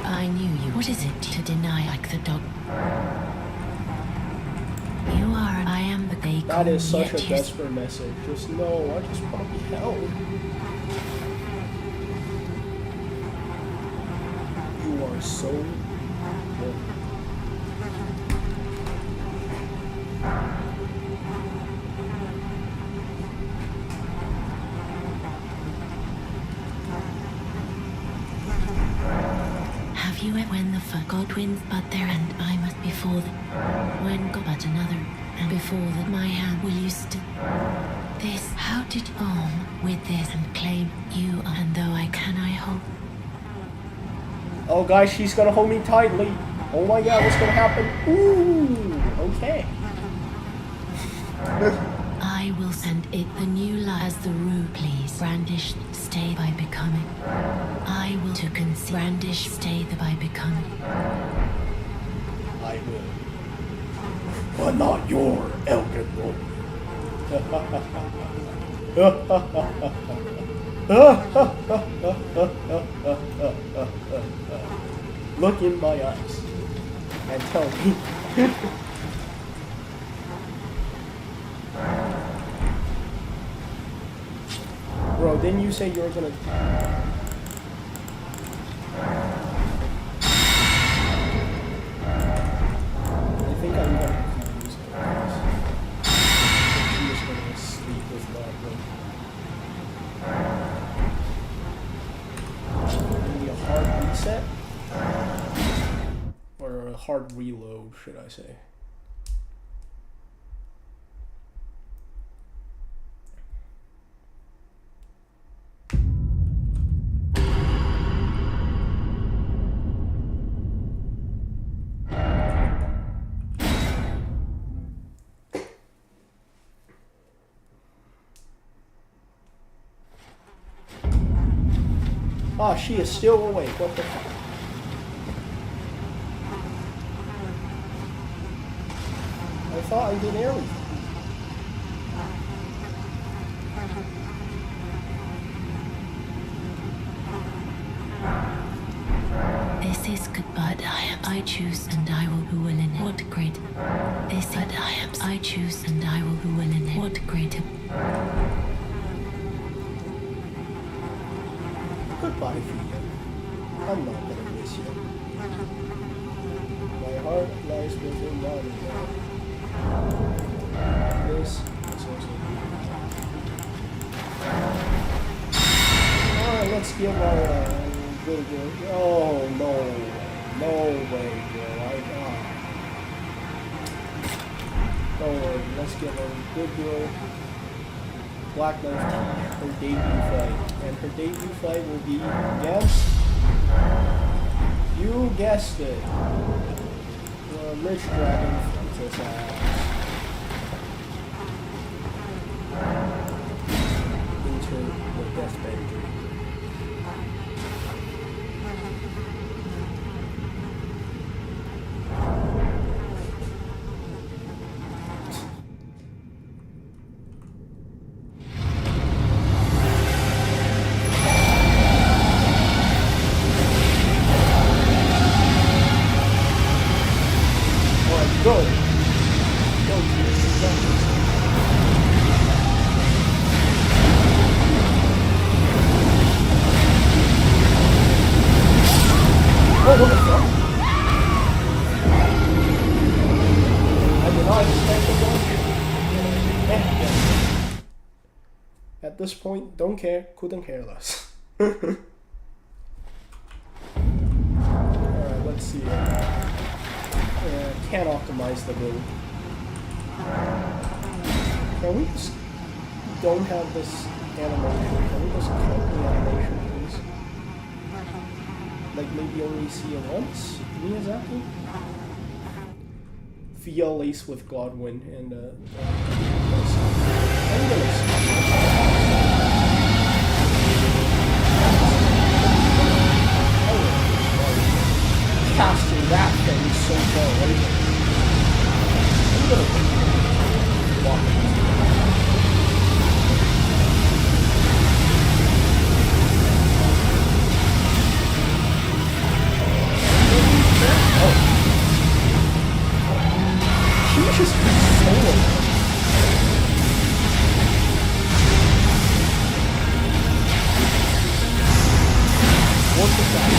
I knew you. What is it to deny like the dog? You are. I am the bacon. That is such a yet desperate message. Just no, I just want to be held. You are so good. Have you ever when the God wins but there and I must before the when God but another and before that my hand will you still this how did with this and claim you and though I can I hope Oh guys, she's gonna hold me tightly. Oh my god, what's gonna happen? Ooh, okay. I will send it the new life as the rule please brandish stay by becoming I will to conceive brandish stay the by becoming I will. But not your Elden Lord. Look in my eyes and tell me. Bro, didn't you say you were gonna... I think I'm gonna confuse her. She was gonna sleep with that one. Maybe a hard reset? Or a hard reload, should I say. Ah, she is still awake. What the fuck? I thought I did everything. This is good, but I choose and I will who will in it. What great. This but I choose and I will who will in it. What great. Goodbye, Freedom. I'm not gonna miss you. My heart lies within mine. This is also... Alright, let's give our good girl. Oh no. No way, girl. Don't worry, let's give her good girl. Black Knife T, her debut fight. And her debut fight will be against, you guessed it, the Rich Dragon Princess ass. Into the deathbed dream. Go! Go, Jesus, go. Oh, what the fuck? I did not expect to go. At this point, don't care, couldn't care less. Alright, let's see. Can't optimize the build. Can we just don't have this animation? Can we just cut the animation, please? Like maybe only see it once? Miyazaki? Via Lace with Godwin and I'm gonna casting that thing so far away. I'm gonna walk it. She's just consoling. What was that?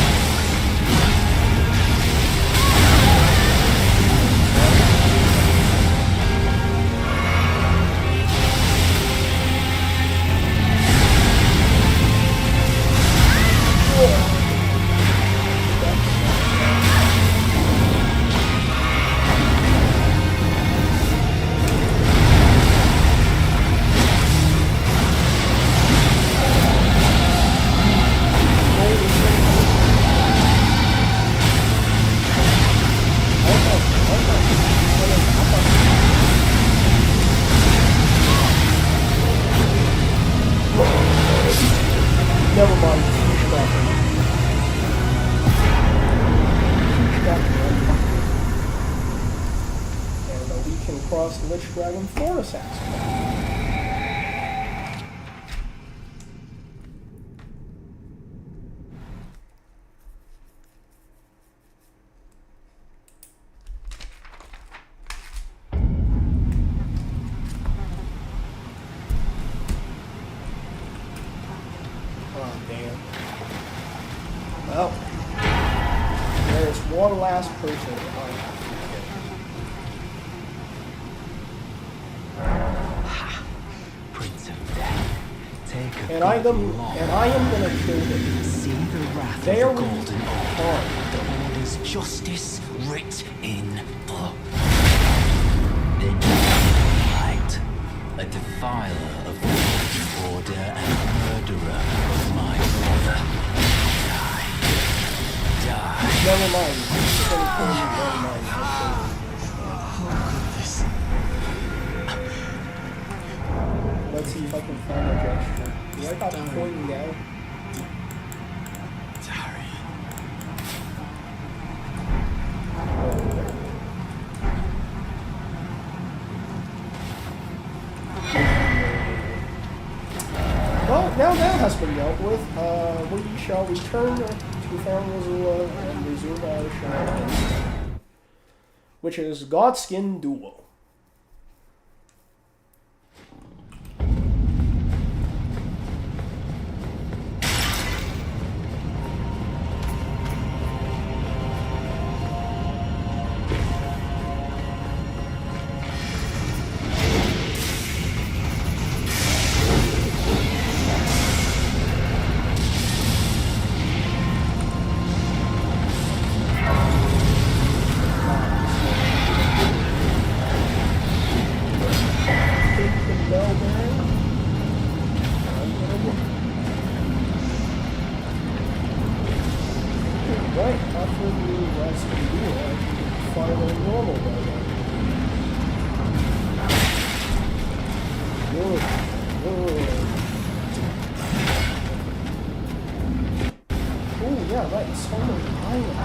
Never mind. And we can cross the Lich Dragon for assassin. Well, there's one last person I have Ha! Prince of Death, take a and I am gonna kill them. See the wrath Very of the Golden hard. Order. The Order's justice writ in blood. Then light, a defiler of the Golden Order and a murderer of my brother. Never mind. Never mind. Let's see if I can find a gesture. Do I got pointing down? Well, now that has been dealt with, we shall return to Farmazula and resume our shenanigans, which is Godskin Duel. Right, after the last video, I can fire on normal right now. Good. Oh, yeah, right, Summer Island.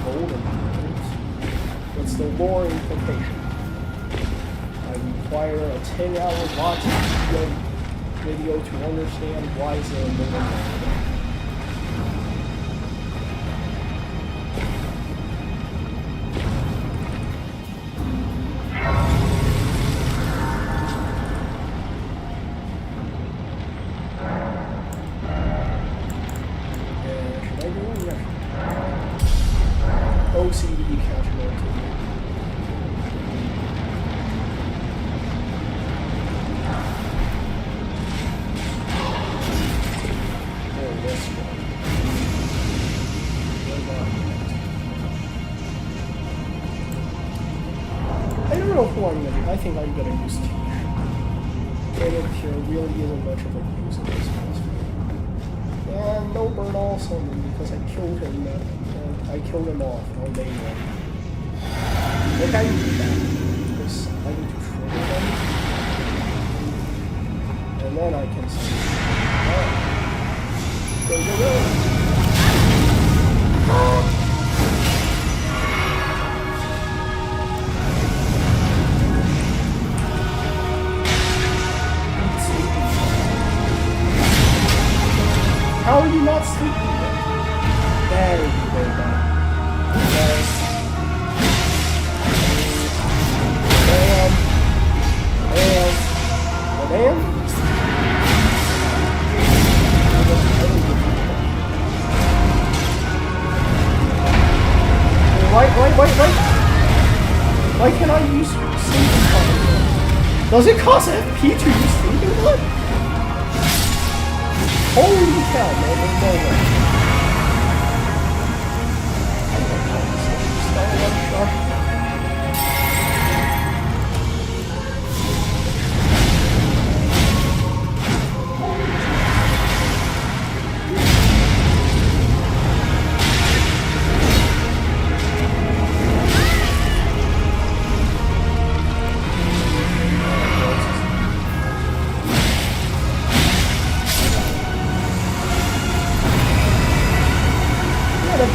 Golden Islands. What's the lore implication? I require a 10-hour watching video to understand why is there a million. OCD catch multi. I don't know who I'm gonna. I think I'm gonna use Teach. It here really isn't much of a use in this boss fight. And no burn all summon because I killed him. I killed him off on day one. Like I need that because I need to trigger them, and then I can see. Alright. Go go go! How are you not sleeping yet? There you go, man. Yes. Bam. Bam. Bam. Wait. Why can't I use sleeping blood? Does it cost FP to use sleeping blood? Holy cow, man, there's no way.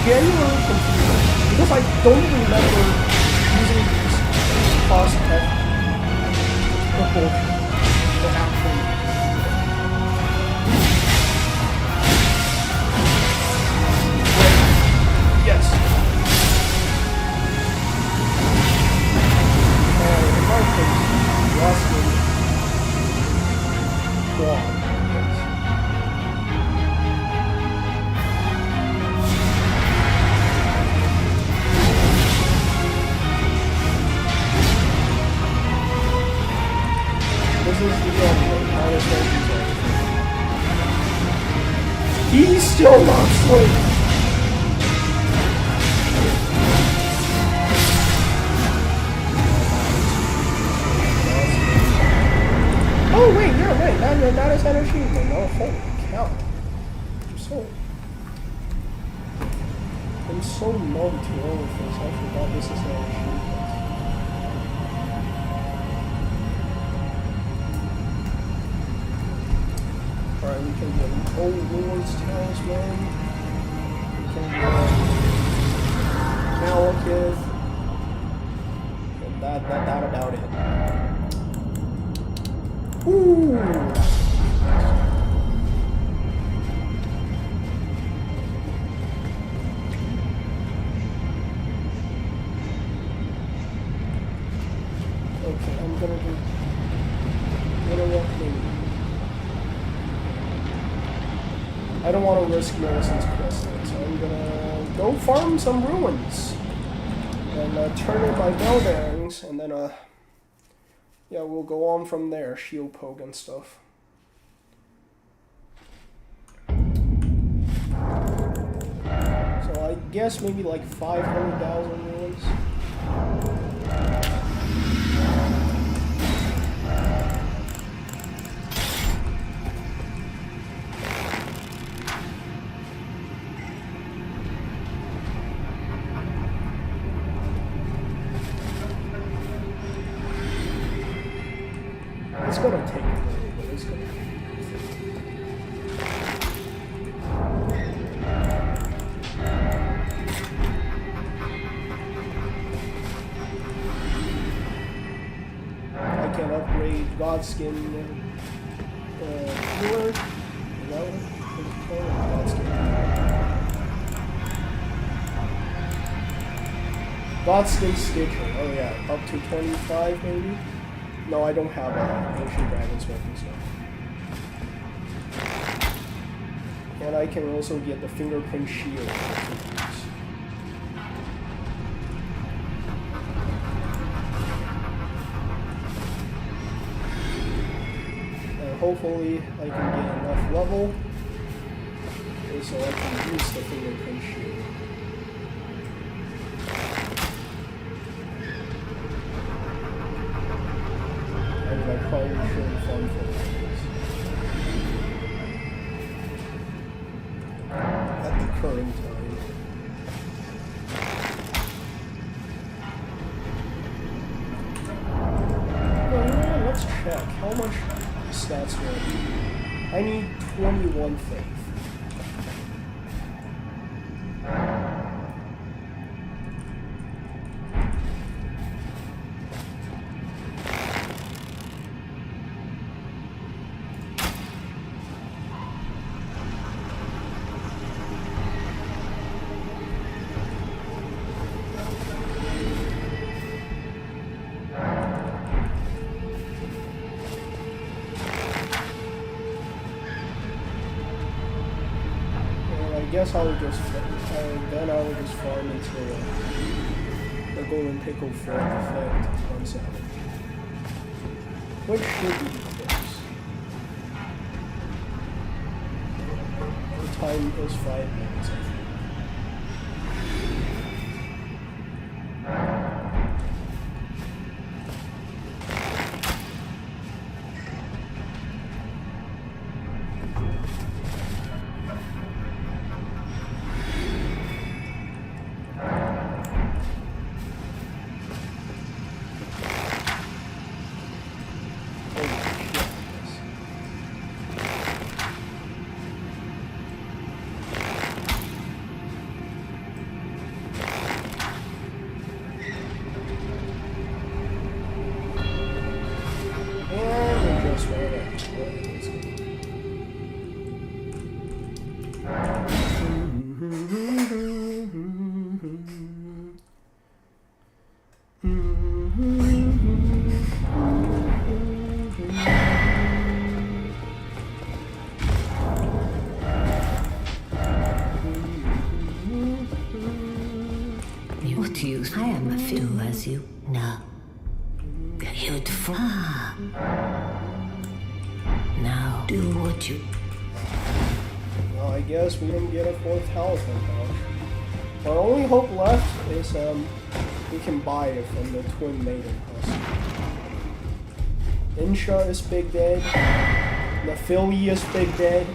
Genuinely confused because I don't remember using these cost of proportion to actually. Yes. In my case, Rosman, Quad. He's still not asleep. Oh wait, you're right. That is an achievement. Oh, holy cow! I'm so numb to all of this. I forgot this is an achievement. Alright, we can get Old Lord's Talisman. We can get Malekith. And that about it. Ooh! Okay, I'm gonna do... You know what, maybe. I don't want to risk Millicent's quest, so I'm gonna go farm some ruins and turn in my bell bearings, and then yeah, we'll go on from there, shield poke and stuff. So I guess maybe like 500,000 ruins. It's gonna take a little bit, it's gonna I can upgrade Godskin healer. Godskin Stitcher. Oh yeah, up to 25 maybe? No, I don't have Ancient Dragon's weapon stuff. And I can also get the Fingerprint Shield. And hopefully I can get enough level so I can use the Fingerprint Shield. I probably shouldn't farm for those. At the current time. Well, you know what? Let's check. How much stats will I need? I need 21 faith. I guess I would just then I would just farm until the golden pickle for effect runs out, which should be close. The time is 5 minutes, I think. What use? I am a fool, as you know. You'd far. Now, do what you... Well, I guess we don't get a 4th talisman pouch. Our only hope left is we can buy it from the Twin Maiden Husk. Insha is big dead. Nephili is big dead.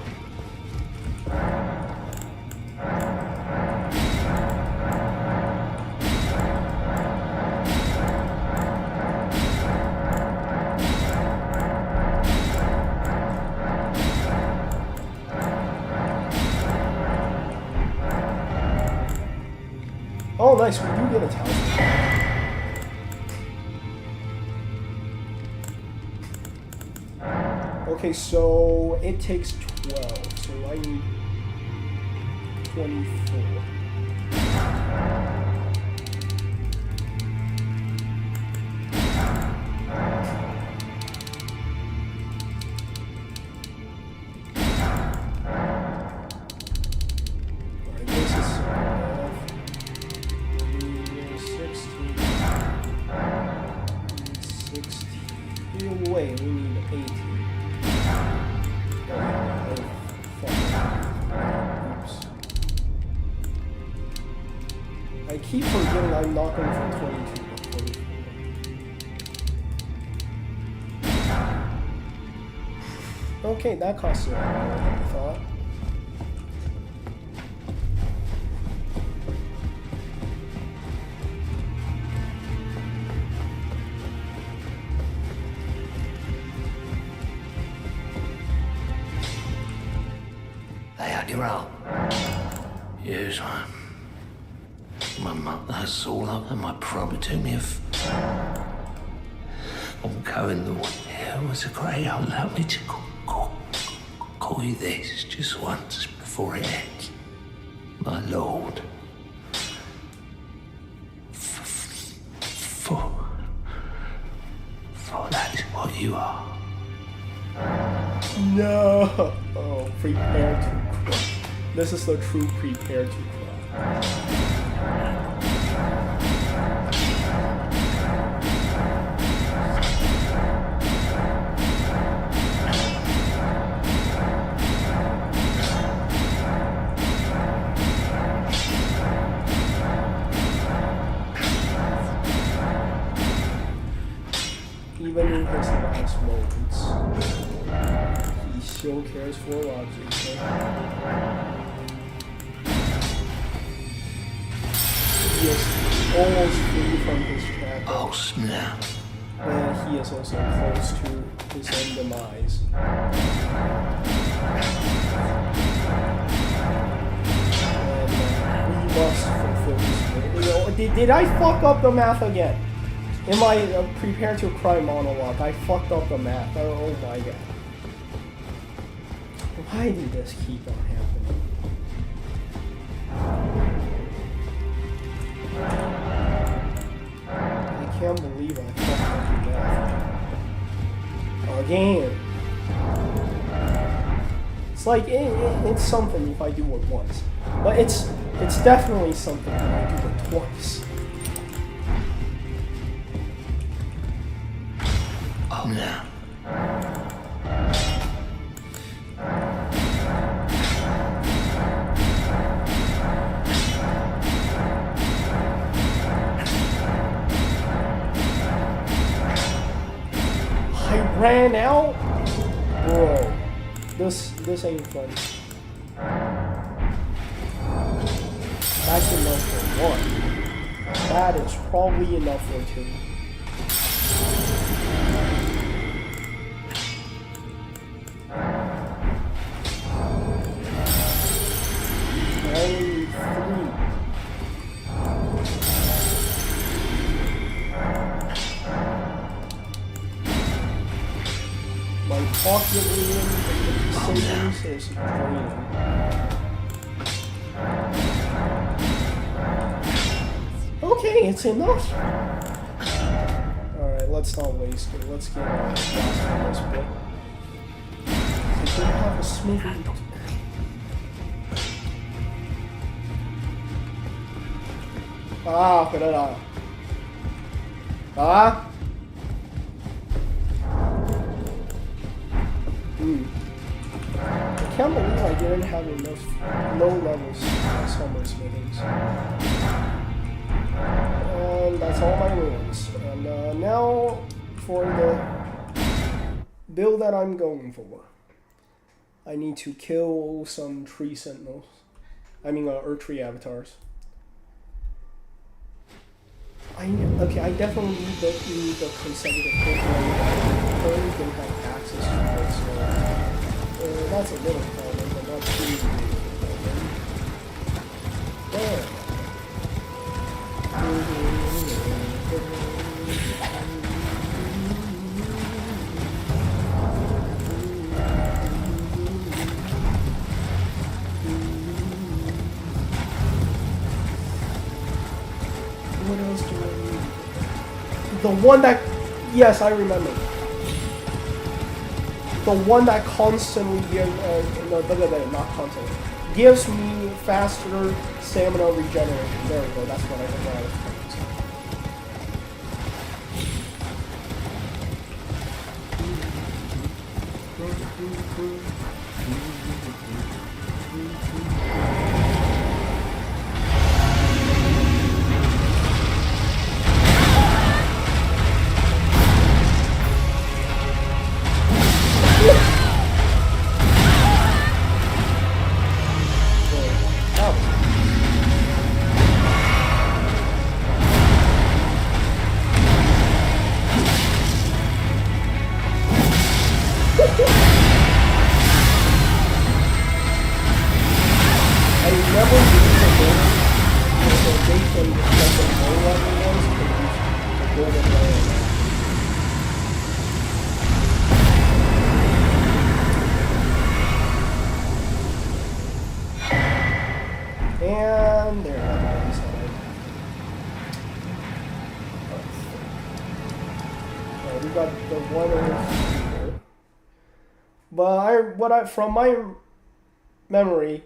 Oh, nice, we do get a talisman. Okay, so it takes 12, so I need 24. Alright, this is 16. 16. Wait, we need 18. Oops. I keep forgetting I'm not going for 22 but 24. Okay, that costs a lot more than I thought. They had your own. Yes, my mother saw that and my brother to me of... I'm going the way. It was a great allow me to call you this just once before it ends. My lord. For that is what you are. No! Oh, prepare to cry. This is the true prepare to cry. even in his last moments, he still cares for Logic. He is almost free from his shackles. Oh, snap. And he is also close to his own demise. And we must fulfill this goal. You know, did I fuck up the math again? In my prepare to cry monologue, I fucked up the math. Oh my god. Why did this keep on happening? I can't believe I fucked up the math. Again. It's like, it's something if I do it once. But it's definitely something if I do it twice. Oh, no. I ran out? Bro, this ain't funny. That's enough for one. That is probably enough for two. Only three. My pocket savings is draining. Okay, it's enough. Alright, let's not waste it. Let's get last on this bit. I don't have a smithy. Ah, 그래라. Ah. I can't believe I didn't have enough low levels summer smithings. And that's all my ruins. And now for the build that I'm going for. I need to kill some tree sentinels. I mean, tree avatars. I definitely need the consecutive quick one. I don't have access to it, so that's a little problem, but not too big. There. What else do I need? The one that... Yes, I remember. The one that constantly gives... not constantly. Gives me faster stamina regeneration. There we go, that's what I was trying And there, that we got the one over here. But from my memory,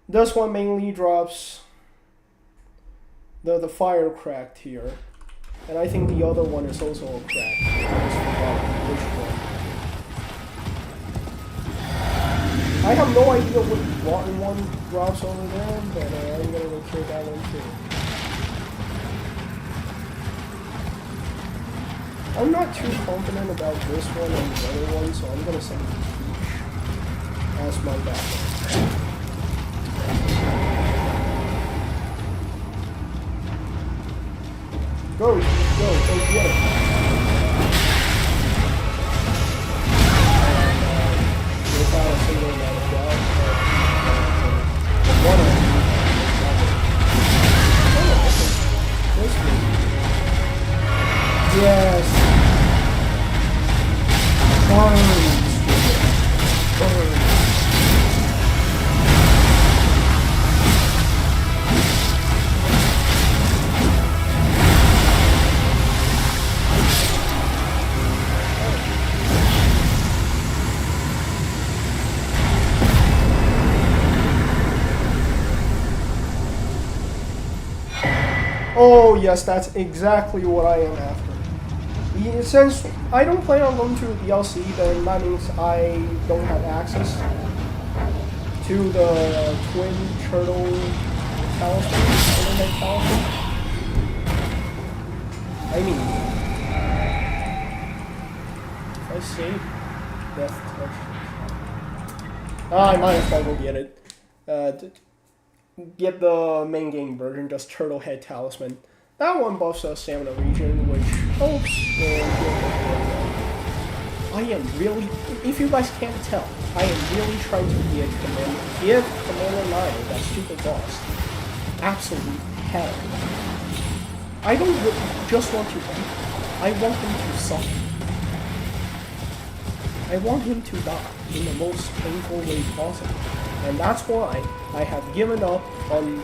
this one mainly drops the fire cracked here, and I think the other one is also a crack. I just forgot which one. I have no idea what rotten one drops over there, but I'm gonna go kill that one too. I'm not too confident about this one and the other one, so I'm gonna send each as my backup. Go get it. Without a single amount of doubt, one of them. Oh, okay. This one. Yes. Burn. Oh yes, that's exactly what I am after. Since I don't plan on going to the DLC, then that means I don't have access to the twin turtle talisman, internet talisman. I mean, if I save Death Touch, I might as well go get it. Get the main game version, just Turtle Head Talisman. That one buffs a stamina region, which helps. I am really, if you guys can't tell, I am really trying to give Commander 9, that stupid boss, absolute hell. I don't just want to beat him. I want him to suffer. I want him to die in the most painful way possible. And that's why I have given up on,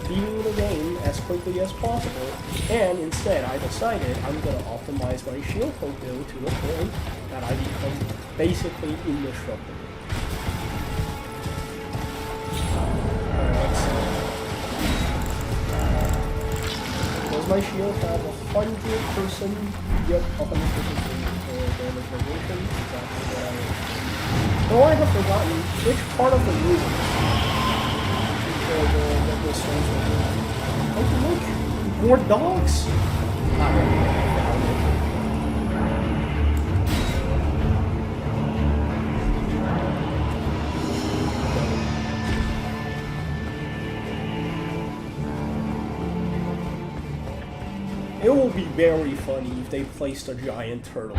beating the game as quickly as possible, and instead I decided I'm going to optimize my shield poke build to the point that I become basically indestructible. Does my shield have 100%? Yep, 100% damage negation. Exactly what I am. Though I have forgotten which part of the movie that this source will be. Oh look! More dogs! It will be very funny if they placed a giant turtle.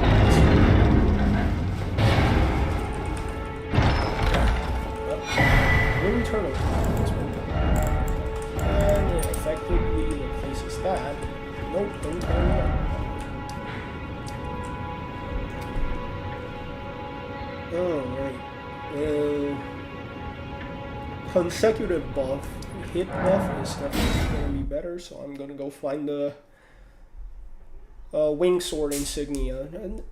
Wooden turtle talisman. And it effectively replaces that. Nope, don't turn it on. Alright. Consecutive buff. Hit buff is definitely going to be better, so I'm going to go find the wing sword insignia. And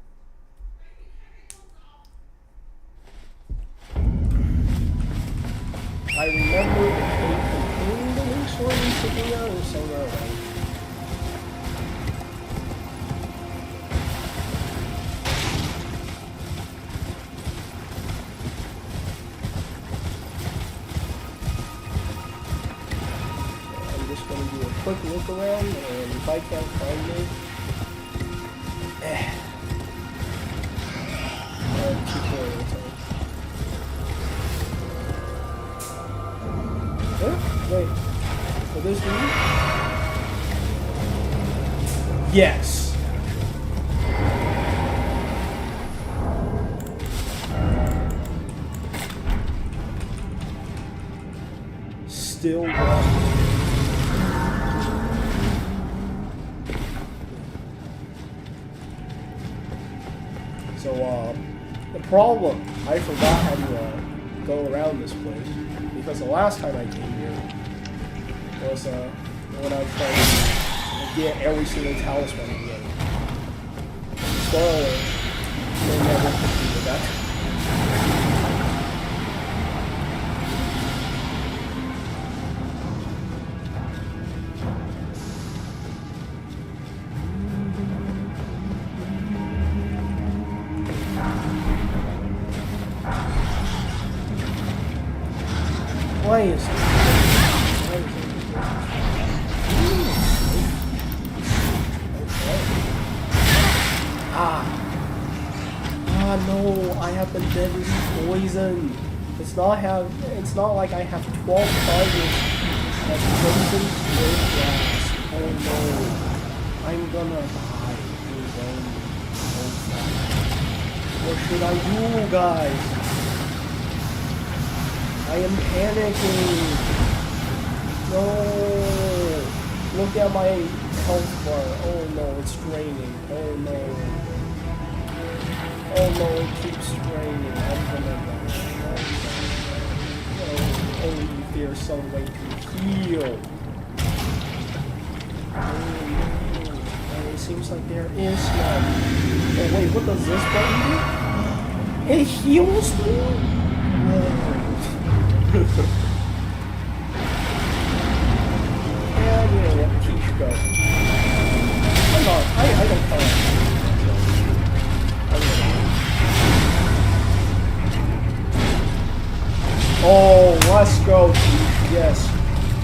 I remember the cave containing the wing sword insignia or somewhere around. I'm just going to do a quick look around, and if I can't find it, tutorial time. Wait, for this one? Yes. Still walking. So, the problem, I forgot how to go around this place, because the last time I came here was when I tried to get every single talisman again. Spoiler, they never completed that. Why is it? no, I have been deadly poisoned. It's not like I have 12 targets of poison with glass. Oh no. I'm gonna die. What should I do, guys? I am panicking. No. Look at my health bar. Oh no, it's draining. Oh no. Oh no, it keeps draining. I'm gonna die. Only if there's some way to heal. Oh no. And it seems like there is none. Oh wait, what does this button do? It heals me? And yeah, let Teach go. I'm not, I don't care. Oh, let's go, Teach. Yes.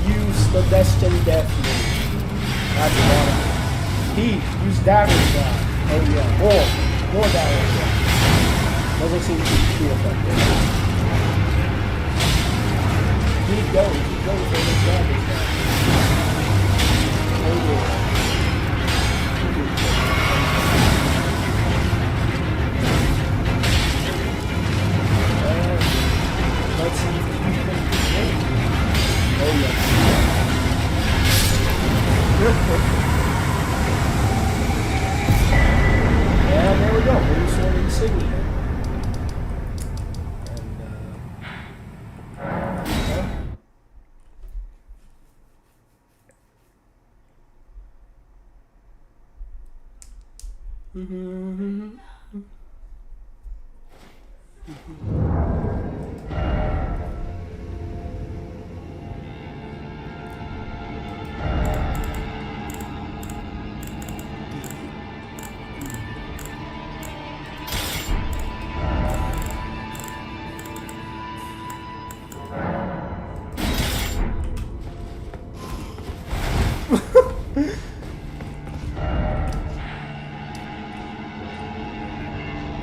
Use the Destined Death move. That's wonderful. Teach, use Dagger Slash. Oh yeah, more Dagger Slash. Doesn't seem to be too effective. Keep going for this Dagger Slash. Oh yeah. Let's see if we can win. Oh yeah. And there we go. Moonsword Insignia.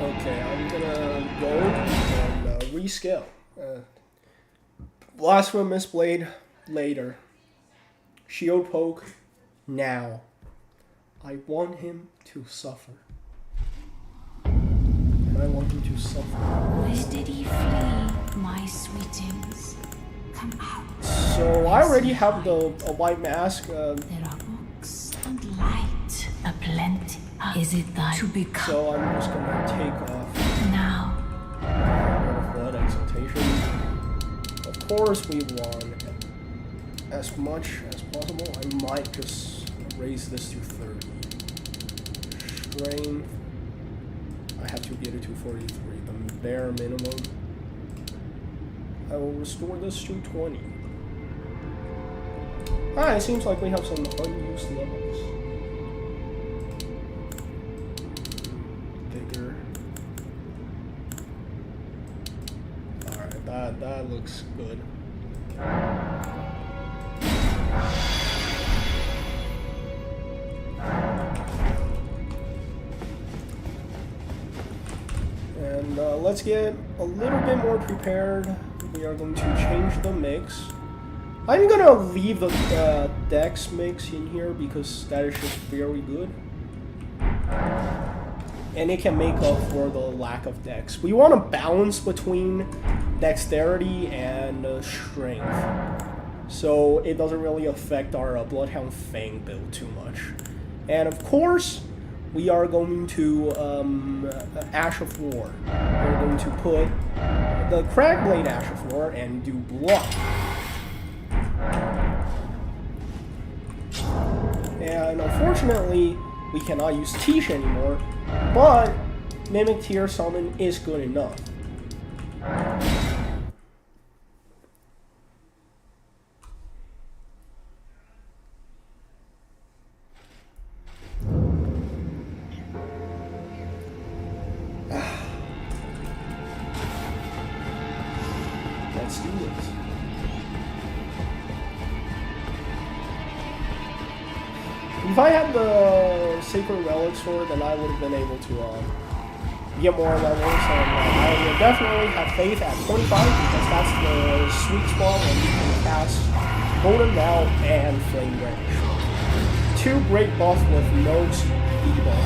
Okay, I'm gonna go and rescale. Blasphemous Blade later. Shield Poke now. I want him to suffer. And I want him to suffer. Where did he flee, my sweetings? Come out. So I already have a white mask. There are books and light aplenty. Is it thy to become? So I'm just gonna take off. Now. Blood Exaltation. Of course we won. As much as possible. I might just raise this to 30. Strength. I have to get it to 43. The bare minimum. I will restore this to 20. Ah, it seems like we have some unused levels. Vigor. Alright, that looks good. And let's get a little bit more prepared. We are going to change the mix. I'm gonna leave the Dex mix in here because that is just very good. And it can make up for the lack of Dex. We want to balance between Dexterity and Strength. So it doesn't really affect our Bloodhound Fang build too much. And of course, we are going to Ash of War. We're going to put the Cragblade Ash of War and do blood. And unfortunately, we cannot use Tish anymore, but Mimic Tier Summon is good enough. Let's do this. If I had the Sacred Relic Sword, then I would have been able to get more levels, and I will definitely have faith at 25 because that's the sweet spot when you can cast Golden Bow and Flame Wrench. Two great buffs with no speed buff.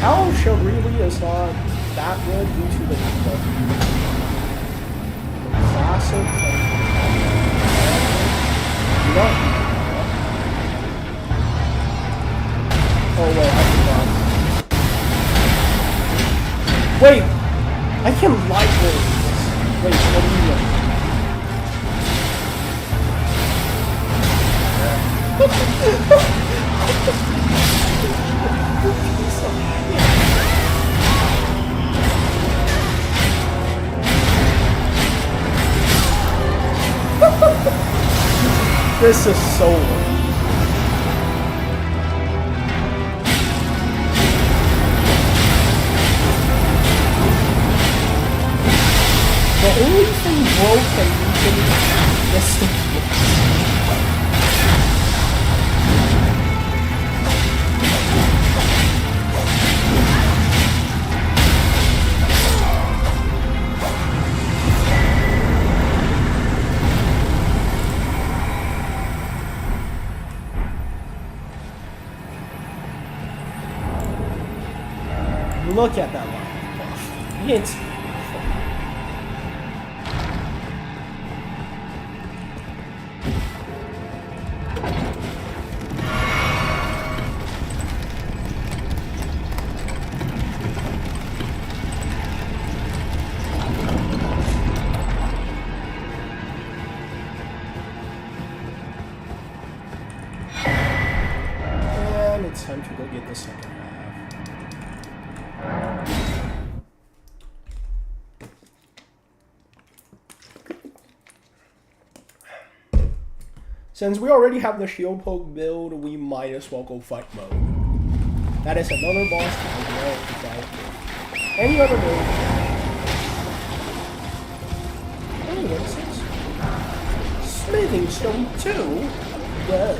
How Shield really is not that good due to the debuff. Classic. No. Oh wait, I forgot. Wait! I can light roll this. Wait, what do you mean? This is so weird. The only thing broken is the look at that line. It's and it's time to go get the second half. Since we already have the shield poke build, we might as well go fight mode. That is another boss that I know to fight. Any other build? Oh, what's this? Smithing Stone 2? Well.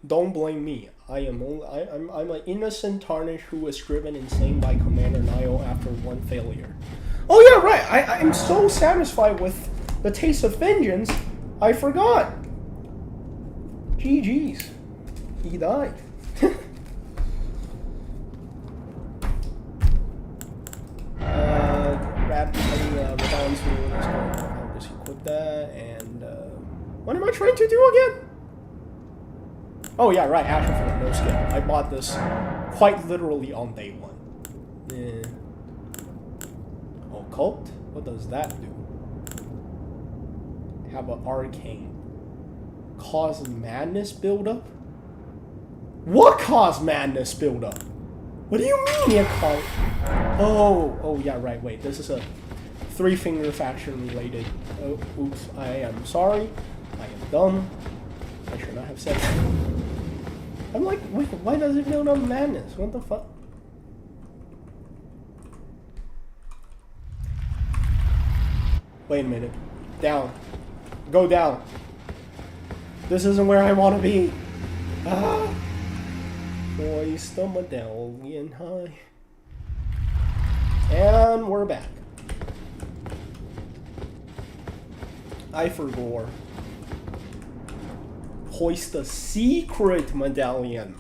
Don't blame me. I'm an innocent tarnish who was driven insane by Commander Nio after one failure. Oh yeah, right. I'm so satisfied with the taste of vengeance. I forgot. GG's. He died. Response to I'll just equip that and what am I trying to do again? Oh yeah, right, Asher for the no skill. I bought this quite literally on day one. Occult? What does that do? Have an arcane. Cause madness buildup? What caused madness buildup? What do you mean it caused? Oh yeah, right, wait, this is a three-finger faction related. Oh, oops, I am sorry. I am dumb. I should not have said that. I'm like, wait, why does it build up madness? What the fuck? Wait a minute. Down. Go down. This isn't where I want to be. Ah. Voice the medallion high. And we're back. I forgot. Hoist the secret medallion.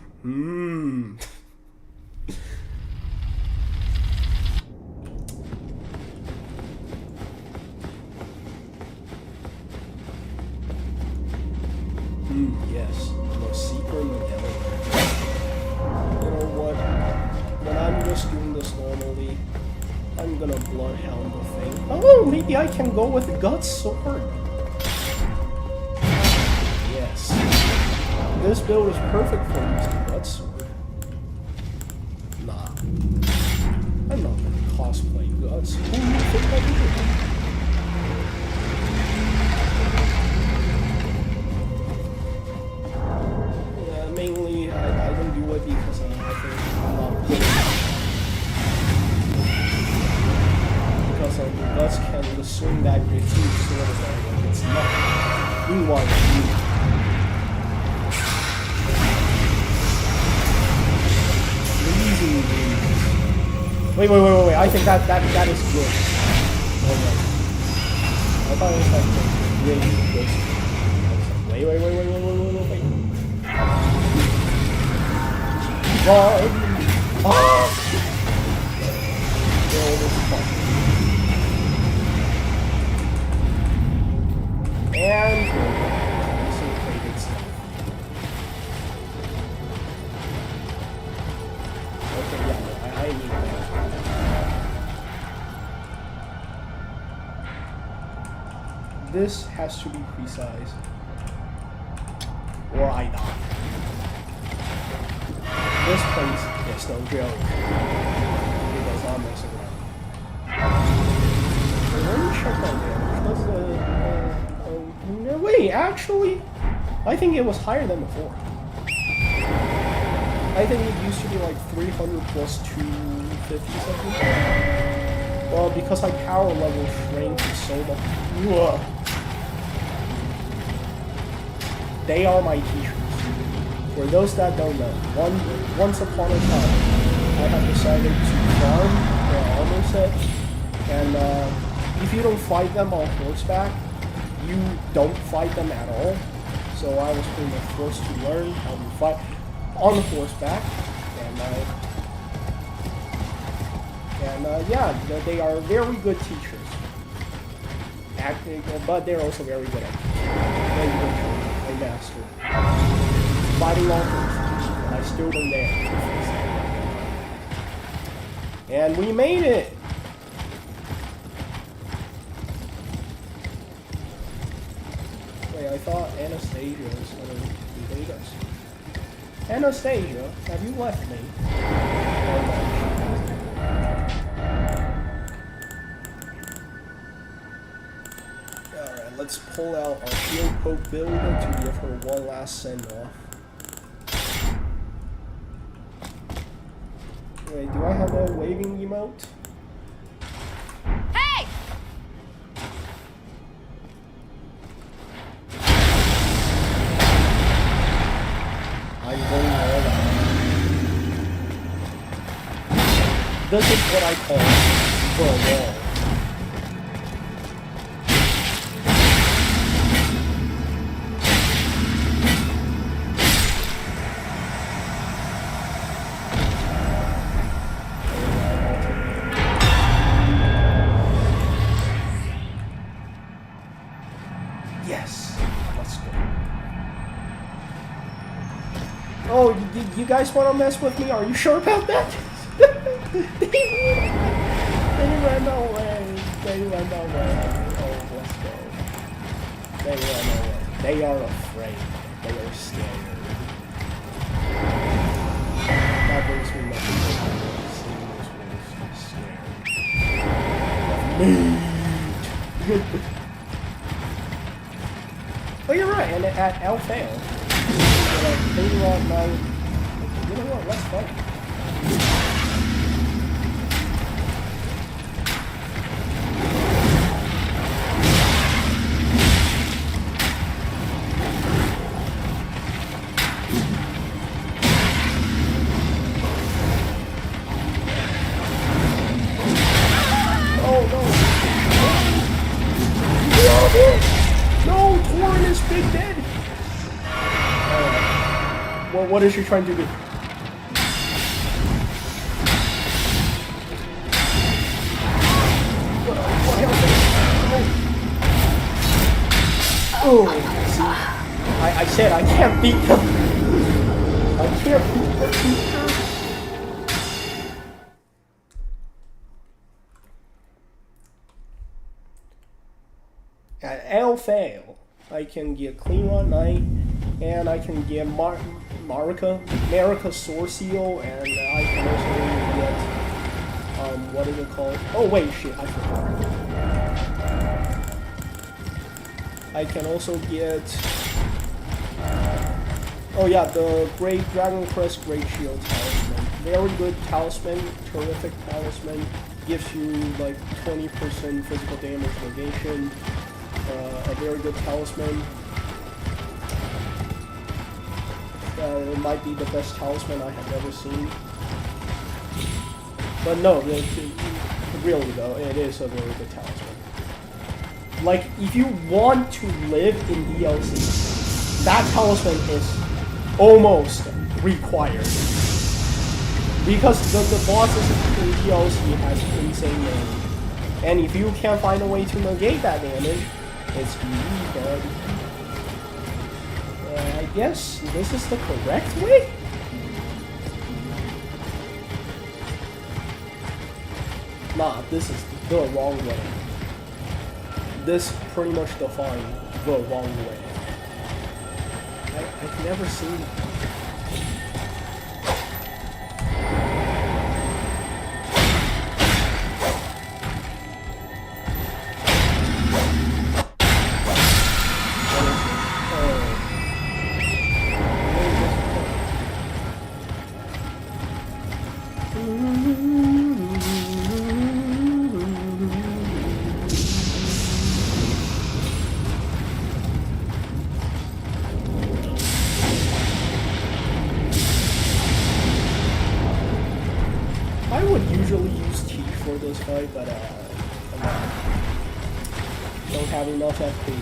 Yes, the secret medallion. You know what? When I'm just doing this normally, I'm gonna bloodhound the thing. Oh, maybe I can go with Guts Sword. Yes. This build is perfect for using Guts Sword. Nah. I'm not gonna cosplay Guts. Who do you think I do? Mainly, I don't do it because I think I'm not good enough. Because the Guts can swing that huge sword and it's not. Meanwhile, Wait, I think that is good. Alright. I thought it was like really good. Wait. God. Ah! And some crated stuff. Okay, yeah, no, I need that. This has to be precise, or I die. This place is no joke, because I'm messing around. So let me check my damage. No, wait, actually, I think it was higher than before. I think it used to be like 300 plus 250 something. Well, because my power level shrank so much. Ugh. They are my teachers. For those that don't know, once upon a time, I have decided to farm their armor set, and if you don't fight them on horseback, you don't fight them at all. So I was pretty much forced to learn how to fight on horseback, and yeah, they are very good teachers. Acting, but they're also very good at teaching. Very good training. They master fighting on horseback, and I still don't dare. And we made it. Wait, I thought Anastasia was going to invade us. Anastasia, have you left me? Alright, let's pull out our Field Poke build to give her one last send-off. Wait, do I have a waving emote? Hey! I'm going all out. This is what I call for a wall. Yes, let's go. Oh, you guys want to mess with me? Are you sure about that? They ran away. They ran away. Oh, let's go. They ran away. They are afraid. They are scared. That brings me nothing but scared. Oh, you're right, and at Alfeo, you know what, let's fight. Oh, no. been dead. What is she trying to do? Oh, see, I said I can't beat them. I can't beat the creature. At L fail, I can get Clean Run Knight, and I can get Marika Sword Seal, and I can also get, what is it called? Oh wait, shit, I forgot. I can also get, oh yeah, the Great Dragon Crest Great Shield Talisman. Very good talisman, terrific talisman. Gives you like 20% physical damage negation. A very good talisman. It might be the best talisman I have ever seen. But no, really though, it is a very good talisman. Like, if you want to live in DLC, that talisman is almost required. Because the bosses in DLC has insane damage. And if you can't find a way to negate that damage, it's really bad. I guess this is the correct way? Nah, this is the wrong way. This pretty much defines the wrong way. I've never seen that. I would usually use T for this fight, but don't have enough FP.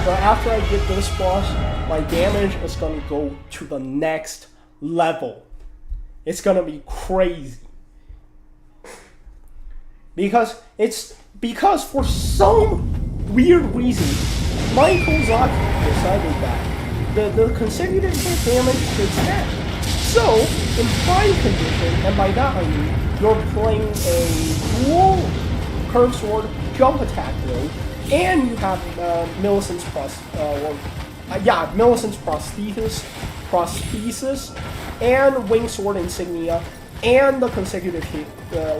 But after I get this boss, my damage is gonna go to the next level. It's gonna be crazy. Because for some weird reason, Michael Zaki decided that the consecutive hit damage should stand. So, in prime condition, and by that I mean you're playing a dual curved sword jump attack build, and you have Millicent's prosthesis, and wing sword insignia, and the consecutive hit,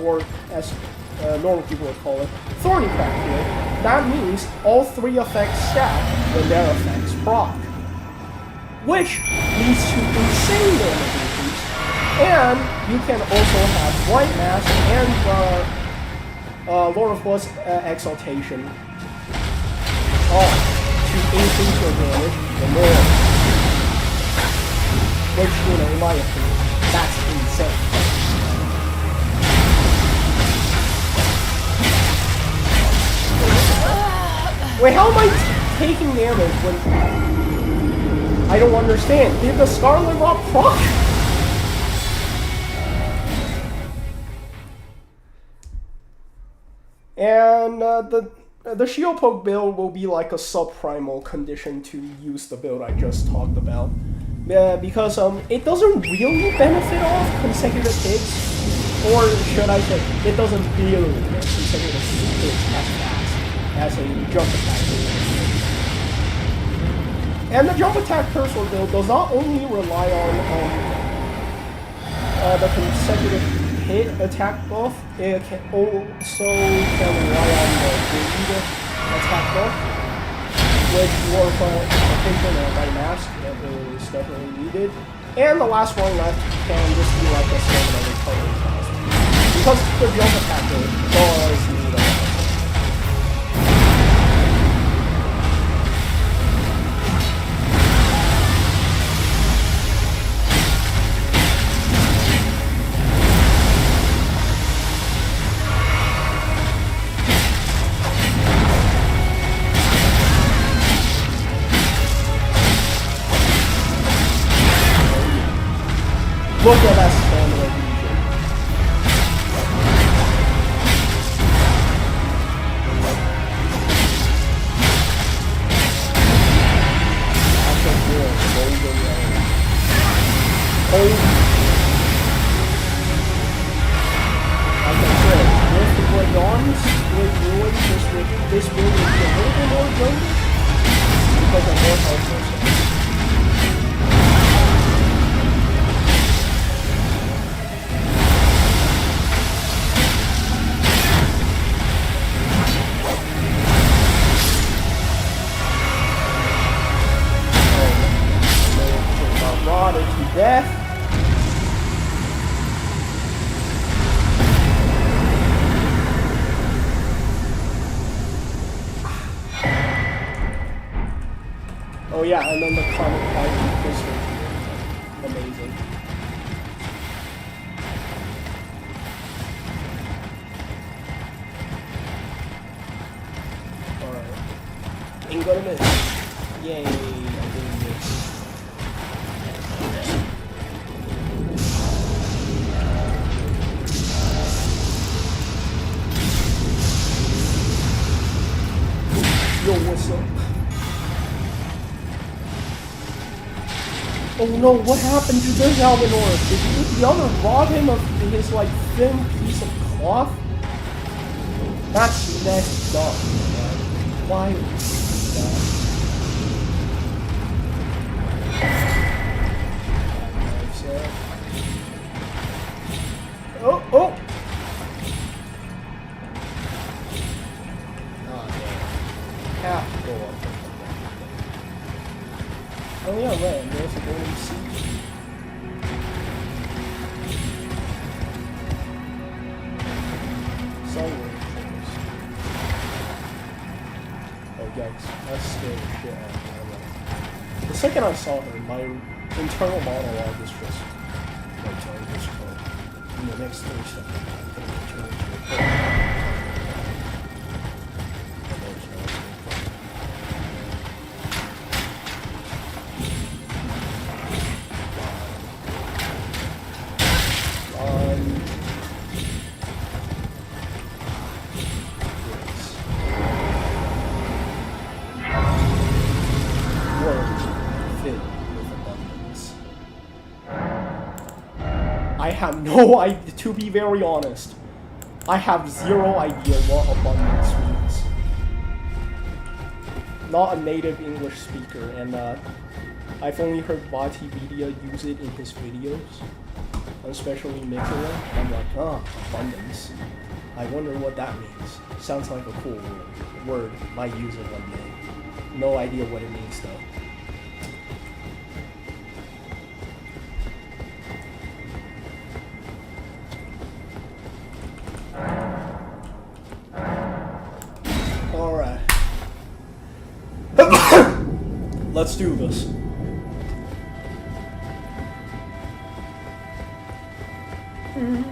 or as normal people would call it, thorny crack field. That means all three effects stack when their effects proc, which leads to insane damage increase. And you can also have White Mask and Lord of Blood's Exaltation to increase your damage the more. Which, in my opinion, that's insane. Wait, how am I taking damage when... I don't understand. Did the Scarlet Rock proc? And the shield poke build will be like a subprimal condition to use the build I just talked about. Because it doesn't really benefit off consecutive hits, or should I say, it doesn't really get consecutive hits as fast as a jump attack build. And the jump attack cursor build does not only rely on the consecutive hit attack buff, it can also rely on the wind attack buff, which work attention and by mask that is definitely needed. And the last one left can just be like a stamina recovery class. Because the jump attack build does need a lot of look at that stamina region. That's a good golden range. Like I said, with the Great Arms, with Ruin, this build will be a little bit more jungle because of more health percent. Rotted to death. Oh yeah, and then the comic fighting crystal. Amazing. Alright. Ain't gonna miss. Yay, I didn't miss. Yo, what's up? Oh no, what happened to this Alvinor? Did the other rob him of his, like, thin piece of cloth? That's messed up, man. Why would you do that? Oh, oh! Have to go up. Oh yeah, right, there's a golden seed. Somewhere. Oh yikes, that scared the shit out of me. The second I saw her, my internal monologue was just like telling this quote. In the next 30 seconds, I think it turned into a quote. I have no idea, to be very honest. I have zero idea what abundance means. Not a native English speaker, and I've only heard Vatipedia use it in his videos, especially Mikula. I'm like, abundance. I wonder what that means. Sounds like a cool word. Might use it one day. No idea what it means though. Alright. Let's do this. Alright,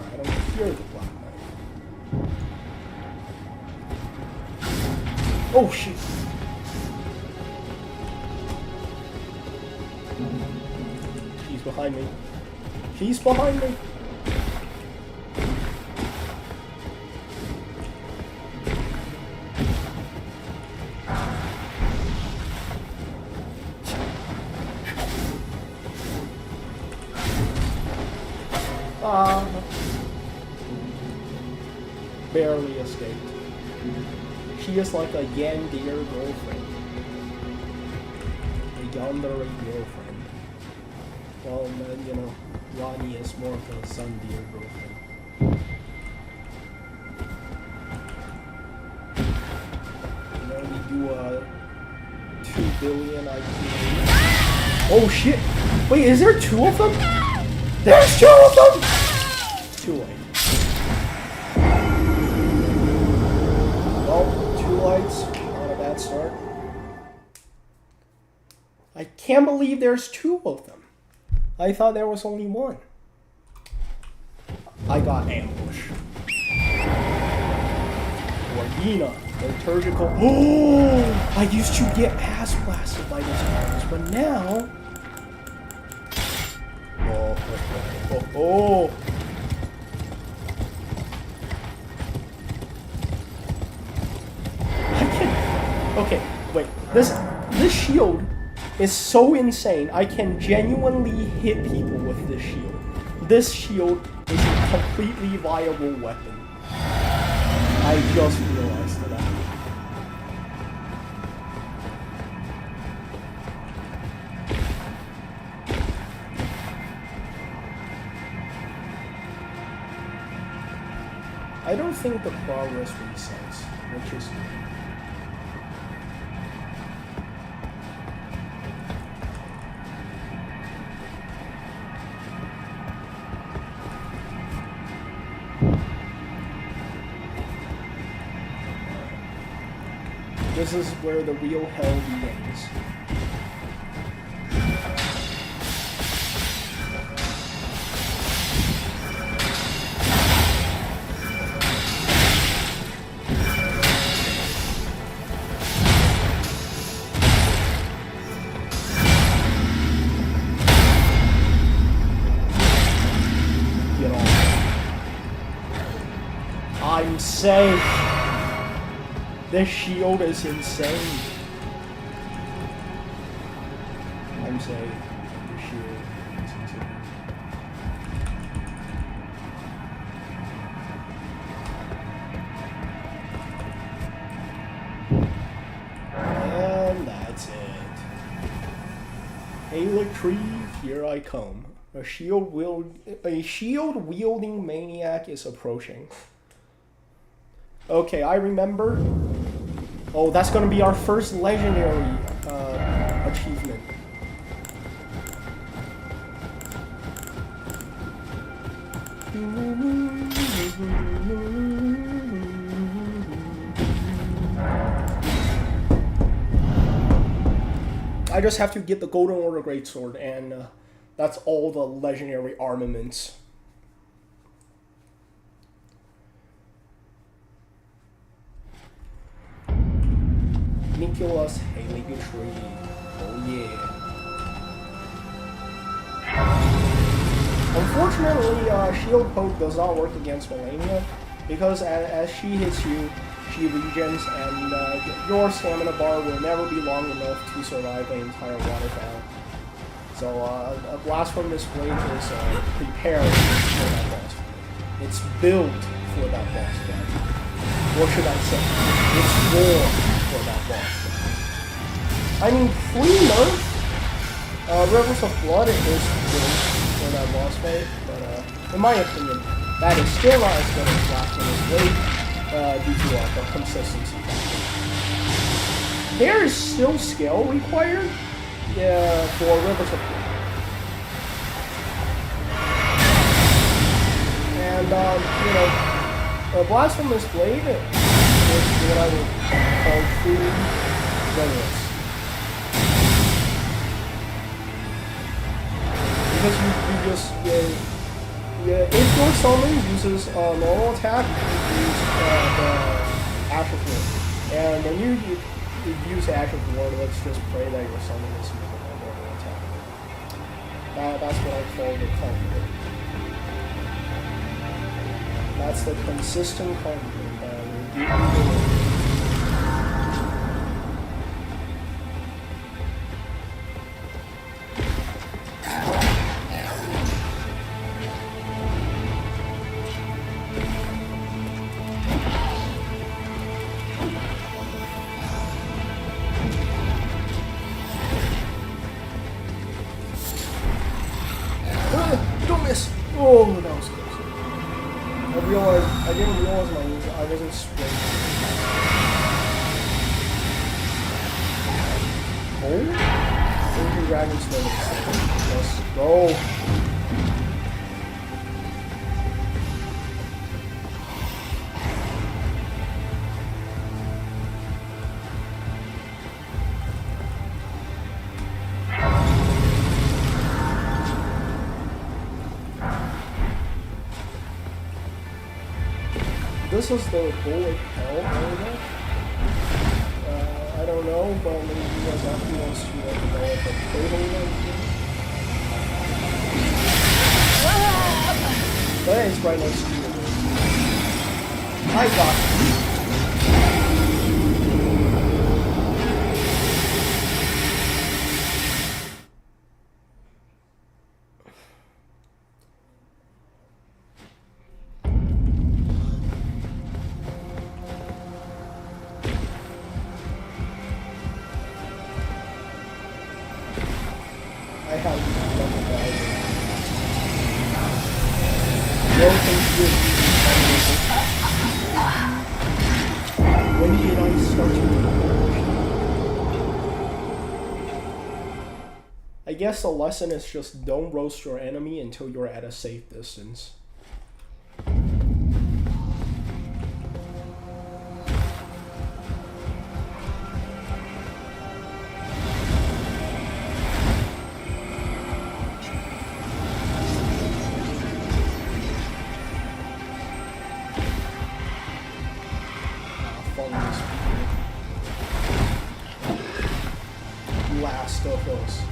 I don't fear the Black Knight. Oh shit! She's behind me. She's behind me! barely escaped. She is like a yandere girlfriend. A yandere girlfriend. Well, then, you know, Ronnie is more of a sundeer girlfriend. You know, we do a 2 billion IQ. Oh shit! Wait, is there 2 of them? There's 2 of them! Too late. Well, 2 lights, not a bad start. I can't believe there's 2 of them. I thought there was only 1. I got ambushed. Wardina, liturgical. Oh! I used to get ass blasted by these guys, but now. Oh. I can. Okay, wait. This shield is so insane. I can genuinely hit people with this shield. This shield is a completely viable weapon. I just realized that. I don't think the progress resets, which is good. This is where the real hell begins. Get on. I'm safe. This shield is insane. I'm saying the shield is insane. And that's it. Hail tree, here I come. A shield wielding maniac is approaching. Okay, I remember. Oh, that's gonna be our first legendary achievement. I just have to get the Golden Order Greatsword, and that's all the legendary armaments. Nicholas Haley Tree. Oh yeah. Unfortunately, Shield Poke does not work against Melania, because as she hits you, she regens, and your stamina bar will never be long enough to survive the entire waterfowl. So a Blast from this Blade is prepared for that boss fight. It's built for that boss fight. What should I say? It's born for that boss fight. I mean, pre-nerf, Rivers of Blood is built for that boss fight, but in my opinion, that is still not as good as Blast from this Blade due to the consistency factor. There is still skill required for Rivers of Blood. And, you know, Blasphemous Blade is what I would call true generous. Because you just, if your summon uses normal attack, you use the Ash of War. And when you use Ash of War, let's just pray that your summon is using a normal attack. That's what I call the conflict. That's the consistent conflict that will give you the win. I wasn't straight. Oh? Asian Dragon's level 7. Let's go. This is the bullet hell area. I don't know, but maybe you guys actually wants to develop a portal right here. But it's right next to you. I got it. I have nothing to hide. When did I start to? I guess the lesson is just don't roast your enemy until you're at a safe distance. Last of Us.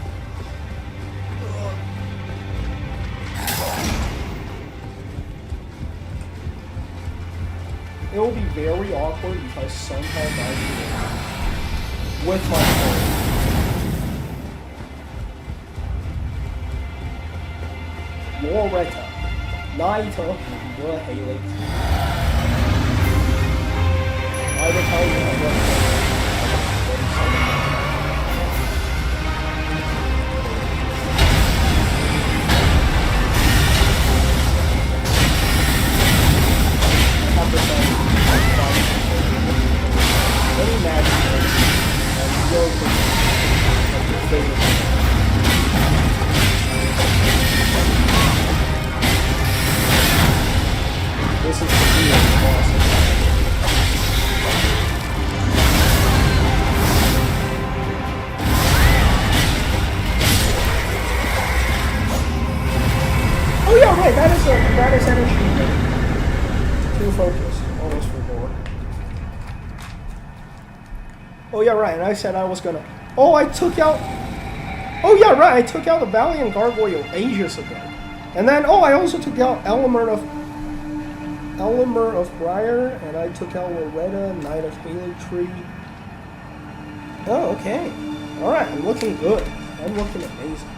It will be very awkward if I somehow die here with my phone. Loretta. Naito. What, Haley? I will tell you how much. This is the real boss. Oh yeah, right. That is an achievement. Too focused. Almost forgot. Oh yeah, right. And I said I was gonna. Oh, I took out. Oh yeah, right. I took out the Valiant Gargoyle ages ago. And then I also took out Elmer of Briar, and I took out Loretta, Knight of Haley Tree. Oh, okay. Alright, I'm looking good. I'm looking amazing.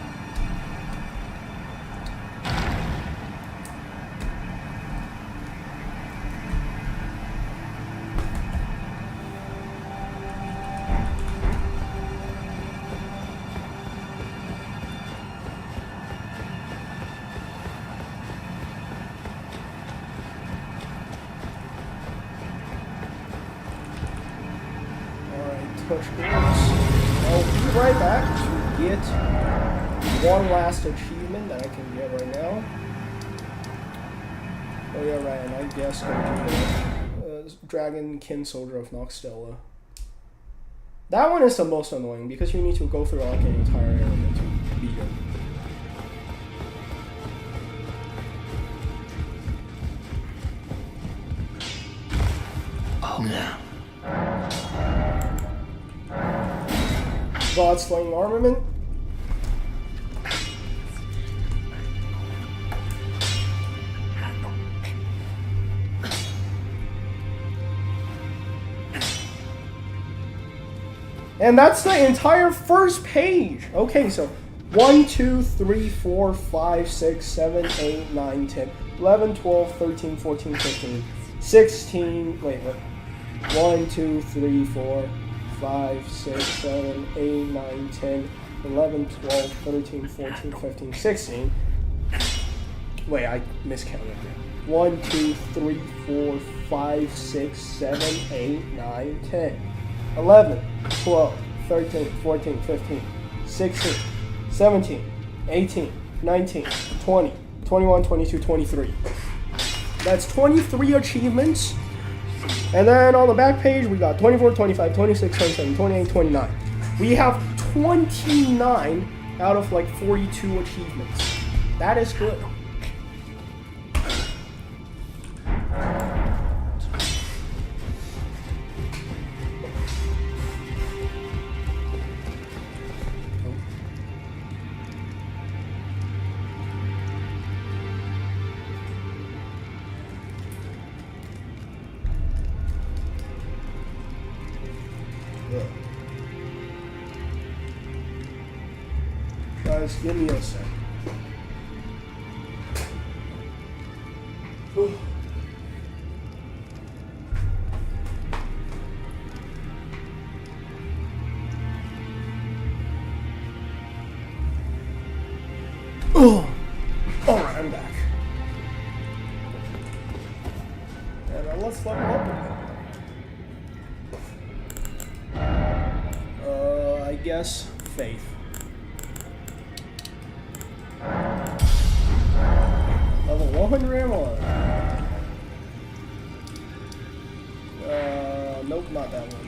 I'll be right back to get one last achievement that I can get right now. Oh yeah, right, and I guess I'll do Dragon Kin Soldier of Noxtella. That one is the most annoying because you need to go through like an entire area to beat him. Oh no. God Slaying Armament. And that's the entire first page. Okay, so 1, 2, 3, 4, 5, 6, 7, 8, 9, 10, 11, 12, 13, 14, 15, 16. Wait, what? 1, 2, 3, 4, 5, 6, 7, 8, 9, 10, 11, 12, 13, 14, 15, 16. Wait, I miscounted here. 1, 2, 3, 4, 5, 6, 7, 8, 9, 10, 11, 12, 13, 14, 15, 16, 17, 18, 19, 20, 21, 22, 23. That's 23 achievements. And then on the back page, we got 24, 25, 26, 27, 28, 29. We have 29 out of like 42 achievements. That is good. Guys, give me a sec. Alright, I'm back. And let's level up again. I guess faith. Level 101. Nope, not that one.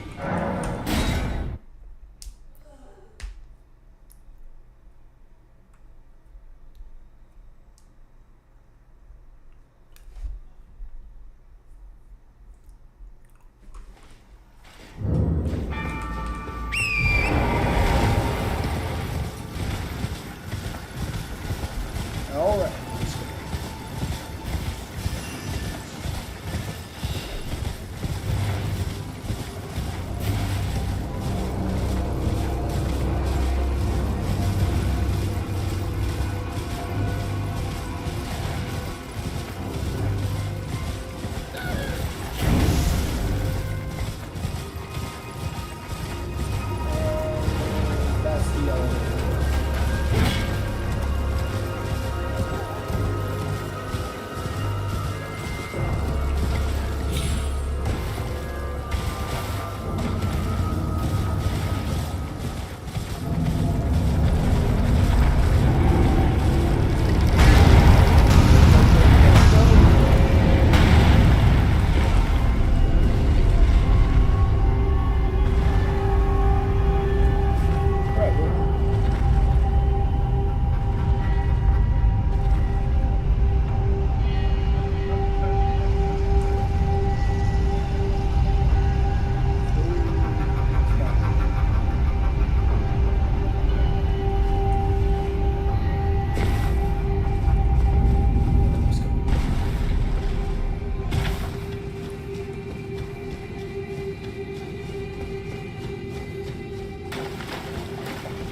Alright, let's go. That's the elevator.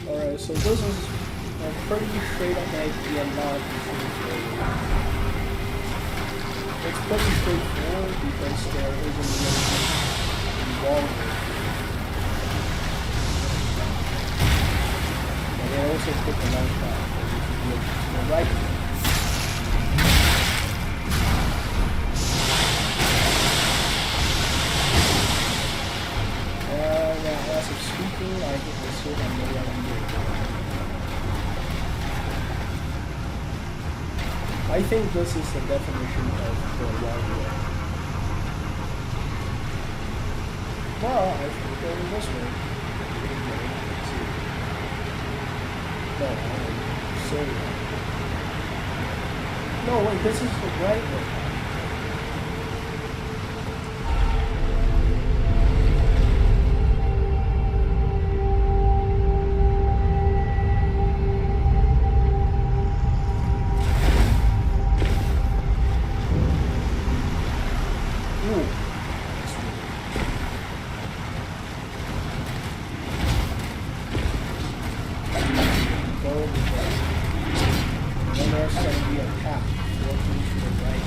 Alright, so this is a pretty straight up idea mod. It's pretty straightforward because there isn't anything involved with it. But they also put the knife back, so you can do it to the right. As of speaking, I hit the sword on the other. I think this is the definition of the wrong way. Well, I think going this way. No, I'm so wrong. No, wait, this is the right way. Then there's going to be a path working to the right.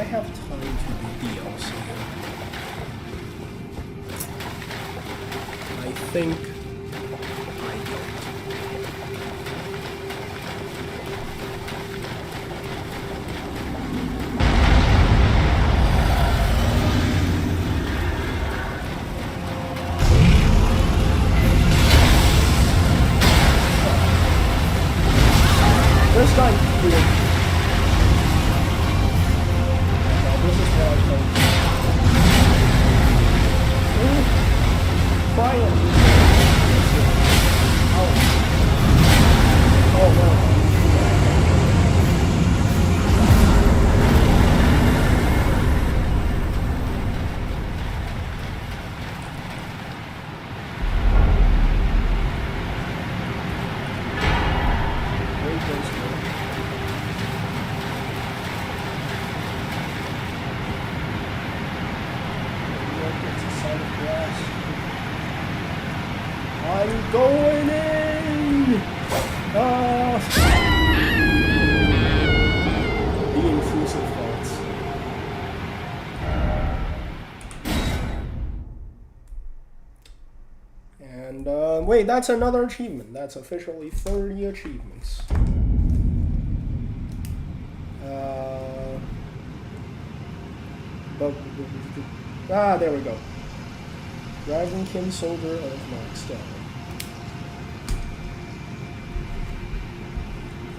have time to do DLC? I think I don't. This guy here. Now this is what I think. Brian. Oh no. I'm going in! The intrusive thoughts. And, wait, that's another achievement. That's officially 30 achievements. There we go. Dragonkin Soldier of Markstone.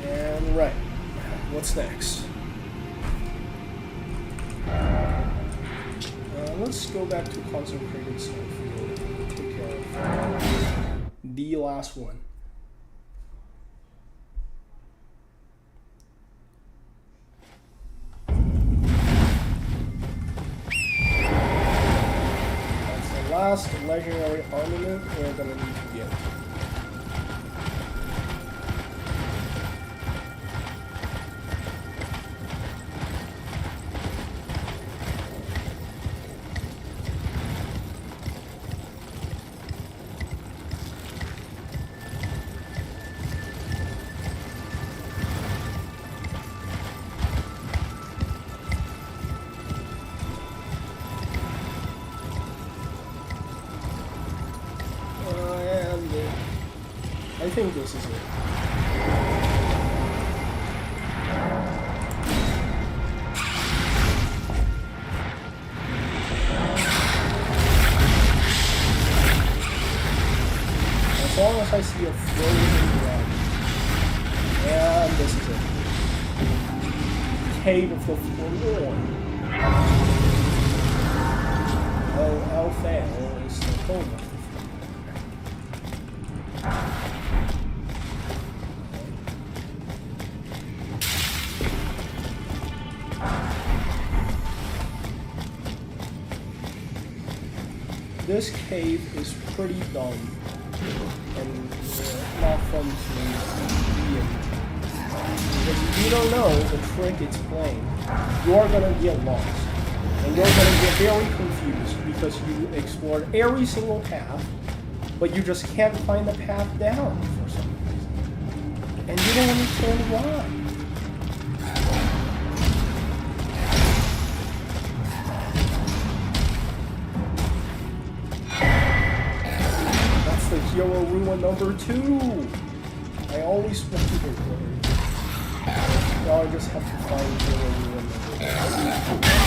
And right, what's next? Let's go back to Consecrated Snowfield and take care of the last one. Last legendary armament we're gonna need to get. I think this is it. As long as I see a frozen ground. And this is it. Cave of the Forlorn. Elfael is the home of the Forlorn. This cave is pretty dumb and not fun to be in. Because if you don't know the trick it's playing, you're gonna get lost. And you're gonna get very confused because you explored every single path, but you just can't find the path down for some reason. And you don't understand why. The Hero Ruin number 2! I always wanted it there. Now I just have to find Hero Ruin number 2.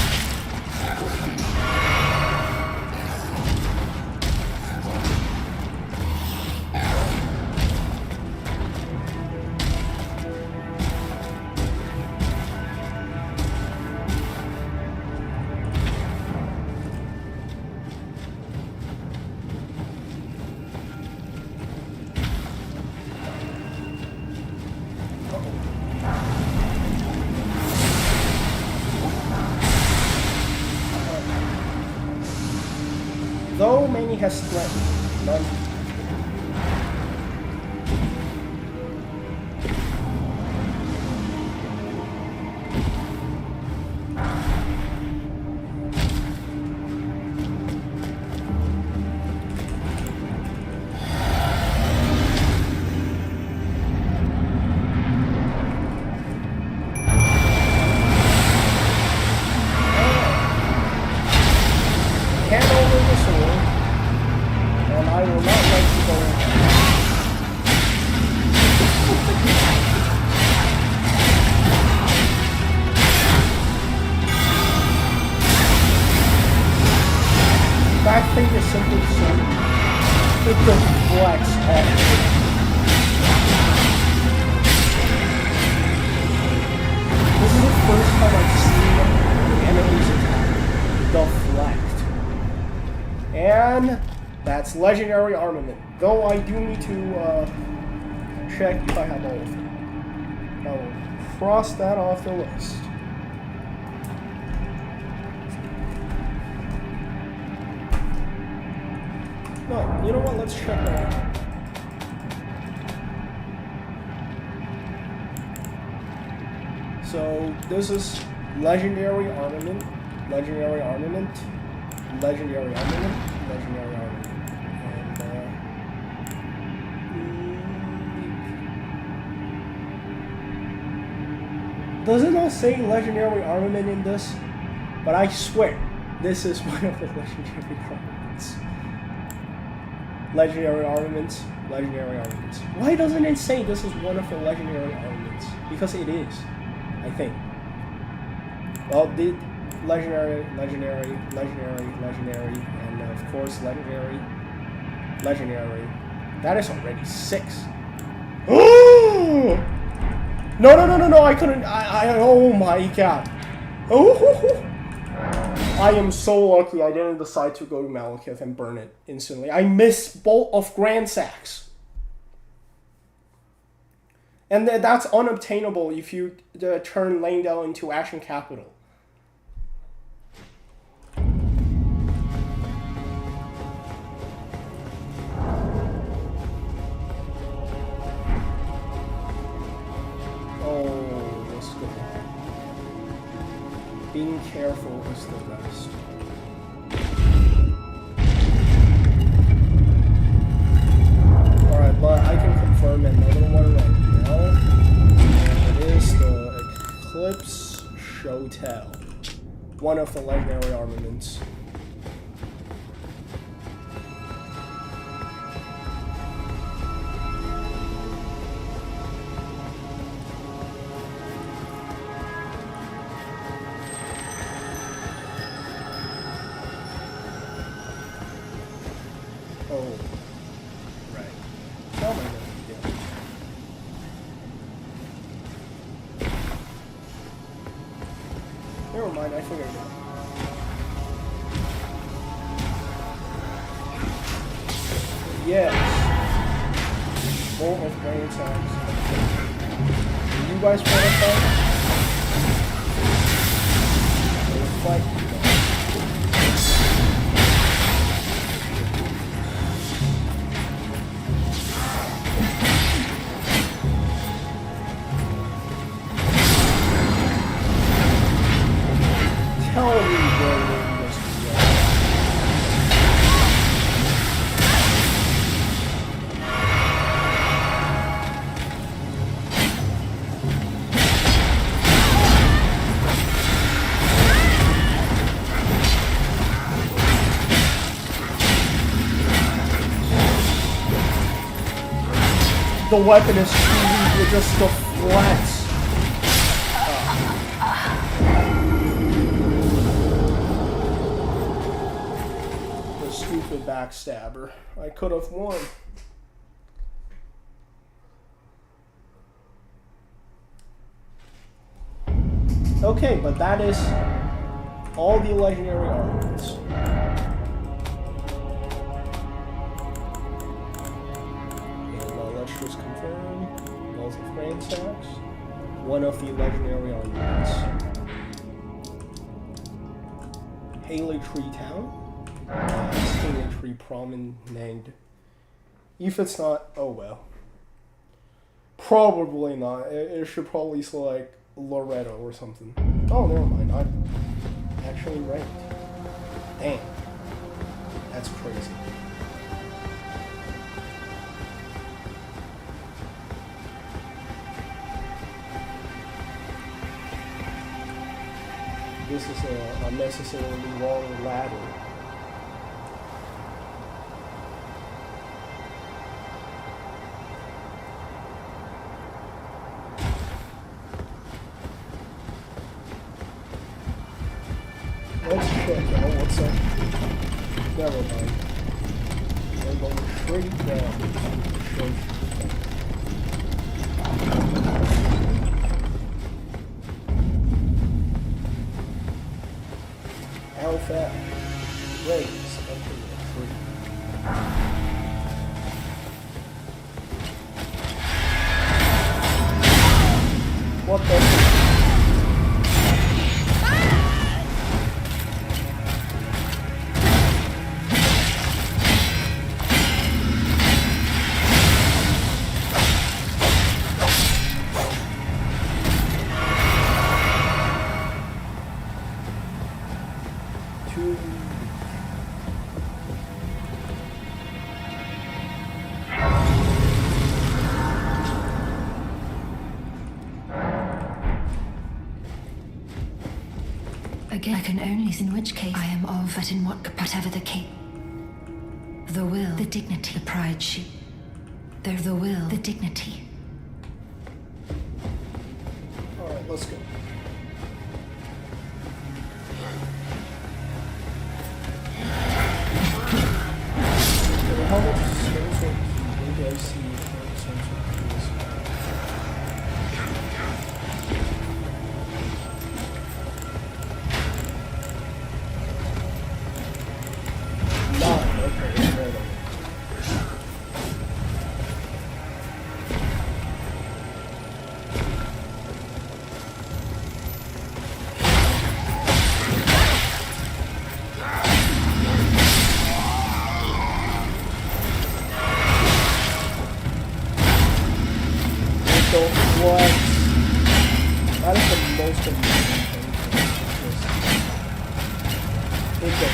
Though many has threatened, none. That's legendary armament. Though I do need to check if I have all of it. I will cross that off the list. No, you know what? Let's check that out. So this is legendary armament, legendary armament, legendary armament, legendary armament, and does it not say legendary armament in this? But I swear, this is one of the legendary armaments. Legendary armaments, legendary armaments. Why doesn't it say this is one of the legendary armaments? Because it is, I think. Well, the legendary, legendary, legendary, legendary, and of course legendary, legendary. That is already 6. Oh! No, I couldn't, oh my god. Oh! I am so lucky I didn't decide to go to Malekith and burn it instantly. I missed both of Grand Sacks. And that's unobtainable if you turn Langdale into Ashen Capital. Oh, let's go. Being careful is the best. Alright, but I can confirm another one right now. And it is the Eclipse Shotel. One of the legendary armaments. Oh, right. How am I going to get it? Never mind, I figured it out. Yes. Full of brain attacks. Do you guys want to fight? We'll fight. Tell me where it was to go. The weapon is too weak, it just deflects. Stupid backstabber. I could have won. Okay, but that is all the legendary armaments. And let's just confirm. Balls of Grand Sacks. One of the legendary armaments. Haley Tree Town. Tree promenade. If it's not, oh well. Probably not. It should probably select Loretto or something. Oh, never mind. I'm actually right. Damn. That's crazy. This is a unnecessarily long ladder. Let's check out what's up. Never mind. We're going straight down. Alpha rays up in the tree. What the? Two. Again, I can only, in which case I am of, but in what, whatever the case. The will, the dignity, the pride the will, the dignity. Alright, let's go. So how much sensor key do I see? Sensor keys. Nine, okay, it's right over. So what? That is the most amazing thing. It's a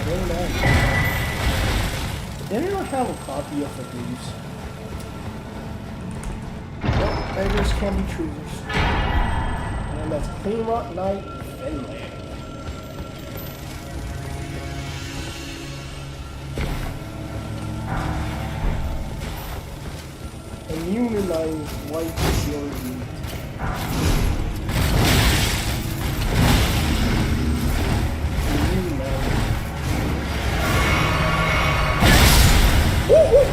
very nice. Didn't I have a copy of the Blues? Well, beggars can be choosers. And that's Clean Rock Night, Finland. Immunized white shield meat. Immunized. Woo-hoo!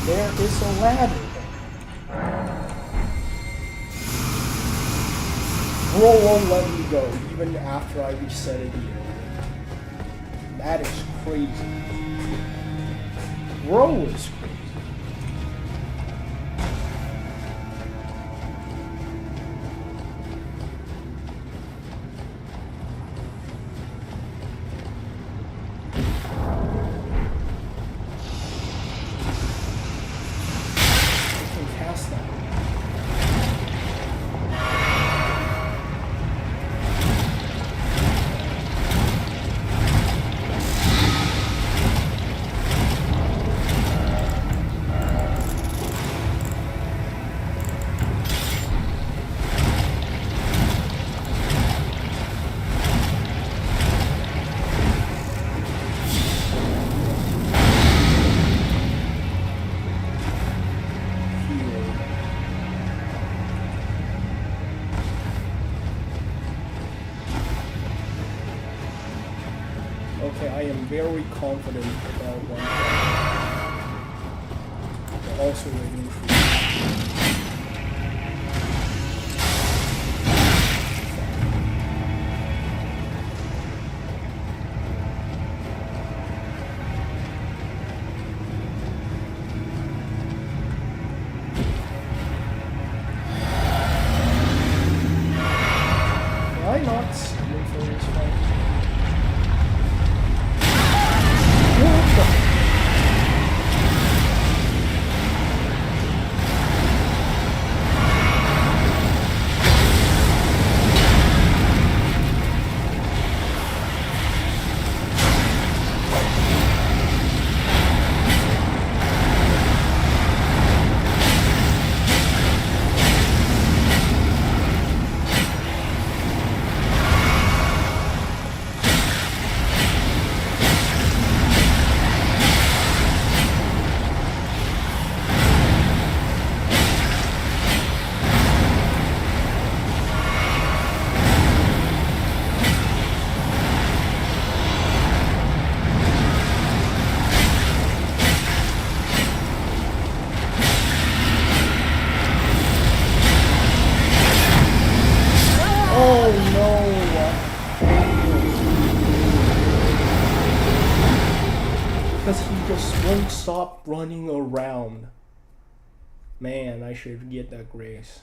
There is a ladder. Bro won't let me go even after I reset it here. That is crazy. Bro is crazy. Cast that. Okay, I am very confident about one thing. Also waiting for why not wait for this fight? because he just won't stop running around. Man, I should get that grace.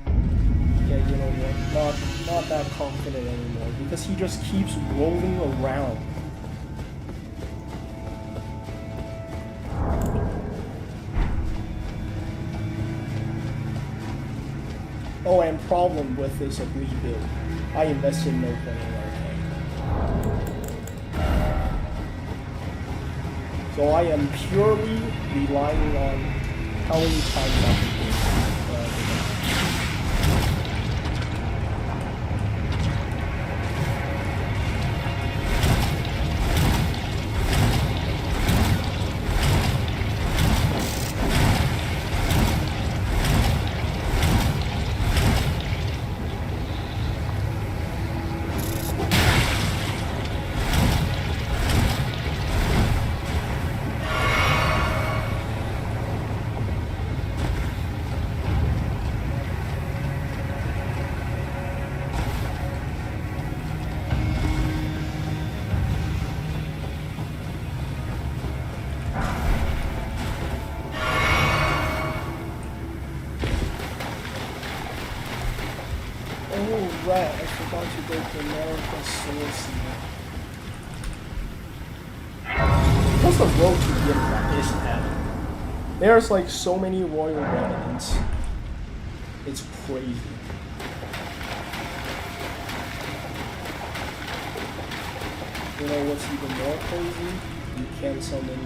Yeah, you know what? Not that confident anymore because he just keeps rolling around. Oh, and problem with this Oblique build. I invested no point in arcade. So I am purely relying on how many times I can do Right, I forgot to go to American Source. Because the road to get that is heavy. There's like so many royal remnants. It's crazy. You know what's even more crazy? You can summon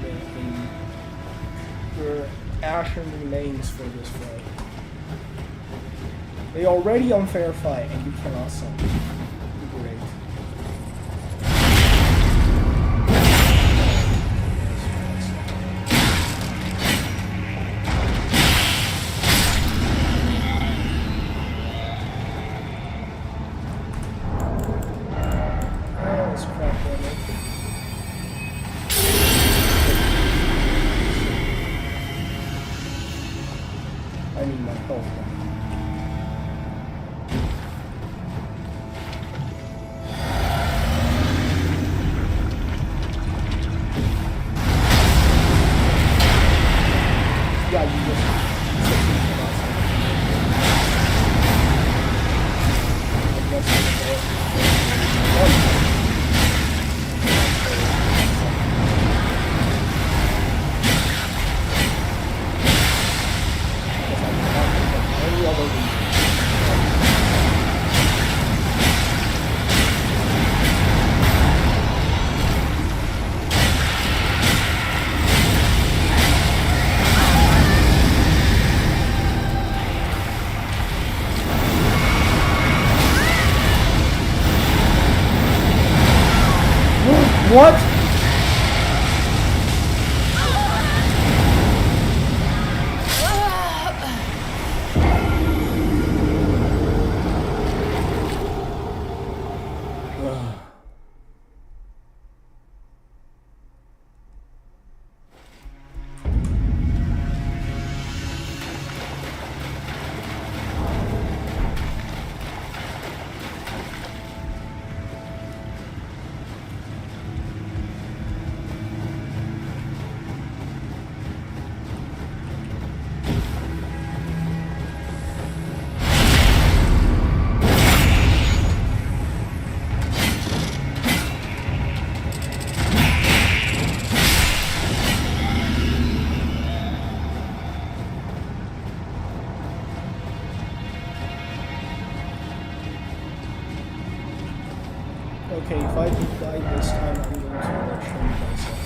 your ashen remains for this fight. They already unfair fight and you cannot summon. Great. Oh, let's crack one open. I need my health back. Yeah, you just What? Okay, if I do die this time, I'm going to change myself.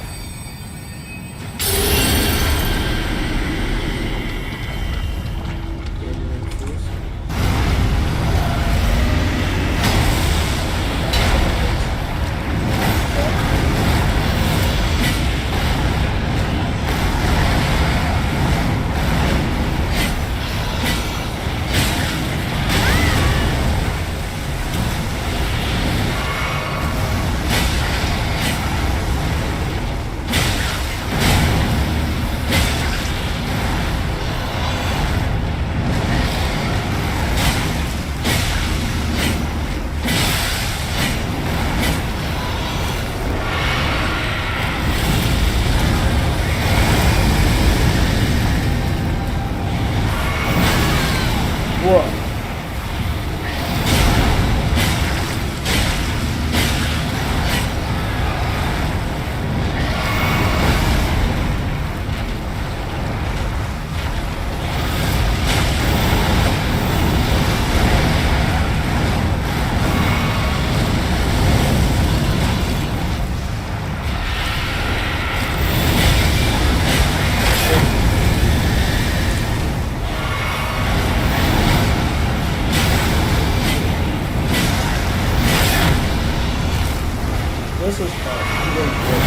this is really good.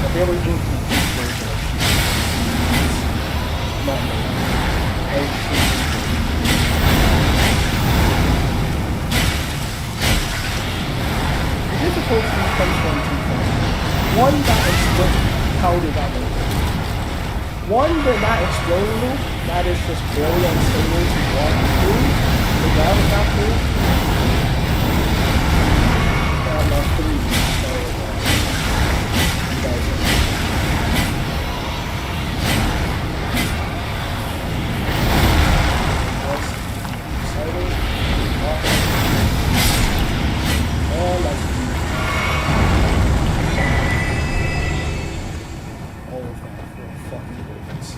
A very incomplete version of not me. The difficulty comes from two things. One, that explains how did that work. One, that explaining that is just very unstable to walk through without that move. I'm not pretty sorry about you guys. That's exciting. And that's all of that for a fucking goodness.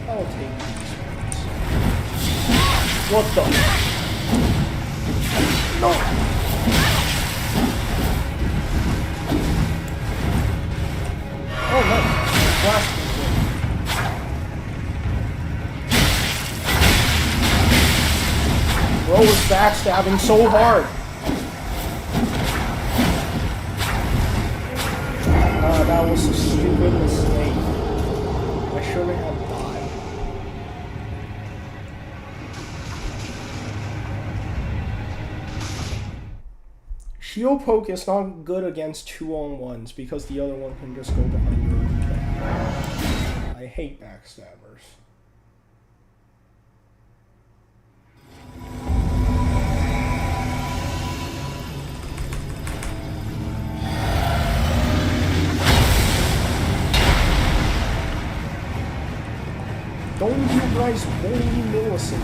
I'll take these ones. What the? No! Oh no! Blast me. Bro is backstabbing so hard. That was a stupid mistake. I shouldn't have died. Shield poke is not good against 2-on-1s because the other one can just go behind you. I hate backstabbers. Don't you guys bully Millicent?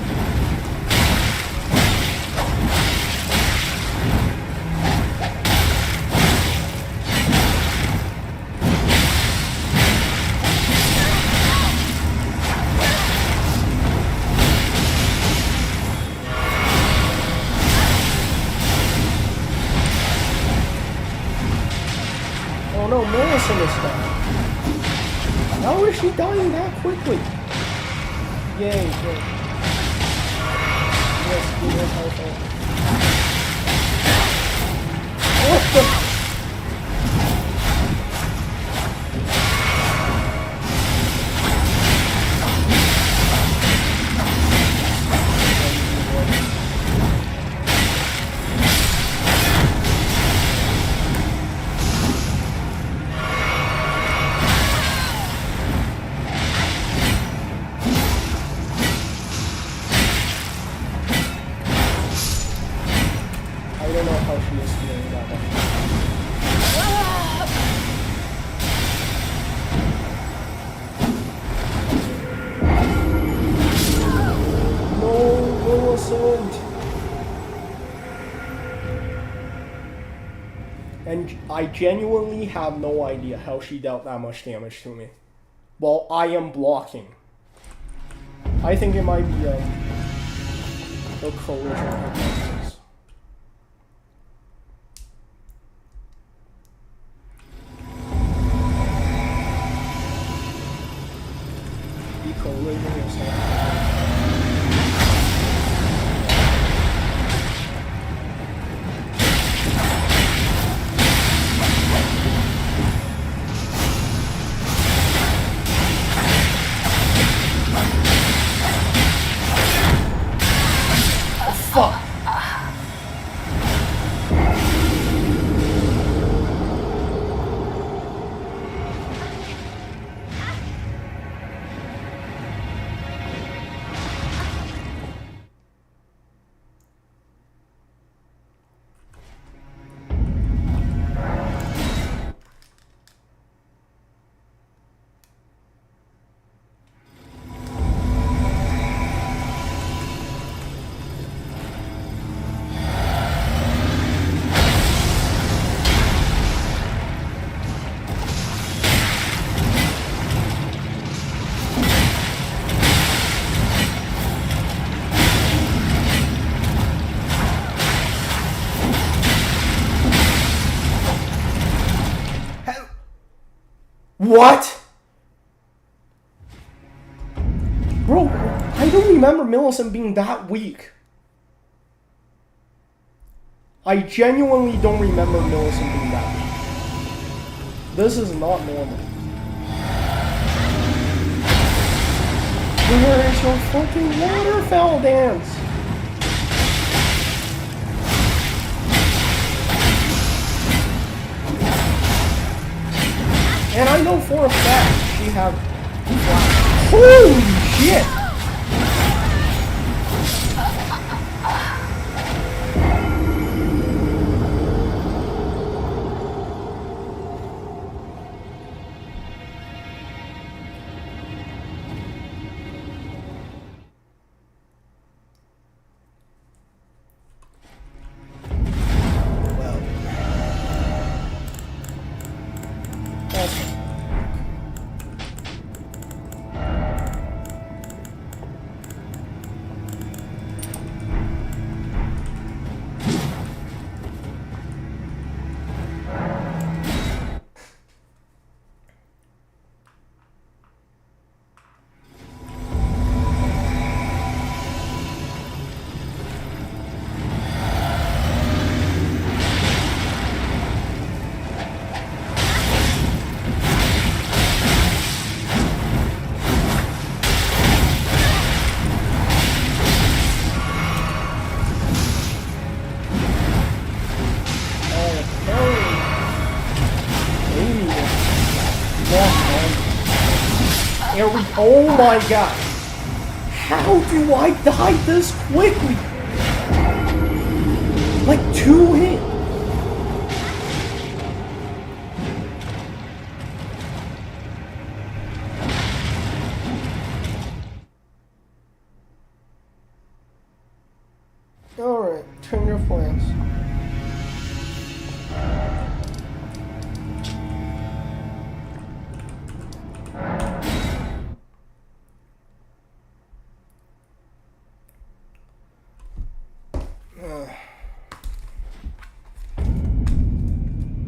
Oh no, Millicent is dying. How is she dying that quickly? Yay, good. Yes, good health. What the? I don't know how she is feeling about that. No, Millicent! And I genuinely have no idea how she dealt that much damage to me. Well, I am blocking. I think it might be a collision hypothesis. Collision or something. Fuck! What? Bro, I don't remember Millicent being that weak. I genuinely don't remember Millicent being that weak. This is not normal. Where is your fucking waterfowl dance? And I know for a fact she have holy shit! Oh my god. How do I die this quickly? Like 2 hits. Alright, turn your plans.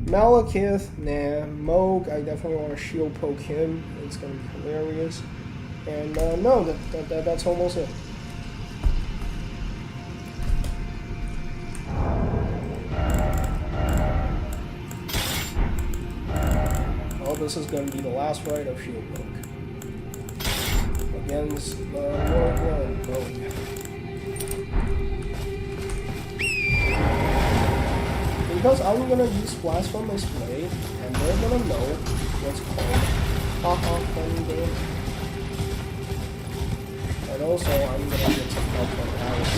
Malekith, nah. Moog, I definitely want to shield poke him. It's gonna be hilarious. And no, that's almost it. Oh, this is gonna be the last ride of shield poke against Lord Poke. Because I'm gonna use Blast from this blade, and they're gonna know what's called haha funny game. And also, I'm gonna get some help from Alice.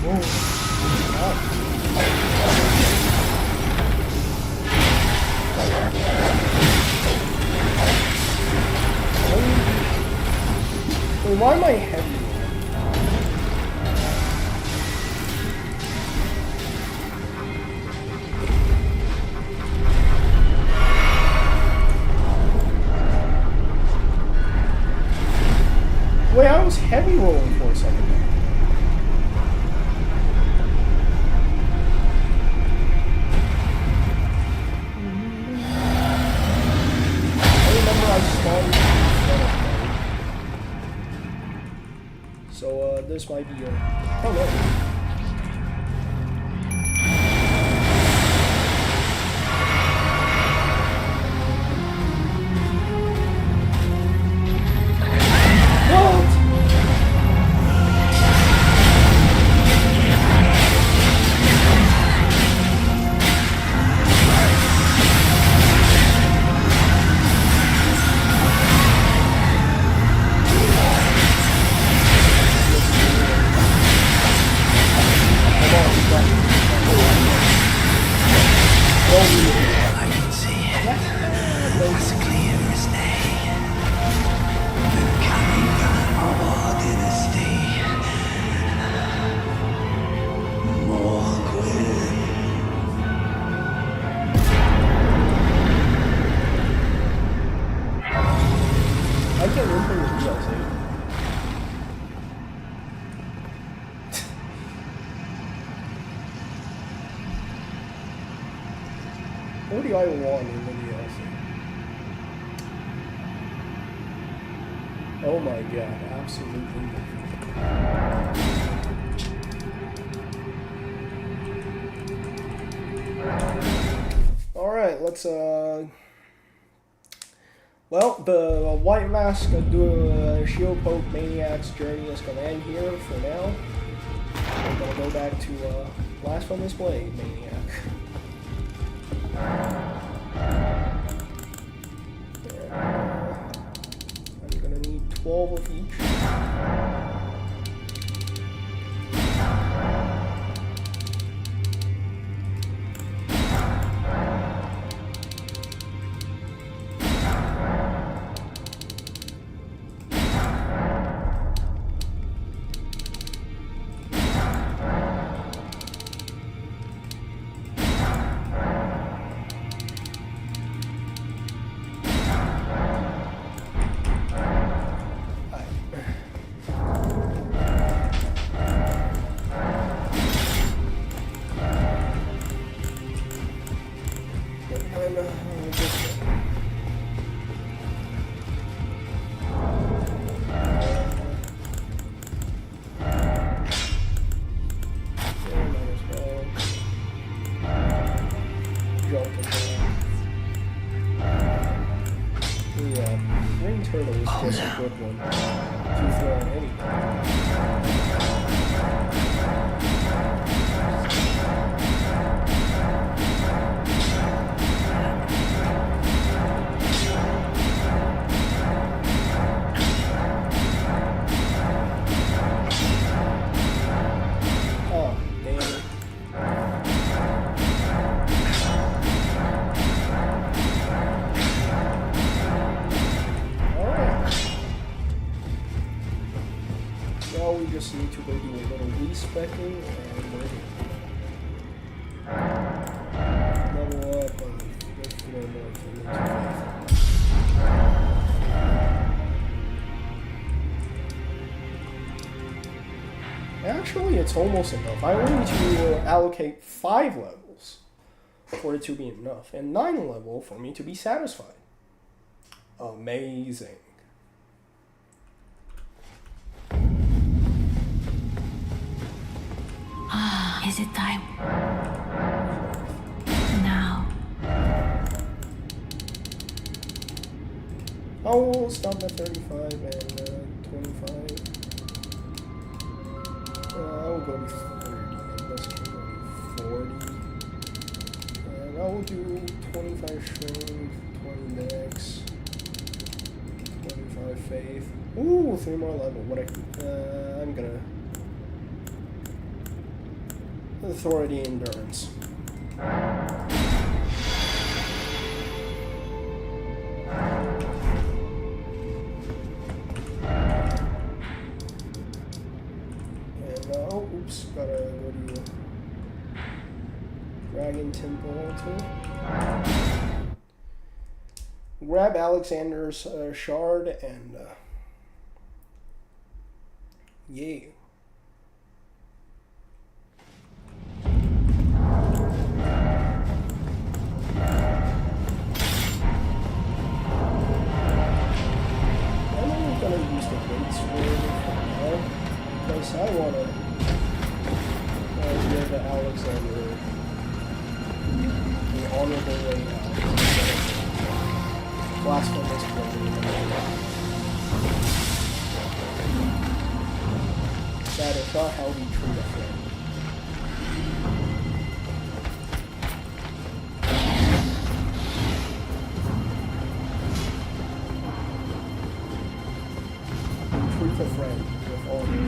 Wait, why am I heavy? Wait, I was heavy rolling for a second there. I remember I spawned in front of me. So, this might be a... Oh, no. I can see as clear as day. The coming of our dynasty. Morgwin. I can't remember the DLC. What do I want in the DLC? Oh my god, absolutely nothing. Alright, let's well, the White Mask Shield Poke Maniac's journey is gonna end here for now. I'm gonna go back to Last on Display Maniac. I'm gonna need 12 of each. Turtle is just a good one to throw on anything. Oh, damn it. Now we just need to go do a little respecking and we're good. Level up and let's do a more for Actually, it's almost enough. I only need to allocate 5 levels for it to be enough, and 9 level for me to be satisfied. Amazing. Is it time? Now. I will stop at 35 and 25. I will go to 30. Let's go 40. And I will do 25 strength, 20 dex, 25 faith. Ooh, 3 more level. What I'm gonna. Authority endurance. And oh, oops, gotta go to Dragon Temple too. Grab Alexander's shard and yay. Because I want to give Alexander the honorable way out. Blasphemous pleasure. That is not how we treat a friend. Treat a friend with honor.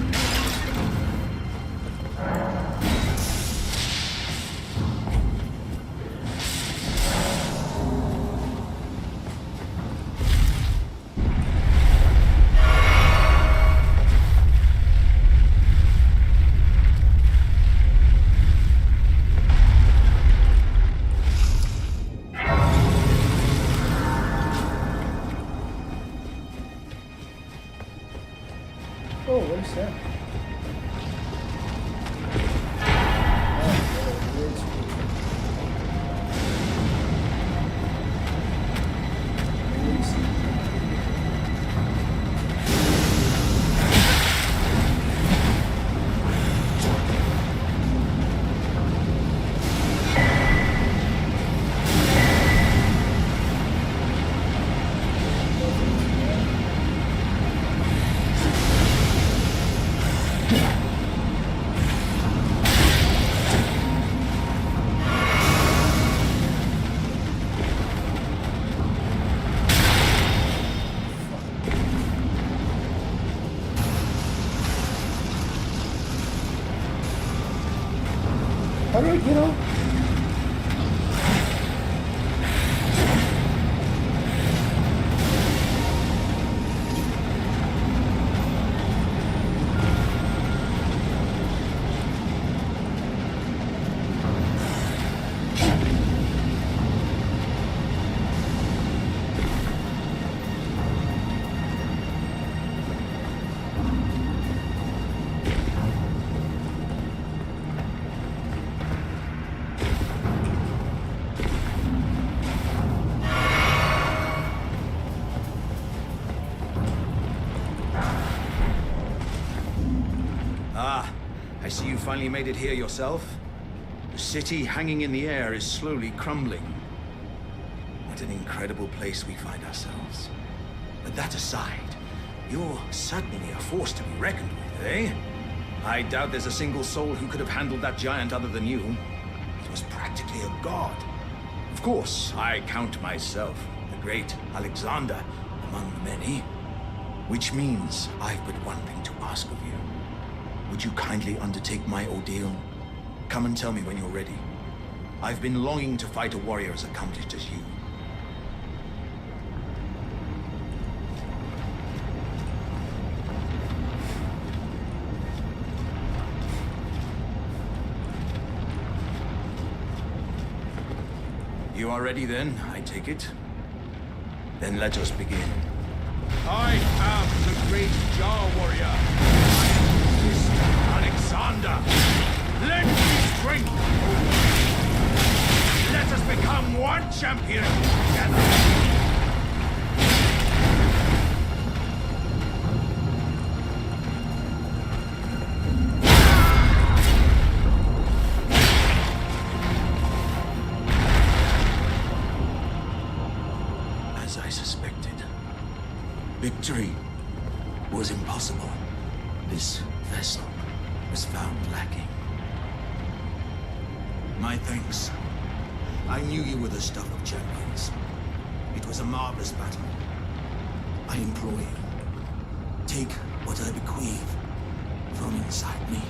Oh, what is that? How do I get up? I see you finally made it here yourself. The city hanging in the air is slowly crumbling. What an incredible place we find ourselves. But that aside, you're certainly a force to be reckoned with, eh? I doubt there's a single soul who could have handled that giant other than you. It was practically a god. Of course, I count myself, the great Alexander, among the many. Which means I've but one thing to ask of you. Would you kindly undertake my ordeal? Come and tell me when you're ready. I've been longing to fight a warrior as accomplished as you. You are ready then, I take it? Then let us begin. I am the great Jar Warrior. Alexander, let me strength. Let us become one champion together. As I suspected, victory was impossible. This vessel was found lacking. My thanks. I knew you were the stuff of champions. It was a marvelous battle. I implore you, take what I bequeath from inside me.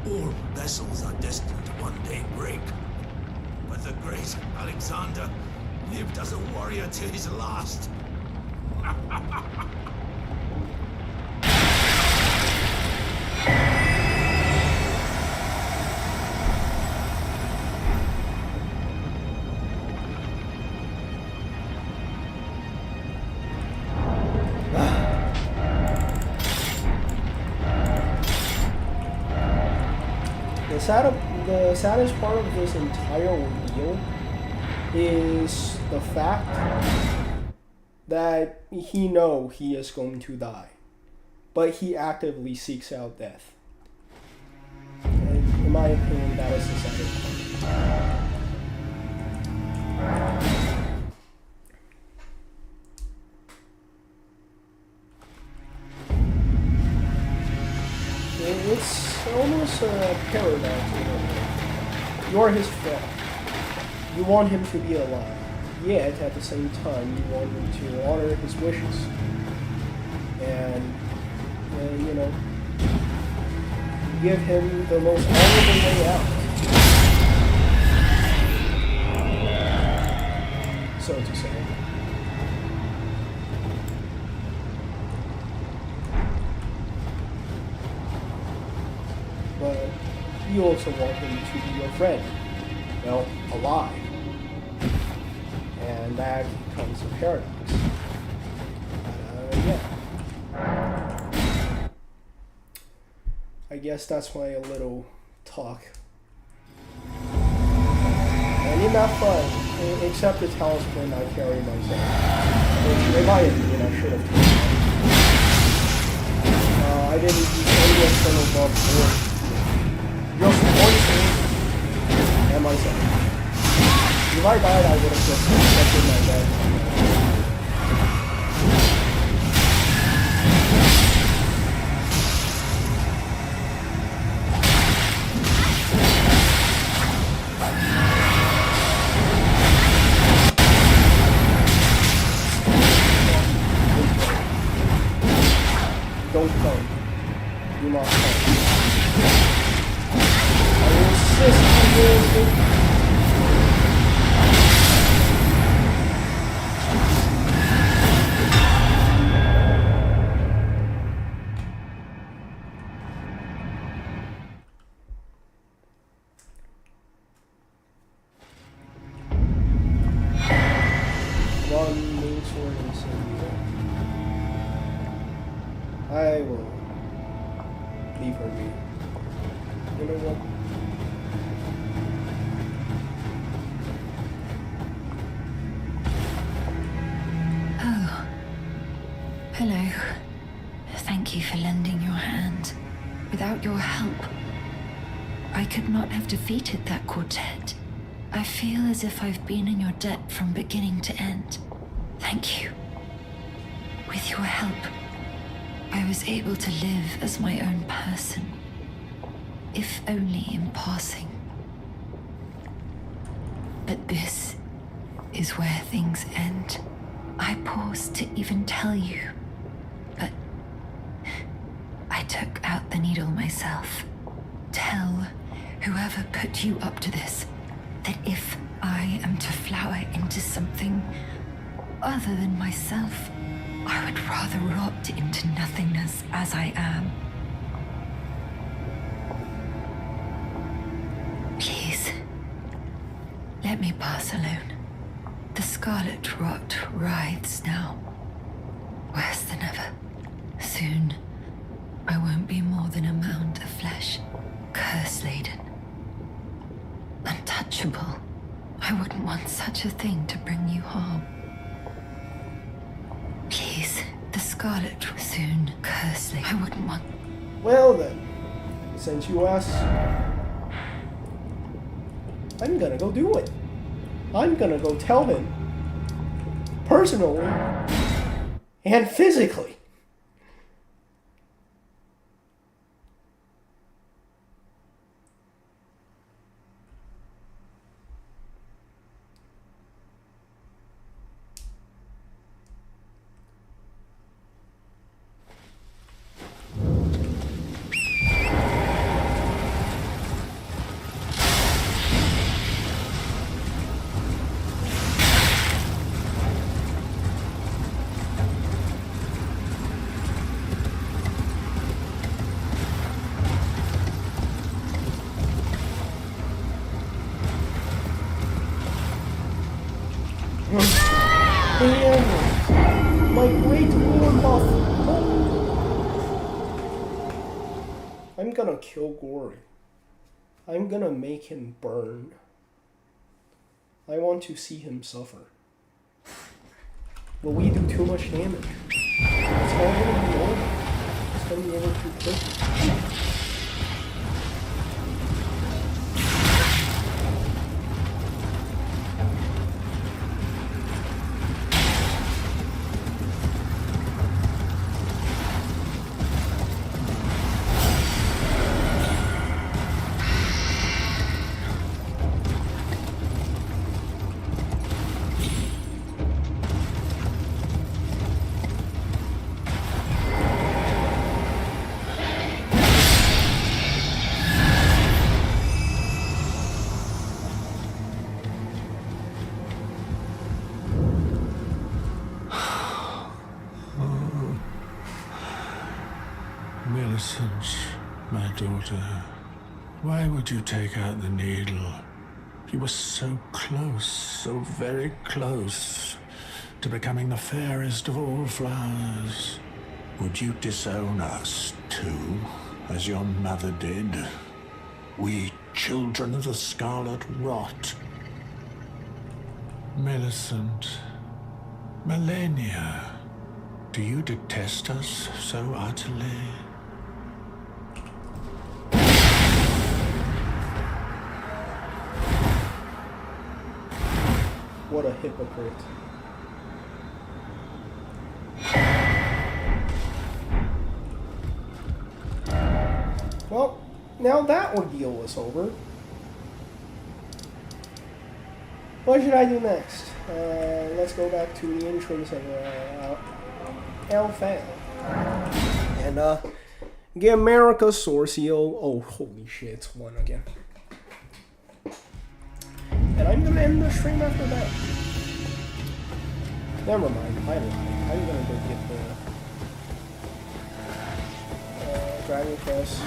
All vessels are destined to one day break. But the great Alexander lived as a warrior till his last. The saddest part of this entire ordeal is the fact that he knows he is going to die, but he actively seeks out death. And in my opinion, that is the saddest part. It's almost a paradox. You're his friend. You want him to be alive, yet at the same time you want him to honor his wishes. And you know, give him the most honorable way out, so to say. But you also want him to be your friend, well, alive. And that becomes a paradox. Yeah. I guess that's my little talk. And in that fight, except the talisman I carry myself, which in my opinion I should have taken. I didn't use any external buff or just one thing and myself. If I died, I would have just accepted my death. Don't come. Do not come. I insist on doing. One main sword and savior. I will leave her be. You know what? Oh. Hello. Thank you for lending your hand. Without your help, I could not have defeated that quartet. I feel as if I've been in your debt from beginning to end. Thank you. With your help, I was able to live as my own person, if only in passing. But this is where things end. I paused to even tell you, but I took out the needle myself. Tell whoever put you up to this that if I am to flower into something other than myself, I would rather rot into nothingness as I am. Please, let me pass alone. The scarlet rot writhes now, worse than ever. Soon, I won't be more than a mound of flesh, curse-laden. Untouchable. I wouldn't want such a thing to bring you harm. Please, the scarlet soon, curse-laden. I wouldn't want... Well then, since you asked, I'm gonna go do it. I'm gonna go tell him, personally and physically. My great war buff! I'm gonna kill Gory. I'm gonna make him burn. I want to see him suffer. But we do too much damage. It's all gonna be over. It's gonna be over too quickly. Millicent, my daughter, why would you take out the needle? You were so close, so very close, to becoming the fairest of all flowers. Would you disown us, too, as your mother did? We, children of the scarlet rot. Millicent, Melania, do you detest us so utterly? What a hypocrite. Well, now that ordeal is over. What should I do next? Let's go back to the entrance of Elden. And get America's Source Seal. Oh, holy shit, it's one again. And I'm gonna end the stream after that. Never mind, I lied. I'm gonna go get the Dragon Quest.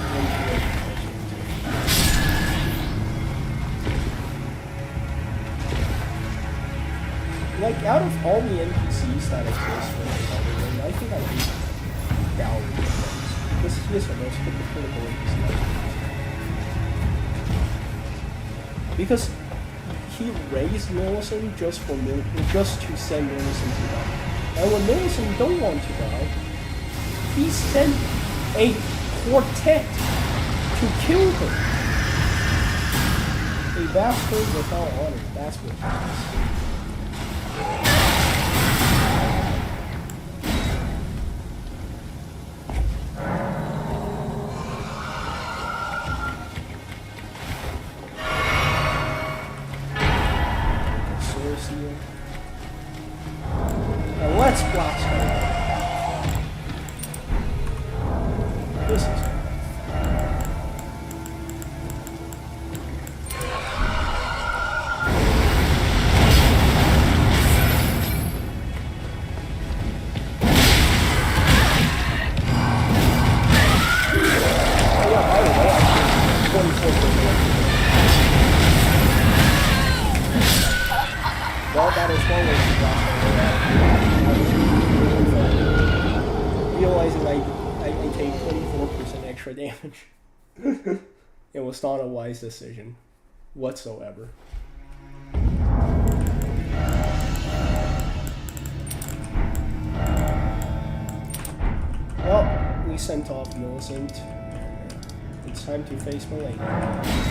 Like, out of all the NPCs that exist for Elden, I think I beat Gowrie the most. Because he is the most hypocritical NPC. Because he raised Millicent just to send Millicent to die. And when Millicent don't want to die, he sent a quartet to kill her. A bastard without honor, that's what he is. And let's blast her. This is well, that is one way to blast her. Realizing I take 24% extra damage. It was not a wise decision whatsoever. Well, we sent off Millicent. It's time to face Melania.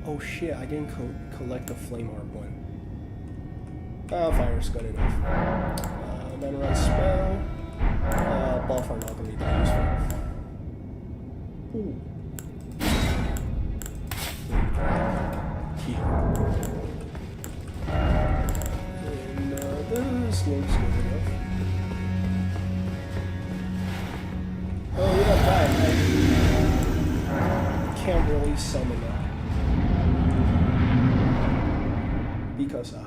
Oh shit, I didn't collect the flame orb one. Fire's good enough. Then run spell. Buff are not gonna be that useful. Ooh. Here. And this looks good enough. Oh yeah, that. I can't really summon that. Because good.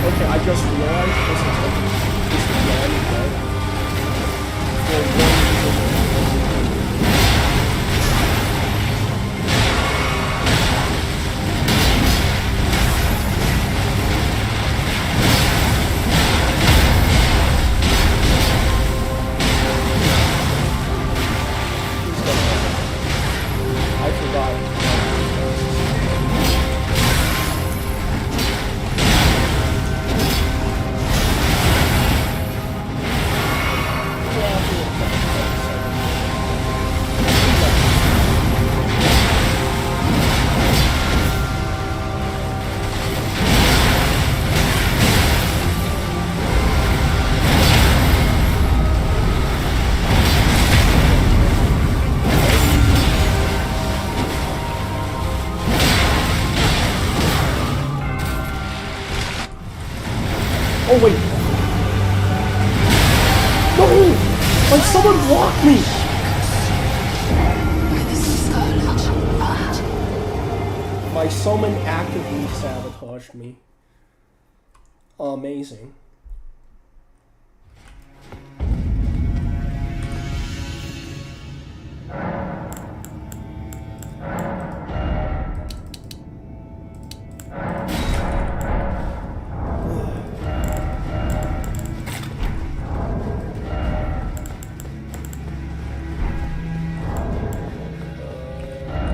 Okay, I just realized this is beyond dead. For one I forgot. Oh wait! No! Like someone blocked me! My summon actively sabotaged me. Amazing.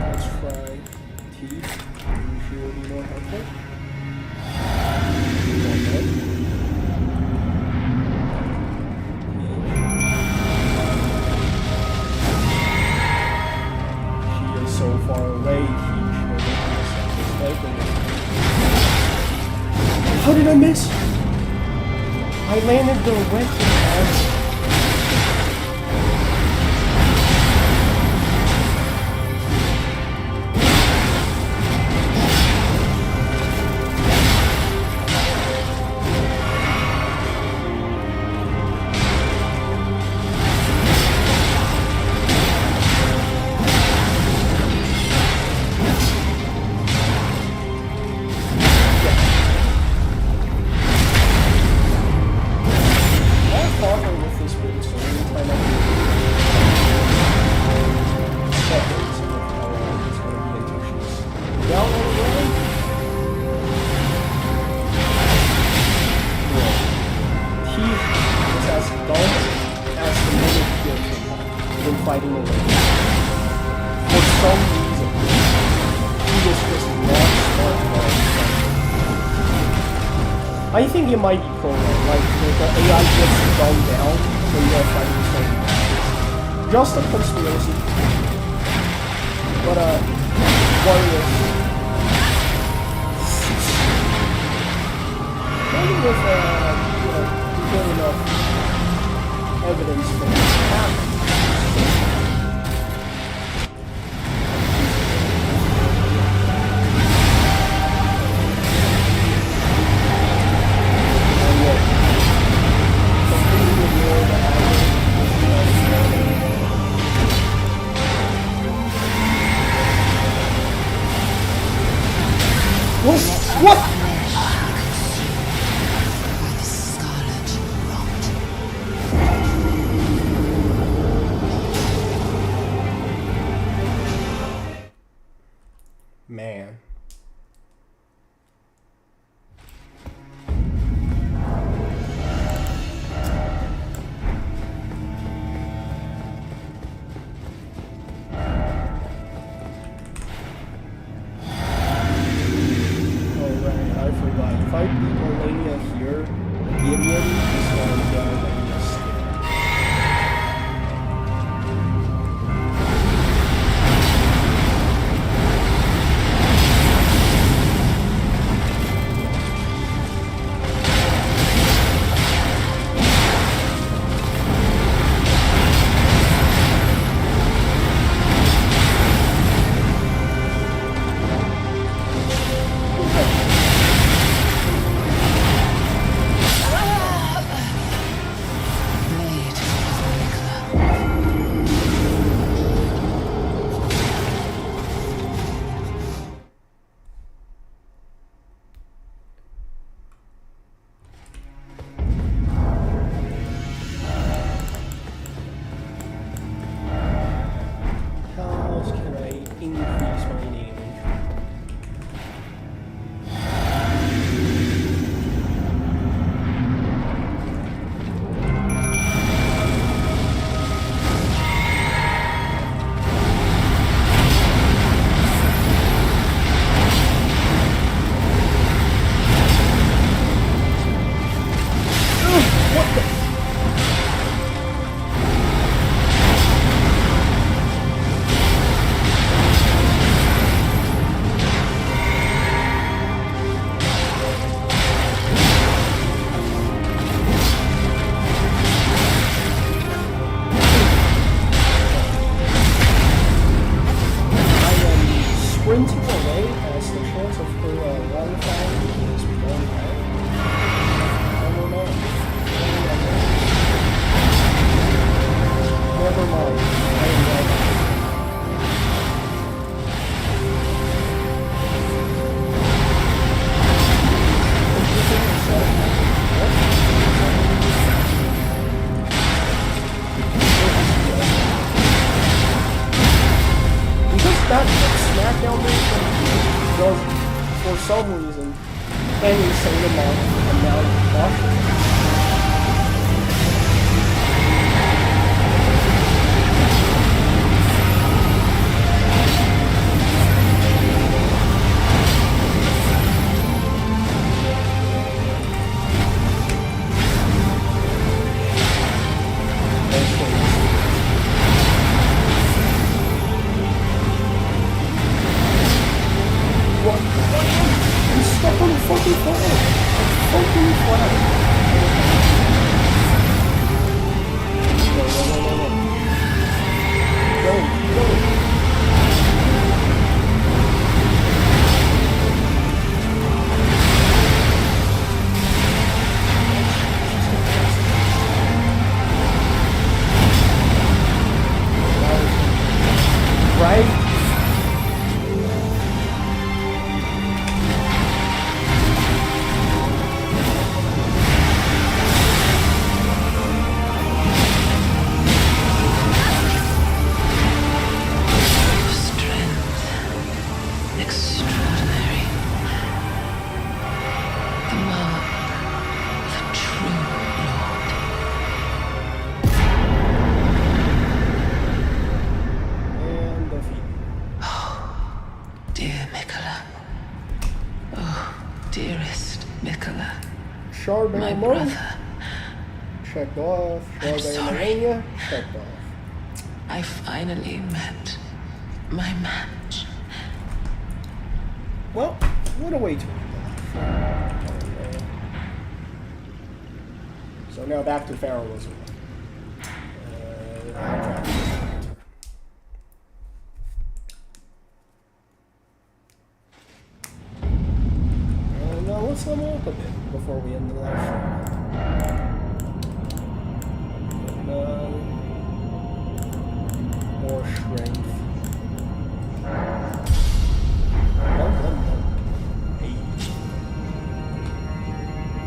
Let's try teeth. Usually be more helpful. She is so far away. How did I miss? I landed directly on it. Fighting away. For some reason, he was just not smart about it. I think it might be programmed, like the AI gets dumbed down when you're fighting something. Just a conspiracy. But warriors. Maybe with good enough evidence for it to happen. What? Man. forgot. If I beat Melania here, Gideon is going to get Melania skin. Sprinting away as the chance of her wildfire is going high. I don't know. Never mind. I am right. Because that SmackDown move does, for some reason, an insane amount of caution. My brother. Checked off. I'm sorry. Checked off. I finally met my match. Well, what a way to So now back to Pharaoh's now let's level up a bit before we end the live stream. More strength.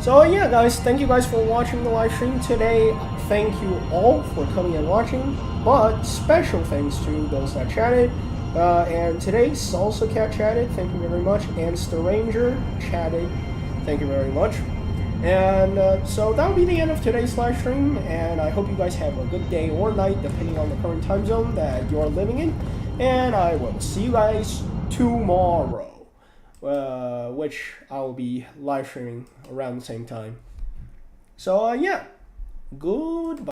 So yeah, guys, thank you guys for watching the live stream today. Thank you all for coming and watching, but special thanks to those that chatted. And today, Salsa Cat chatted, thank you very much, and Stranger chatted, thank you very much. And so that'll be the end of today's live stream, and I hope you guys have a good day or night, depending on the current time zone that you're living in. And I will see you guys tomorrow. which I'll be live streaming around the same time. So yeah, goodbye.